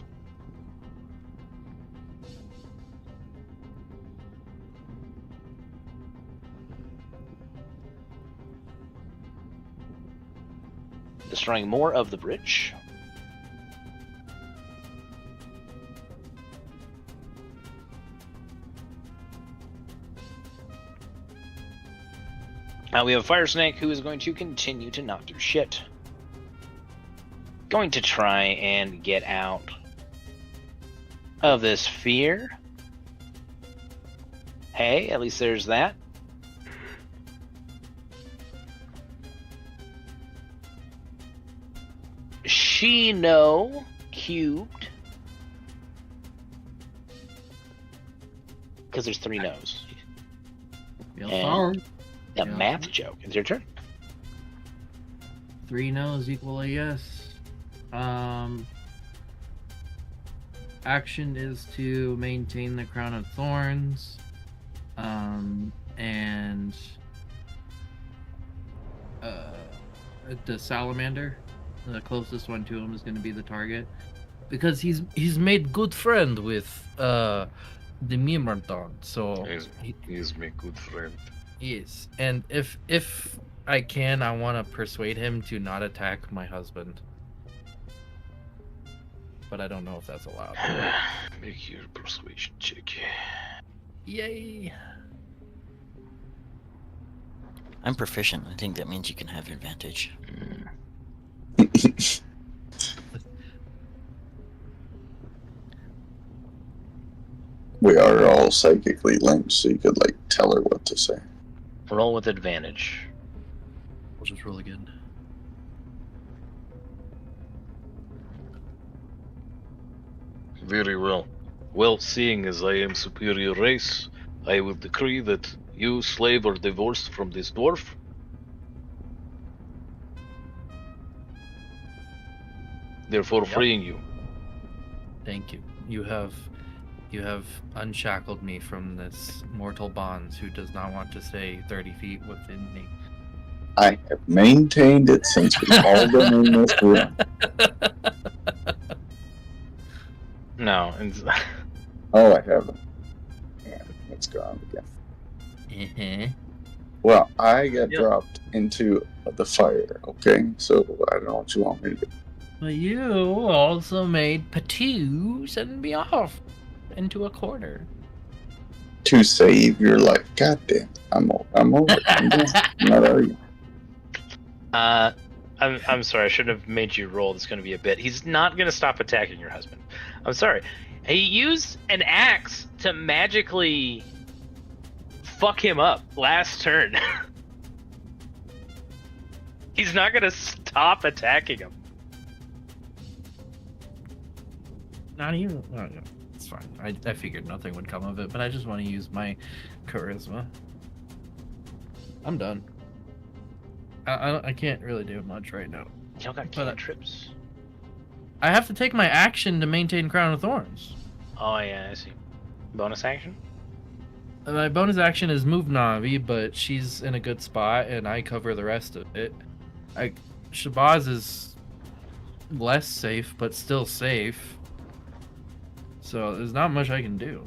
Destroying more of the bridge. Now we have Fire Snake who is going to continue to not do shit. Going to try and get out of this sphere. Hey, at least there's that. Shino cubed. Because there's 3 no's. And the math joke. It's your turn. 3 no's equal a yes. Action is to maintain the crown of thorns. And the salamander, the closest one to him, is going to be the target because he's made good friend with the Myrmidon. So He's my good friend. yes, and if I can, I want to persuade him to not attack my husband, but I don't know if that's allowed. Make your persuasion check. Yay! I'm proficient. I think that means you can have advantage. We are all psychically linked, so you could like tell her what to say. Roll with advantage. Which is really good. Very well. Well, seeing as I am superior race, I will decree that you, slave, are divorced from this dwarf. Therefore, freeing you. Thank you. You have unshackled me from this mortal bonds who does not want to stay 30 feet within me. I have maintained it since we've all been in this room. No, and Oh, I haven't. Yeah, it's gone again. Well, I got dropped into the fire, okay? So I don't know what you want me to do. But you also made Patu send me off into a corner. To save your life. God damn. I'm over it. I'm not arguing. I'm sorry. I shouldn't have made you roll. This is going to be a bit. He's not going to stop attacking your husband. I'm sorry. He used an axe to magically fuck him up last turn. He's not going to stop attacking him. Not even. Oh, yeah, it's fine. I figured nothing would come of it, but I just want to use my charisma. I'm done. I can't really do much right now. You don't got But, cantrips? I have to take my action to maintain Crown of Thorns. Oh, yeah, I see. Bonus action? My bonus action is move Navi, but she's in a good spot, and I cover the rest of it. Shabazz is less safe, but still safe. So there's not much I can do.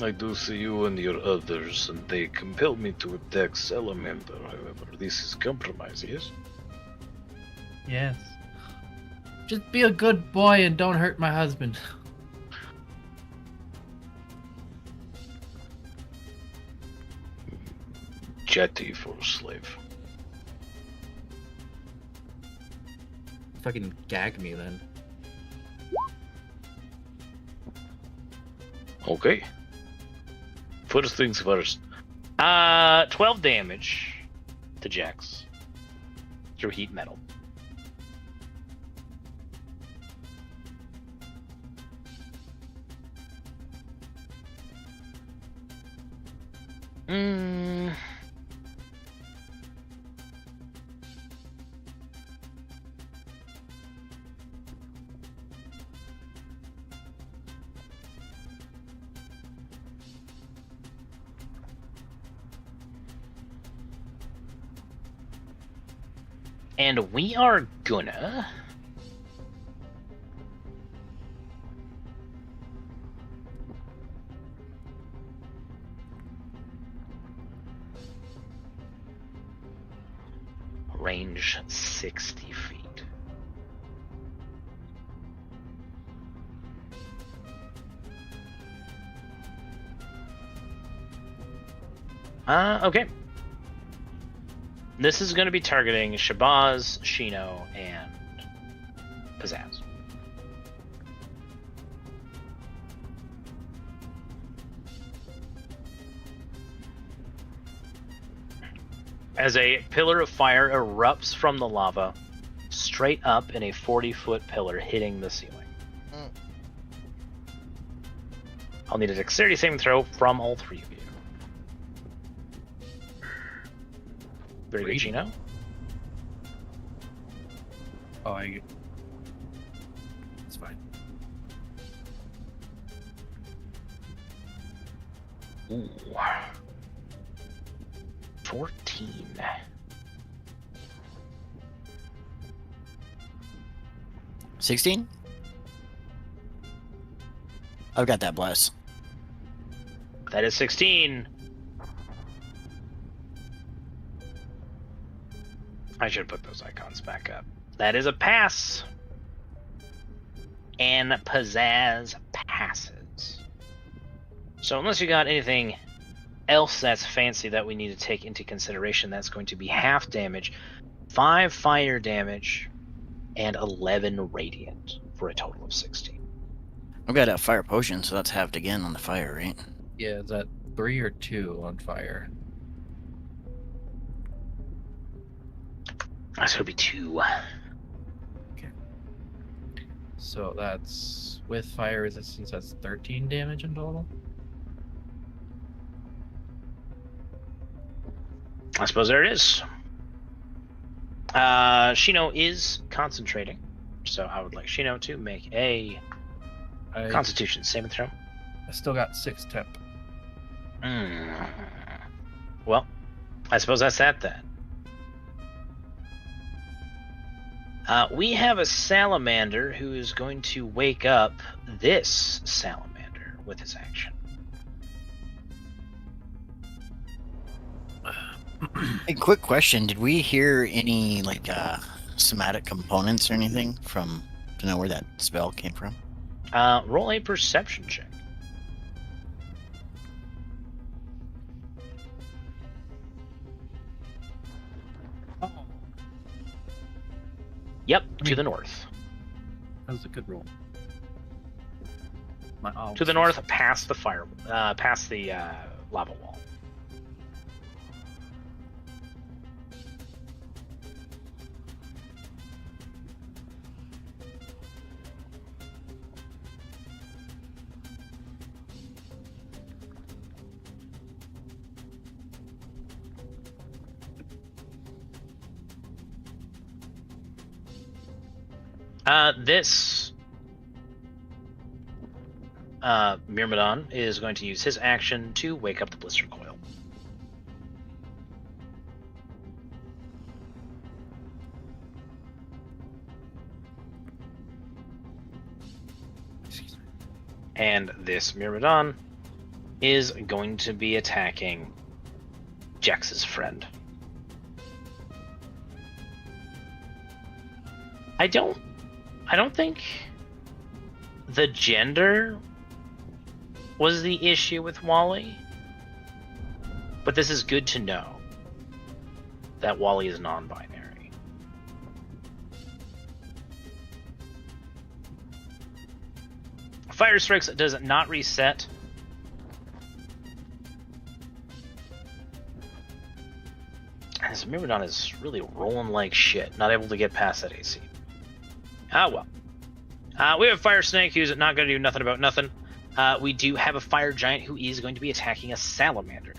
I do see you and your others, and they compel me to attack Salamander. However, this is compromise, yes? Yes. Just be a good boy and don't hurt my husband. Chatty for slave. Fucking gag me then. Okay. First things first. 12 damage to Jax through heat metal. And we are gonna range 60 feet. Okay. This is going to be targeting Shabazz, Shino, and Pizzazz. As a pillar of fire erupts from the lava, straight up in a 40-foot pillar hitting the ceiling. I'll need a dexterity saving throw from all three of you. Very good, Shino. Oh, it's fine. Ooh. 14. $16? I've got that bless. That is 16. I should put those icons back up. That is a pass. And Pizzazz passes. So unless you got anything else that's fancy that we need to take into consideration, that's going to be half damage, 5 fire damage, and 11 radiant for a total of 16. I've got a fire potion, so that's halved again on the fire, right? Yeah, is that 3 or 2 on fire? That's going to be 2. Okay. So that's, with fire resistance, that's 13 damage in total? I suppose there it is. Shino is concentrating, so I would like Shino to make a Constitution saving throw. I still got 6 temp. Well, I suppose that's that then. We have a salamander who is going to wake up this salamander with his action. A quick question: did we hear any somatic components or anything to know where that spell came from? Roll a perception check. Oh. Yep, to the north. That was a good roll. To the north, past the past the lava wall. This Myrmidon is going to use his action to wake up the blister coil. And this Myrmidon is going to be attacking Jax's friend. I don't think the gender was the issue with Wally, but this is good to know that Wally is non-binary. Fire Strikes does not reset. This Myrmidon is really rolling like shit, not able to get past that AC. Ah, well. We have a Fire Snake who's not going to do nothing about nothing. We do have a Fire Giant who is going to be attacking a Salamander.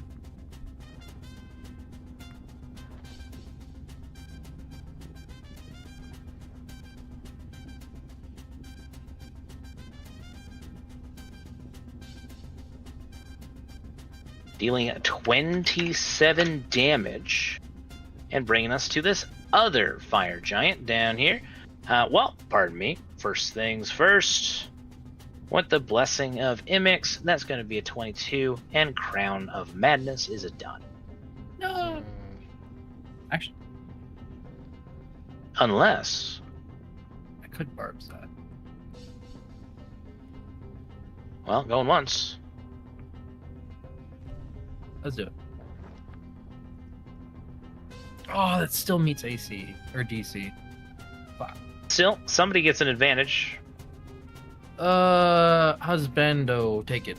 Dealing 27 damage and bringing us to this other Fire Giant down here. Well, pardon me. First things first. With the Blessing of Imix, that's going to be a 22, and Crown of Madness is a done. No. Actually, Unless... I could barbs that. Well, going once. Let's do it. Oh, that still meets AC or DC. Fuck. Still, somebody gets an advantage. Husbando, take it.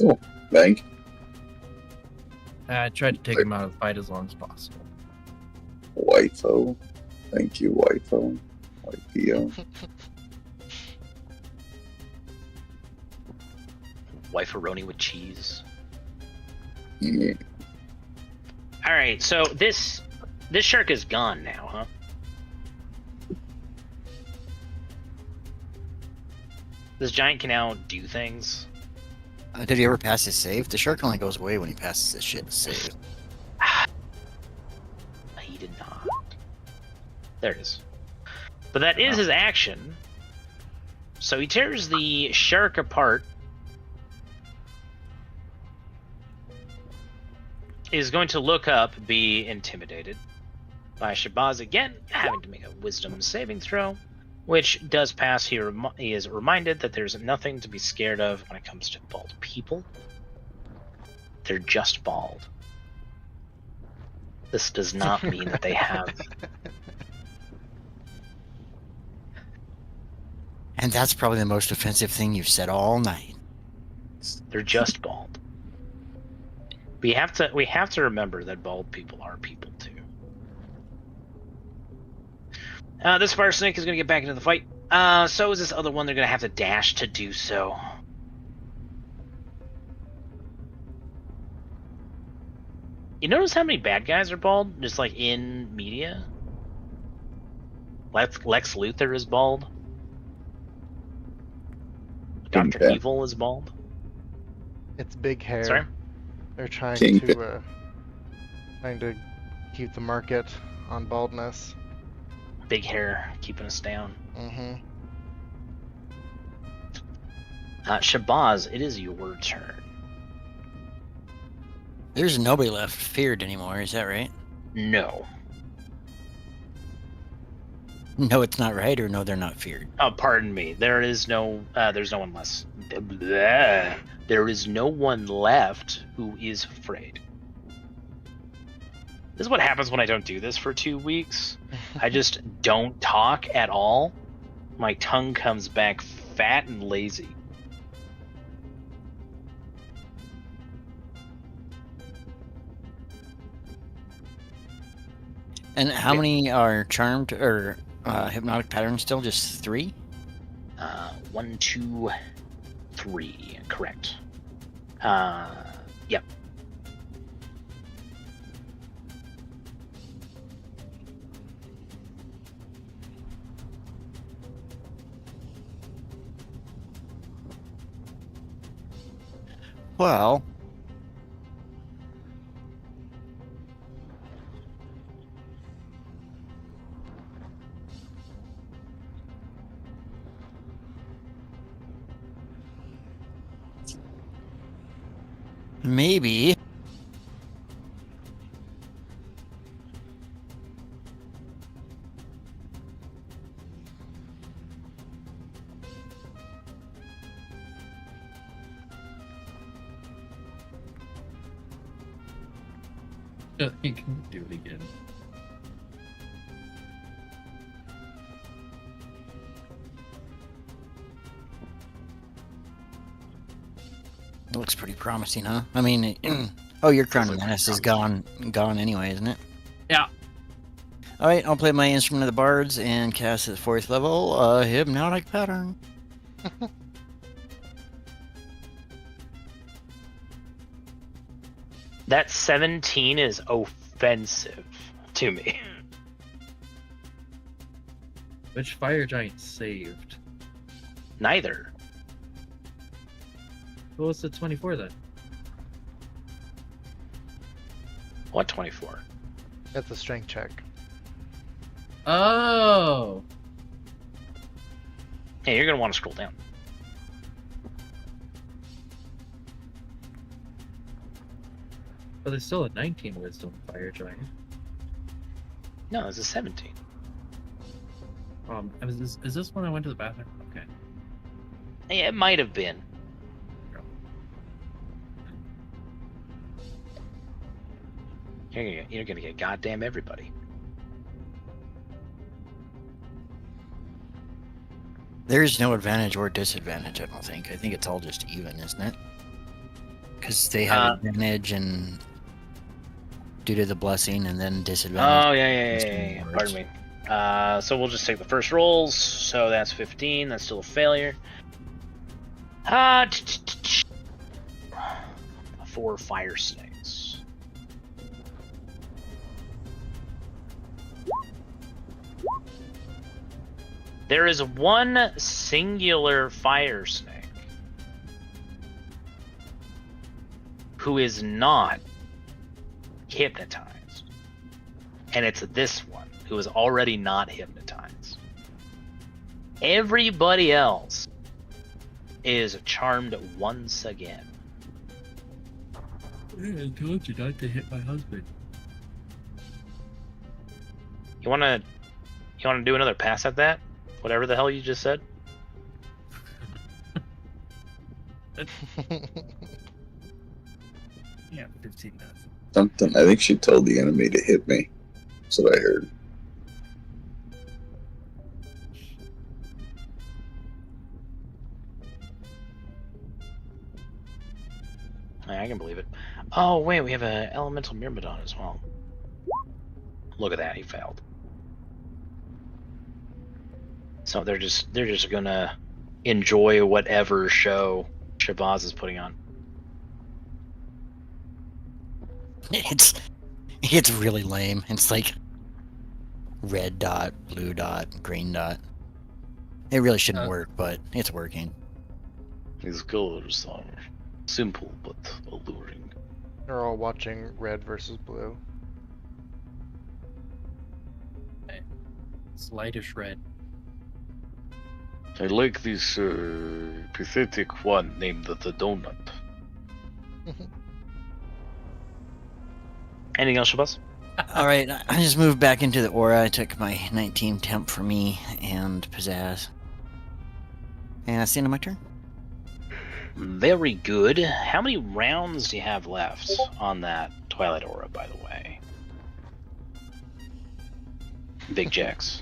Oh, bank. I tried to take him out of the fight as long as possible. Wifo. Thank you, wifo. Wifio. Wife-a-roni with cheese. Yeah. Alright, so this shark is gone now, huh? This giant can now do things. Did he ever pass his save? The shark only goes away when he passes his shit save. He did not. There it is. But that is his action. So he tears the shark apart. Is going to look up, be intimidated by Shabazz again, having to make a wisdom saving throw, which does pass. He is reminded that there's nothing to be scared of when it comes to bald people. They're just bald. This does not mean that they have... And that's probably the most offensive thing you've said all night. They're just bald. We have to remember that bald people are people too. This Fire Snake is going to get back into the fight. So is this other one. They're going to have to dash to do so. You notice how many bad guys are bald? Just like in media? Lex Luthor is bald. Dr. Okay. Evil is bald. It's big hair. Sorry? They're trying Kingpin. to keep the market on baldness. Big hair keeping us down. Mm-hmm. Shabazz, it is your turn. There's nobody left feared anymore, is that right? No. No, it's not right, or no, they're not feared. Oh, pardon me. There's no one less. Blah. There is no one left who is afraid. This is what happens when I don't do this for 2 weeks. I just don't talk at all. My tongue comes back fat and lazy. And how many are charmed or hypnotic patterns still? Just 3? 1, 2, 3. Correct. Yep. Well, maybe. You can do it again. It looks pretty promising, huh? I mean, oh, your Crown of Menace is gone anyway, isn't it? Yeah. All right, I'll play my Instrument of the Bards and cast at 4th level, Hypnotic Pattern. That 17 is offensive to me. Which fire giant saved? Neither. What was the 24 then? What 24? That's a strength check. Oh! Hey, you're gonna want to scroll down. But there's still a 19 wisdom fire giant. No, it's a 17. Is this when I went to the bathroom? Okay. Yeah, it might have been. You're gonna get goddamn everybody. There's no advantage or disadvantage, I don't think. I think it's all just even, isn't it? Because they have advantage and due to the blessing, and then disadvantage. Oh, yeah. Pardon me. So we'll just take the first rolls. So that's 15. That's still a failure. 4 fire snakes. There is one singular fire snake who is not hypnotized. And it's this one who is already not hypnotized. Everybody else is charmed once again. I told you not to hit my husband. You wanna do another pass at that? Whatever the hell you just said? Yeah, 15 does. Something. I think she told the enemy to hit me. That's what I heard. I can believe it. Oh wait, we have an elemental myrmidon as well. Look at that, he failed. So they're just gonna enjoy whatever show Shabazz is putting on. It's really lame. It's like red dot, blue dot, green dot. It really shouldn't work, but it's working. His colors are simple but alluring. They're all watching red versus blue. It's lightish red. I like this pathetic one named the Donut. Anything else, Shabazz? All right, I just moved back into the aura. I took my 19 temp for me and pizzazz. And that's the end of my turn. Very good. How many rounds do you have left on that Twilight Aura, by the way? Big Jacks.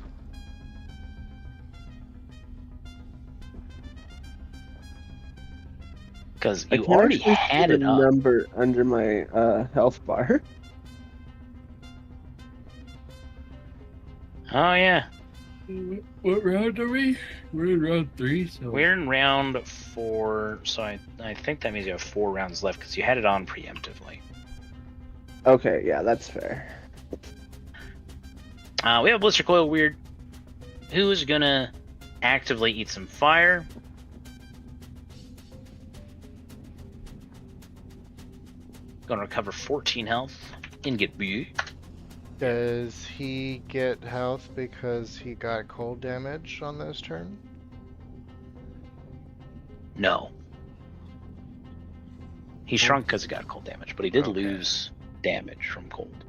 Because you already had it up. Number under my health bar. Oh yeah. What round are we? We're in round 3, so We're in round 4, so I think that means you have 4 rounds left because you had it on preemptively. Okay, yeah, that's fair. We have Blister Coil Weird. Who's gonna actively eat some fire? Gonna recover 14 health and get B. Does he get health because he got cold damage on this turn? No. He shrunk because he got cold damage, but he did lose damage from cold.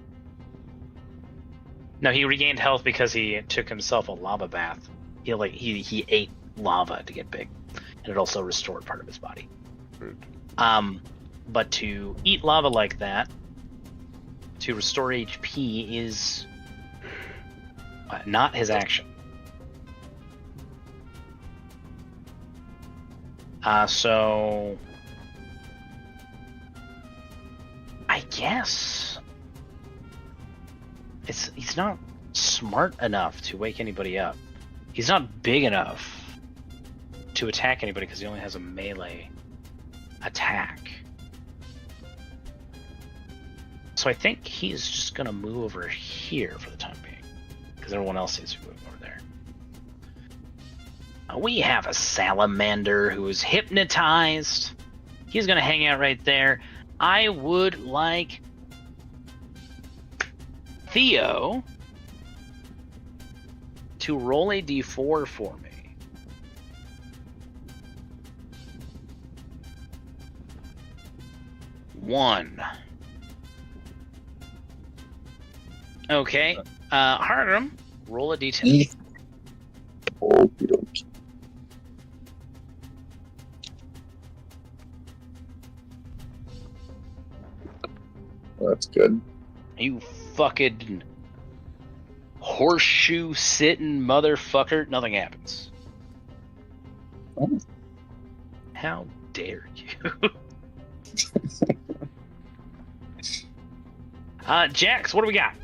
No, he regained health because he took himself a lava bath. He ate lava to get big, and it also restored part of his body. But to eat lava like that, to restore HP is not his action. So I guess he's not smart enough to wake anybody up. He's not big enough to attack anybody because he only has a melee attack. So I think he's just gonna move over here for the time being, because everyone else seems to be moving over there. We have a salamander who is hypnotized. He's gonna hang out right there. I would like Theo to roll a d4 for me. One. Okay. Hargrim, roll a d10. Okie dokie. That's good. You fucking horseshoe sitting motherfucker. Nothing happens. Oh. How dare you? Jax, what do we got?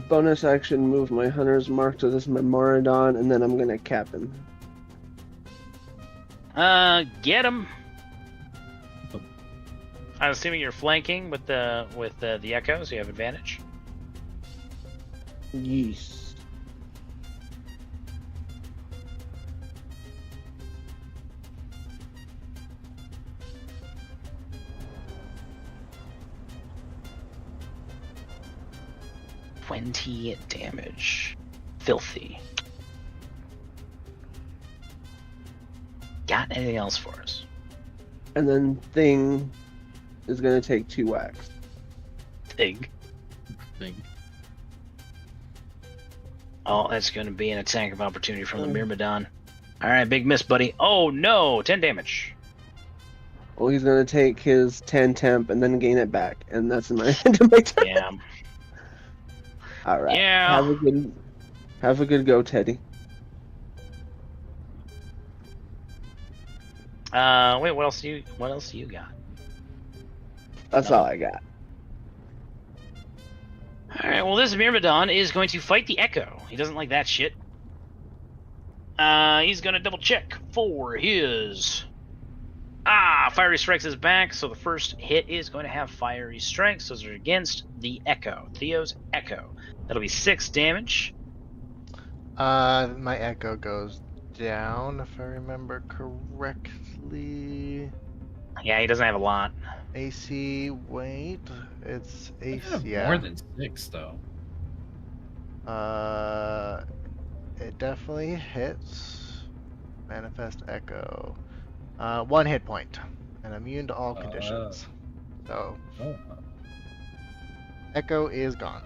Bonus action, move my hunter's mark to this Memorodon, and then I'm gonna cap him. Get him. I'm assuming you're flanking with the echo, so you have advantage. Yes. Damage. Filthy. Got anything else for us? And then Thing is gonna take 2 whacks. Thing. Oh, that's gonna be an attack of opportunity from the Myrmidon. Alright, big miss, buddy. Oh no! 10 damage. Well, he's gonna take his 10 temp and then gain it back, and that's my end of my turn. Yeah. Alright. Yeah. Have a good go, Teddy. Wait, what else do you got? That's all I got. Alright, well this Myrmidon is going to fight the Echo. He doesn't like that shit. He's gonna double check for his... Fiery Strikes is back, so the first hit is going to have Fiery Strikes. Those are against the Echo. Theo's Echo. That'll be 6 damage. My echo goes down, if I remember correctly. Yeah, he doesn't have a lot. AC, wait, it's AC. have more than 6 though. It definitely hits. Manifest Echo. 1 hit point, and immune to all conditions. So, Echo is gone.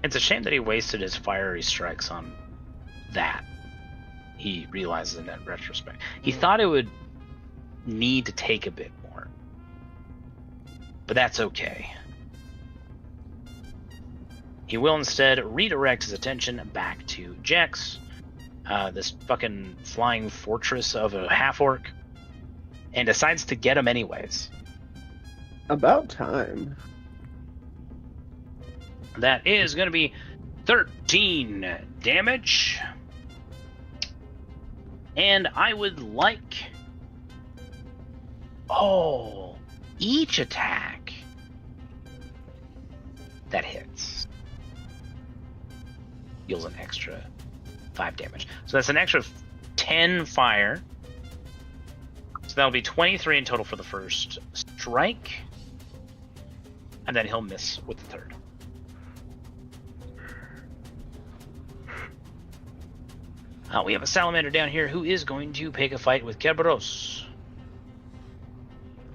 It's a shame that he wasted his Fiery Strikes on that. He realizes in that retrospect. He thought it would need to take a bit more. But that's okay. He will instead redirect his attention back to Jex, this fucking flying fortress of a half-orc, and decides to get him anyways. About time. That is going to be 13 damage. And I would like... each attack that hits deals an extra 5 damage. So that's an extra 10 fire that'll be 23 in total for the first strike. And then he'll miss with the third. We have a salamander down here who is going to pick a fight with Kerberos.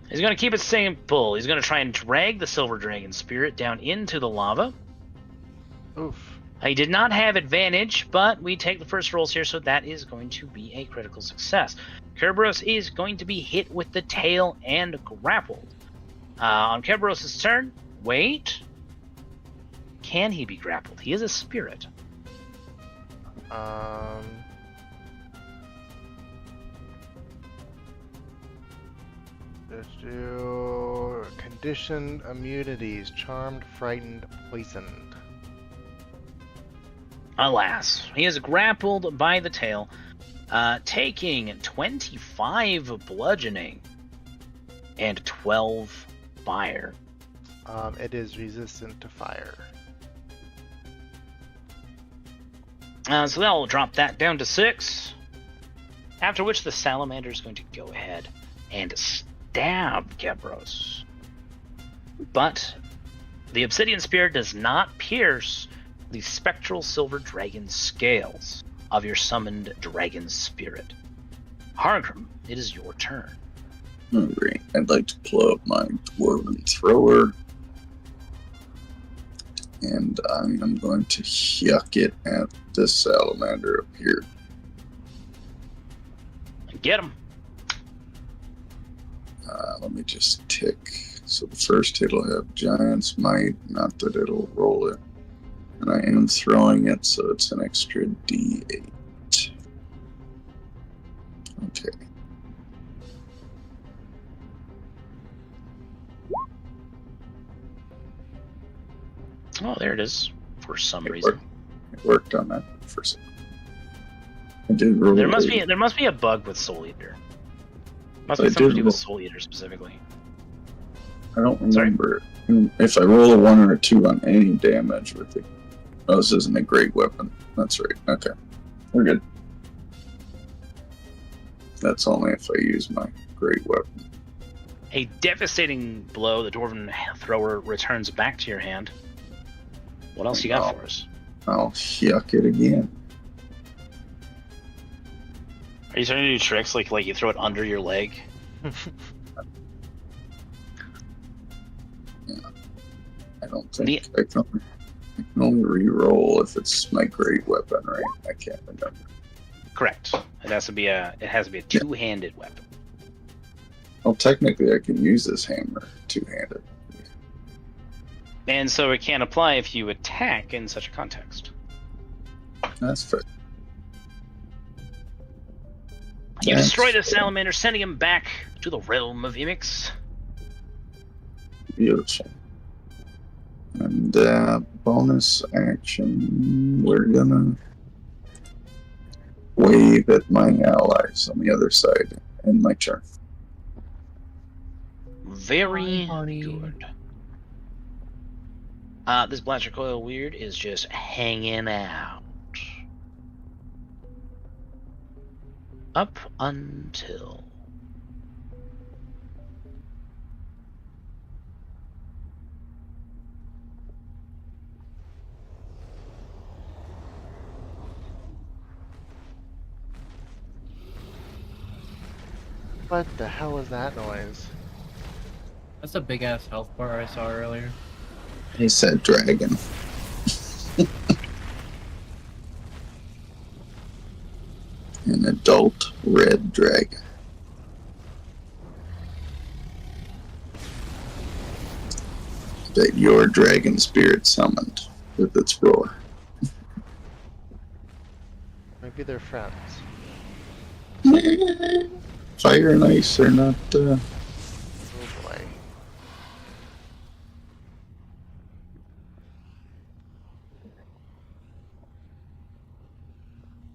He's going to keep it simple. He's going to try and drag the silver dragon spirit down into the lava. Oof. He did not have advantage, but we take the first rolls here, so that is going to be a critical success. Kerberos is going to be hit with the tail and grappled. On Kerberos' turn, wait. Can he be grappled? He is a spirit. Let's do conditioned immunities: charmed, frightened, poisoned. Alas, he is grappled by the tail, taking 25 bludgeoning and 12 fire. It is resistant to fire. So that'll drop that down to 6. After which the salamander is going to go ahead and stab Gebros. But the obsidian spear does not pierce the spectral silver dragon scales of your summoned dragon spirit. Hargrim, it is your turn. Great. I'd like to pull up my dwarven thrower. And I'm going to yuck it at this salamander up here. Get him. Let me just tick. So the first hit will have Giant's Might, not that it'll roll it. And I am throwing it, so it's an extra D8. Okay. Oh, there it is. For some reason, It worked on that for a second. I did roll. there must be a bug with Soul Eater. Must be something to do with Soul Eater specifically. I don't remember if I roll a 1 or a 2 on any damage with it. Oh, this isn't a great weapon. That's right. Okay, we're good. That's only if I use my great weapon. A devastating blow, the Dwarven Thrower returns back to your hand. What else you got for us? I'll yuck it again. Are you starting to do tricks like you throw it under your leg? Yeah. I don't think I can only re-roll if it's my great weapon, right? I can't remember. Correct. It has to be a two-handed weapon. Well, technically, I can use this hammer two-handed. And so it can't apply if you attack in such a context. That's fair. You destroy the salamander, sending him back to the realm of Imix. Beautiful. And bonus action, we're gonna wave at my allies on the other side in my turn. Very good. This Blaster Coil Weird is just hanging out. Up until... What the hell was that noise? That's a big ass health bar I saw earlier. He said dragon. An adult red dragon. That your dragon spirit summoned with its roar. Maybe they're friends. Fire and ice are not. Oh boy.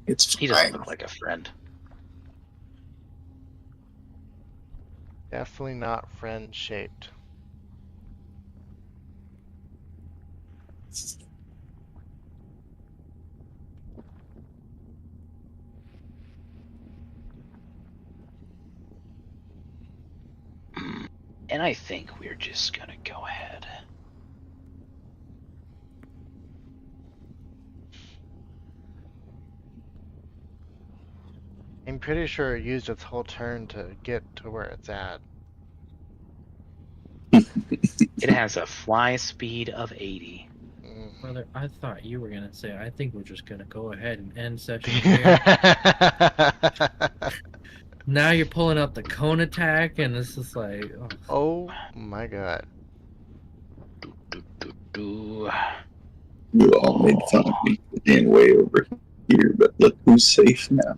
He doesn't look like a friend. Definitely not friend shaped. And I think we're just gonna go ahead. I'm pretty sure it used its whole turn to get to where it's at. It has a fly speed of 80. Brother, I thought you were gonna say, I think we're just gonna go ahead and end session here. Now you're pulling out the cone attack, and it's just like, Oh my god. Do. You all made fun of me for being way over here, but look who's safe now.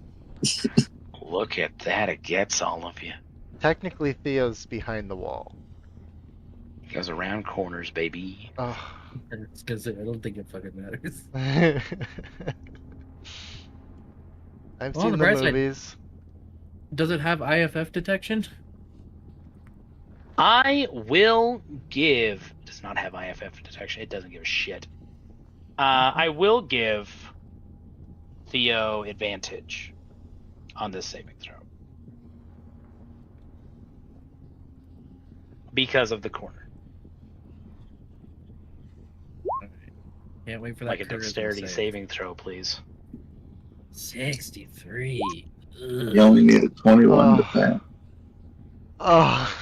Look at that, it gets all of you. Technically, Theo's behind the wall. It goes around corners, baby. Oh. it's because I don't think it fucking matters. I've Well, seen the the bright side- movies. Does it have IFF detection? I will give. It does not have IFF detection. It doesn't give a shit. I will give Theo advantage on this saving throw because of the corner. Can't wait for that. Like a charisma dexterity save. saving throw, please. 63. You only need a 21 to pass. Oh.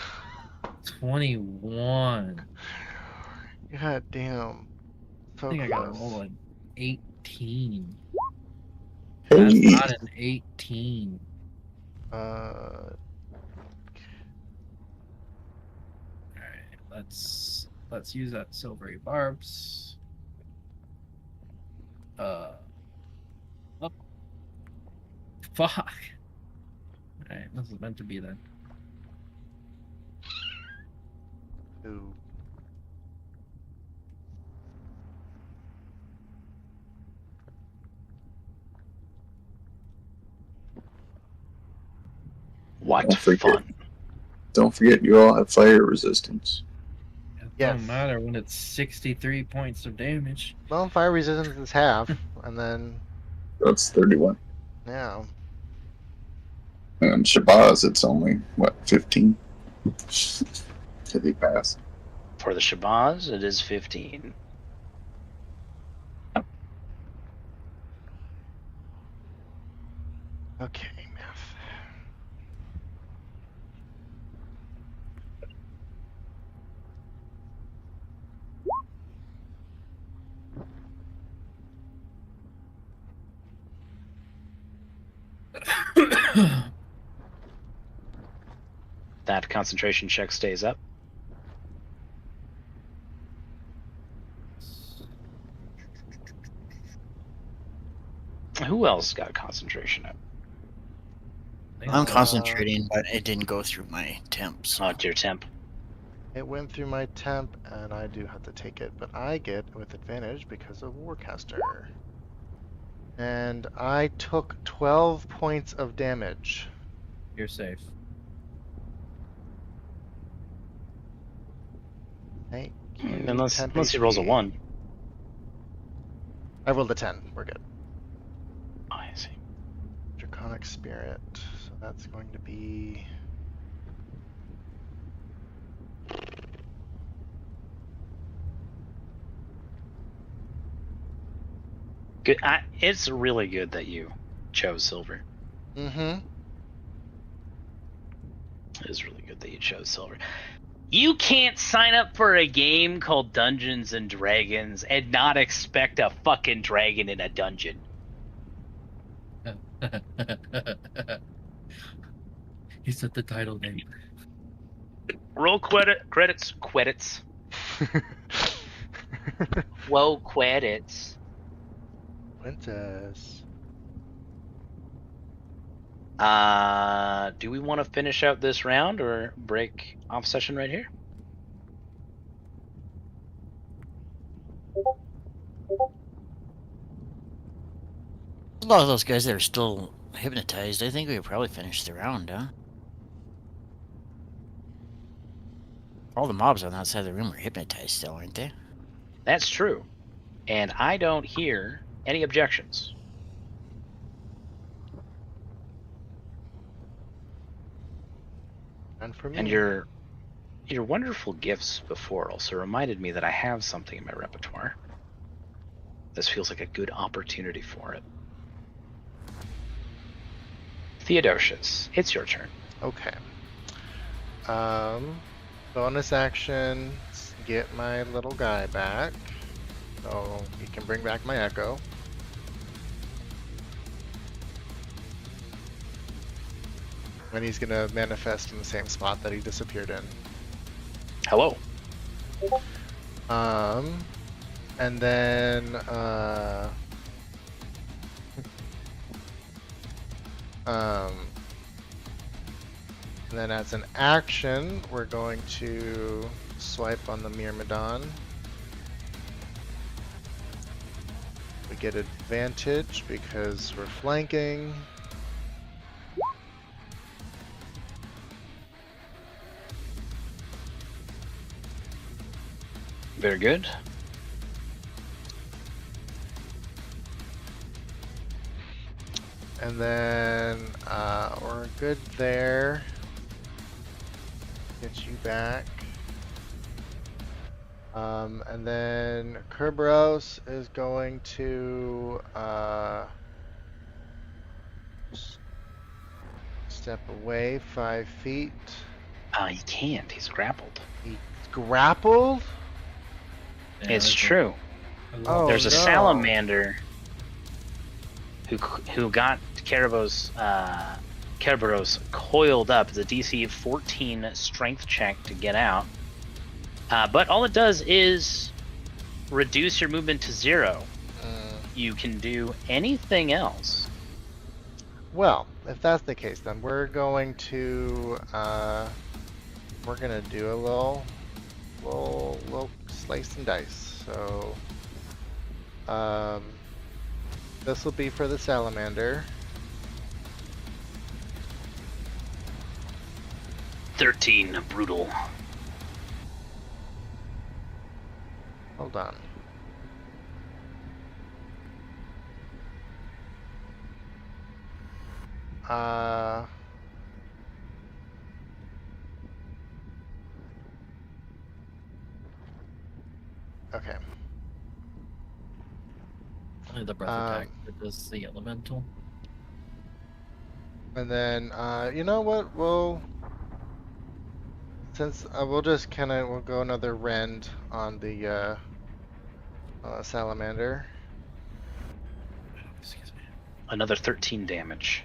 21. God damn. So I think I got to close. roll an 18. Hey, That's not an 18. Uh, Alright, let's use that silvery barbs. Oh. Fuck. Alright, this is meant to be then. ooh. What Don't forget. fun. don't forget you all have fire resistance. It Yes. don't matter when it's 63 points of damage. Well, fire resistance is half, and then That's 31. yeah. And Shabazz, it's only, what, 15? Did he pass? For the Shabazz, it is 15. Okay, math. That concentration check stays up. Who else got concentration up? I'm concentrating, but it didn't go through my temps. Oh, dear temp. It went through my temp, and I do have to take it, but I get with advantage because of Warcaster. And I took 12 points of damage. You're safe. Thank you. Unless 10 he rolls a HP. 1. I rolled a 10. We're good. Oh, I see. Draconic Spirit. So that's going to be. Good. It's really good that you chose silver. Mm-hmm. It is really good that you chose silver. You can't sign up for a game called Dungeons and Dragons and not expect a fucking dragon in a dungeon. He said the title name. Roll credits. Whoa, credits. Princess. Do we want to finish out this round or break off session right here? A lot of those guys that are still hypnotized, I think we could probably finish the round, huh? All the mobs on that side of the room are hypnotized still, aren't they? That's true. And I don't hear any objections. And for me. And Your wonderful gifts before also reminded me that I have something in my repertoire. This feels like a good opportunity for it. Theodosius, it's your turn. Okay. Bonus action, get my little guy back. So he can bring back my echo. And he's gonna manifest in the same spot that he disappeared in. Hello. And then and then as an action, we're going to swipe on the Myrmidon. We get advantage because we're flanking. Very good. And then we're good there. Get you back. And then Kerberos is going to step away 5 feet. He can't. He's grappled. He's grappled? Yeah, It's there's true. Oh, There's a no. salamander who got Kerberos coiled up. It's a DC 14 strength check to get out. But all it does is reduce your movement to 0. You can do anything else. Well, if that's the case, then we're going to do a little slice and dice. So this will be for the salamander. 13 brutal. Hold on. Okay. only the breath attack that does the elemental. And then, you know what? We'll we'll just we'll go another rend on the salamander. Excuse me. Another 13 damage.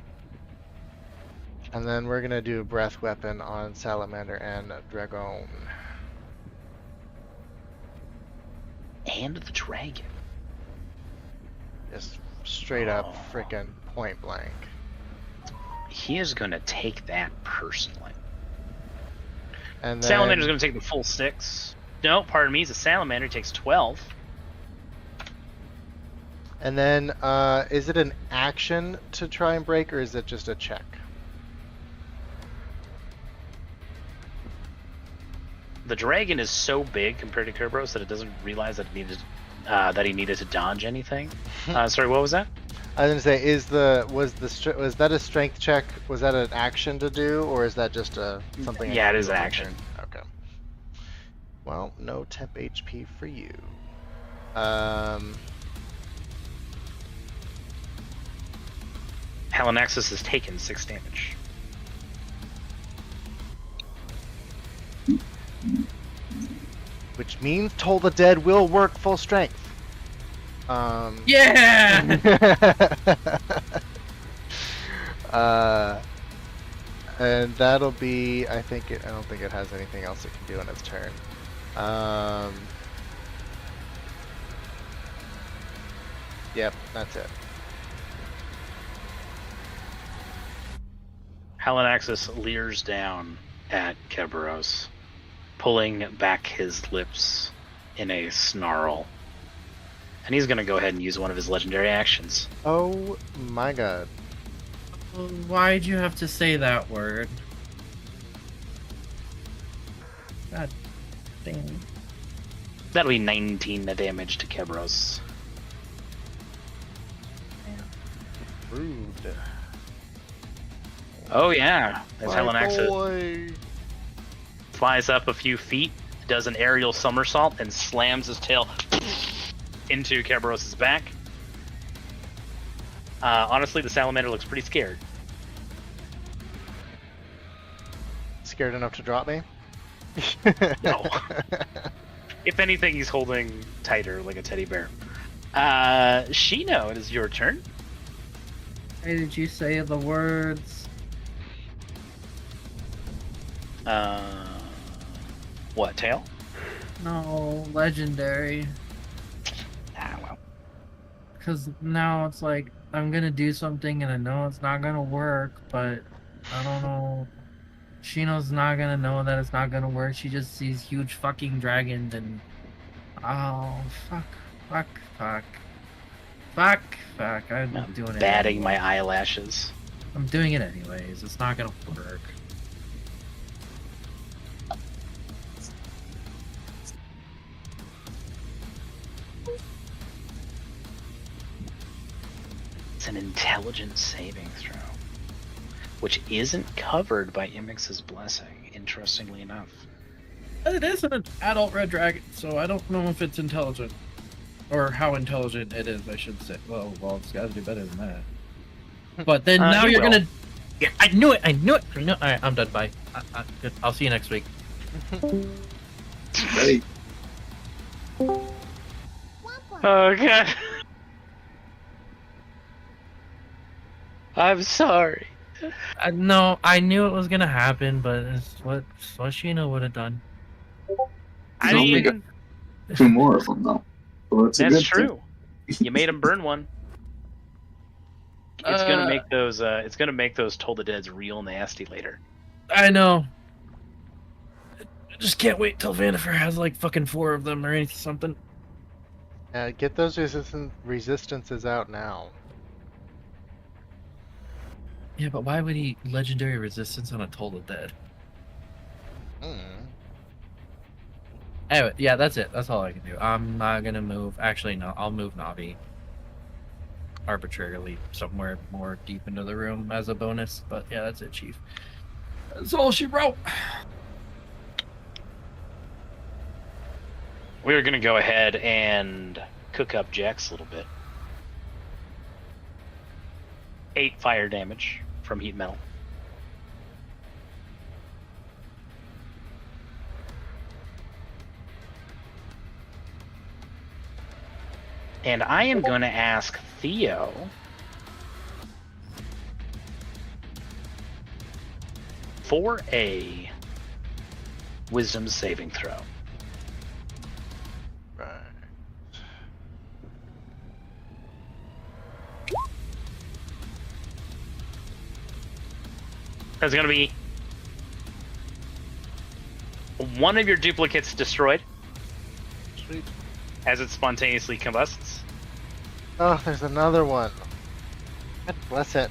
And then we're gonna do breath weapon on salamander and dragon. And the dragon. Just straight up frickin' point blank. He is going to take that personally. And then, Salamander's going to take the full 6. No, pardon me, he's a salamander. He takes 12. And then, is it an action to try and break, or is it just a check? The dragon is so big compared to Kerberos that it doesn't realize that he needed to dodge anything. Sorry, what was that? I was gonna say, was that a strength check? Was that an action to do, or is that just something? Yeah, I it can is do on my action. turn? Okay. Well, no temp HP for you. Halifaxus has taken 6 damage. Which means Toll the Dead will work full strength. Yeah! And that'll be, I don't think it has anything else it can do in its turn. Yep, that's it. Halifaxus leers down at Kerberos, pulling back his lips in a snarl. And he's going to go ahead and use one of his legendary actions. Oh my god. Why'd you have to say that word? God damn. That'll be 19 damage to Kerberos. Rude. Oh yeah, that's My Halifaxus. boy. flies up a few feet, does an aerial somersault, and slams his tail into Kerberos' back. Honestly, the salamander looks pretty scared. Scared enough to drop me? No. If anything, he's holding tighter like a teddy bear. Shino, it is your turn. Hey, did you say the words? What, tail? No, legendary. Ah, well. Because now it's like, I'm gonna do something and I know it's not gonna work, but I don't know. Shino's not gonna know that it's not gonna work. She just sees huge fucking dragons and... Oh, fuck. I'm doing it. Batting anyway. my eyelashes. I'm doing it anyways. It's not gonna work. It's an intelligence saving throw, which isn't covered by Imix's blessing, interestingly enough. It is an adult red dragon, so I don't know if it's intelligent. Or how intelligent it is, I should say. Well, it's gotta do better than that. But then now you're gonna... Yeah, I knew it! Alright, I'm done, bye. Good. I'll see you next week. Hey, Oh, God. I'm sorry. No, I knew it was gonna happen, but it's what Shino would have done. I only mean, got 2 more of them though. Well, that's a that's good true. You made him burn one. It's gonna make those. It's gonna make those Toll the Deads real nasty later. I know. I just can't wait till Vanifer has like fucking 4 of them or anything, something. Get those resistances out now. Yeah, but why would he legendary resistance on a Toll the Dead? Anyway, yeah, that's it. That's all I can do. I'm not gonna move. Actually, no, I'll move Navi arbitrarily somewhere more deep into the room as a bonus. But yeah, that's it, Chief. That's all she wrote. We're gonna go ahead and cook up Jax a little bit. 8 fire damage from heat metal. And I am going to ask Theo for a wisdom saving throw. Right. There's going to be one of your duplicates destroyed Sweet. as it spontaneously combusts. Oh, there's another one. God bless it.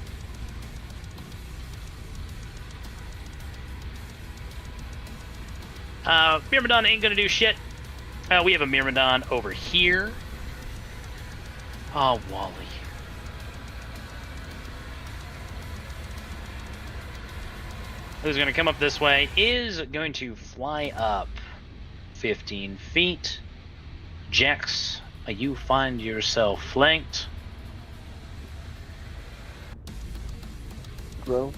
Myrmidon ain't gonna do shit. We have a Myrmidon over here. Oh, Wally. Who's gonna come up this way is going to fly up 15 feet. Jax, you find yourself flanked. Bro.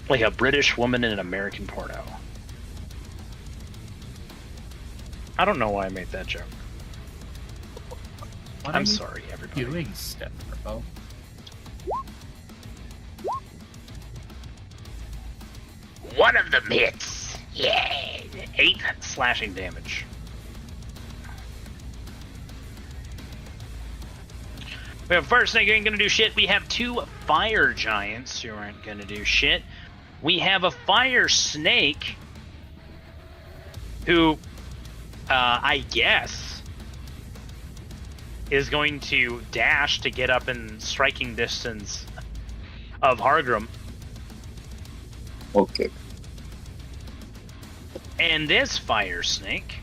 Like a British woman in an American porno. I don't know why I made that joke. What I'm are you sorry, everybody. doing, Step Bro? One of them hits. Yeah. 8 slashing damage. We have Fire Snake who ain't gonna do shit. We have 2 Fire Giants who aren't gonna do shit. We have a Fire Snake who, I guess, is going to dash to get up in striking distance of Hargrim. Okay. And this Fire Snake,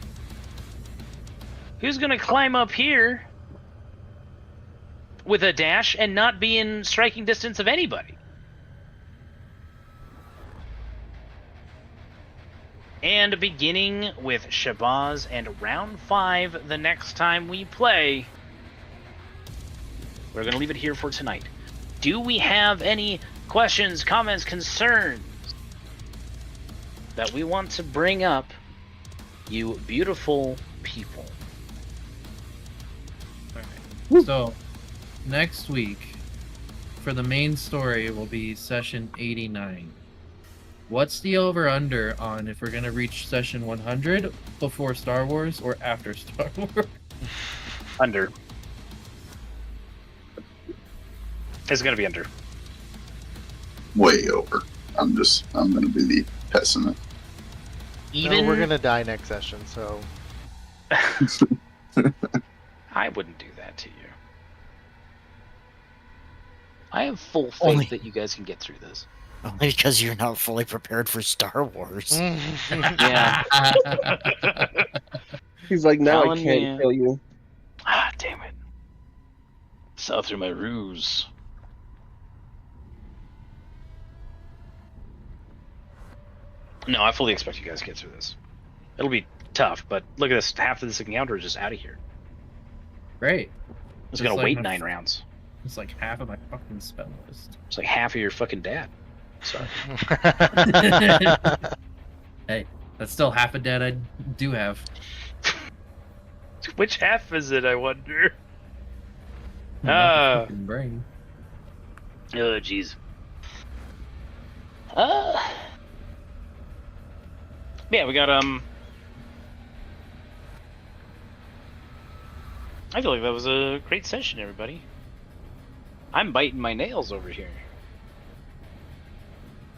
who's gonna climb up here with a dash and not be in striking distance of anybody. And beginning with Shabazz and round 5 the next time we play, we're going to leave it here for tonight. Do we have any questions, comments, concerns that we want to bring up, you beautiful people? Alright. So, next week, for the main story, will be session 89. What's the over-under on if we're going to reach session 100 before Star Wars or after Star Wars? Under. It's going to be under. Way over. I'm gonna be the pessimist. Even No, we're gonna die next session, so I wouldn't do that to you. I have full faith Only- that you guys can get through this. Only because you're not fully prepared for Star Wars. Yeah. He's like, now I Telling can't me. kill you. Ah, damn it. Saw through my ruse. No, I fully expect you guys to get through this. It'll be tough, but look at this. Half of this encounter is just out of here. Great. It's It's gonna like wait my 9 rounds. It's like half of my fucking spell list. It's like half of your fucking dad. Sorry. Hey, that's still half a dead I do have. Which half is it, I wonder? Not the Ah. fucking brain. Oh, jeez. Yeah, we got, I feel like that was a great session, everybody. I'm biting my nails over here.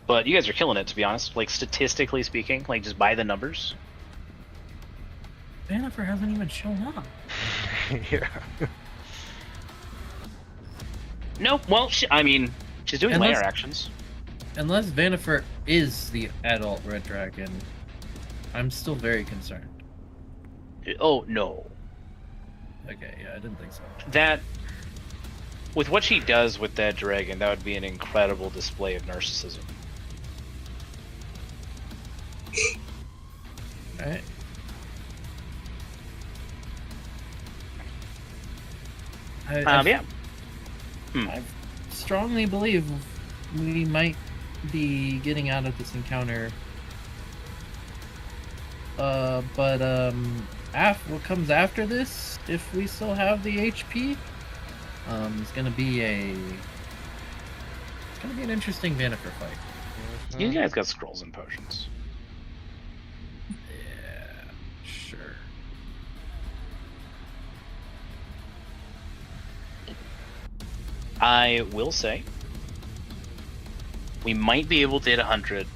But you guys are killing it, to be honest. Like, statistically speaking, like, just by the numbers. Jennifer hasn't even shown up. Yeah. Nope, well, I mean, she's doing Unless- layer actions. Unless Vanifer is the adult Red Dragon, I'm still very concerned. Oh, no. Okay, yeah, I didn't think so. That, with what she does with that dragon, that would be an incredible display of narcissism. Alright. Yeah. I strongly believe we might be getting out of this encounter. But what comes after this, if we still have the HP, it's gonna be an interesting Vanifer fight. You guys got scrolls and potions. Yeah, sure. I will say, we might be able to hit 100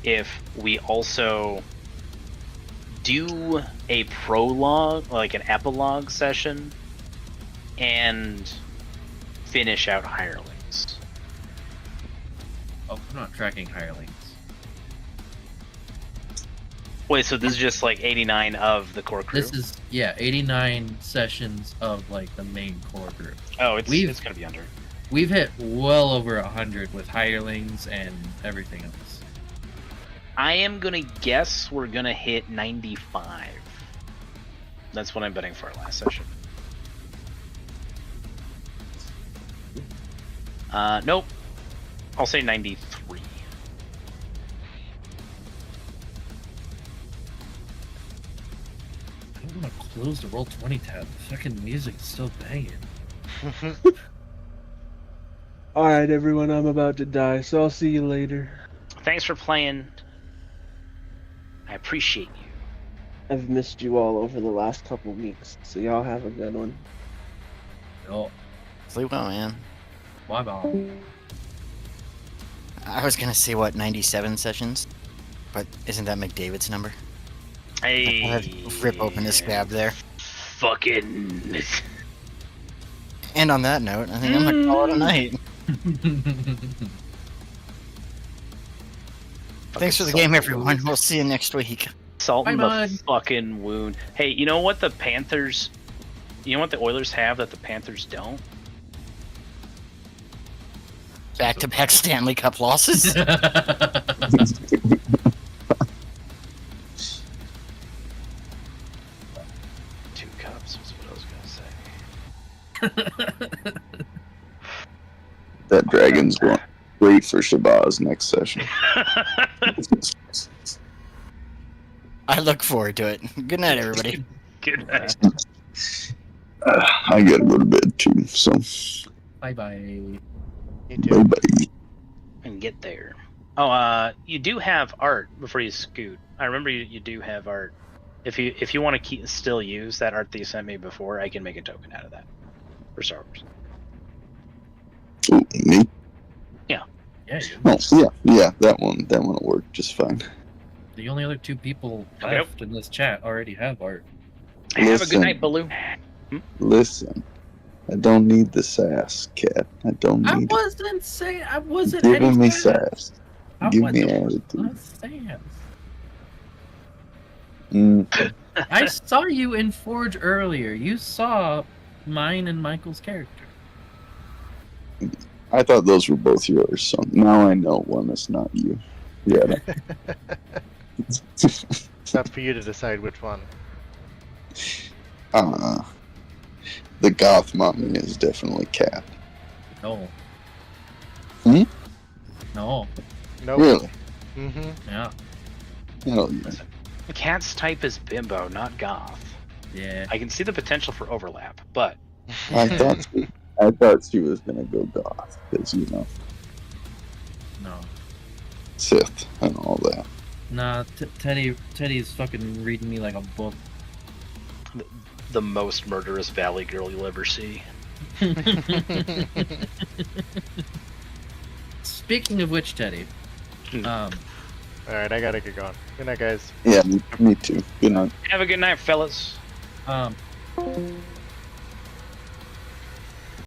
if we also do a prologue, like an epilogue session, and finish out hirelings. Oh, I'm not tracking hirelings. Wait, so this is just like 89 of the core crew? This is 89 sessions of like the main core group. Oh, it's we've- gonna be under. We've hit well over 100 with hirelings and everything else. I am gonna guess we're gonna hit 95. That's what I'm betting for our last session. Nope. I'll say 93. I don't want to close the Roll20 tab. The fucking music is still banging. Alright, everyone, I'm about to die, so I'll see you later. Thanks for playing. I appreciate you. I've missed you all over the last couple weeks, so y'all have a good one. Oh, Sleep well, man. my ball. I was gonna say what 97 sessions, but isn't that McDavid's number? Hey, I'll have rip open his scab there. Fucking. And on that note, I think I'm gonna call it a night. Thanks for the game, everyone. We'll see you next week. Salt in Bye, the bud. fucking wound. Hey, you know what the Panthers? You know what the Oilers have that the Panthers don't? Back-to-back Stanley Cup losses. That dragon's going great for Shabazz next session. I look forward to it. Good night, everybody. Good night. I gotta go to bed too, so Bye bye. Me bye too. bye. And get there. Oh, you do have art before you scoot. I remember you do have art. If you want to still use that art that you sent me before, I can make a token out of that for Star Wars. Oh, me? Yeah, you. Oh, yeah, that one will work just fine. The only other 2 people Yep. left in this chat already have art. Have a Listen. good night, Baloo. Listen, I don't need the sass, cat. I don't I need it. wasn't saying. I wasn't. Giving me anything. sass. I Give me wasn't attitude. saying. Mm. I saw you in Forge earlier. You saw mine and Michael's character. I thought those were both yours, so now I know one is not you. Yeah. It's up for you to decide which one. The goth mommy is definitely cat. No. Hmm? No. Nope. Really? Mm-hmm. Yeah. Hell yeah. Cat's type is bimbo, not goth. Yeah. I can see the potential for overlap, but I thought she was gonna go goth because No. Sith and all that. Nah. Teddy's fucking reading me like a book. the most murderous valley girl you'll ever see. Speaking of which, Teddy. All right, I gotta get going. Good night, guys. Yeah, me too. Good night. Have a good night, fellas.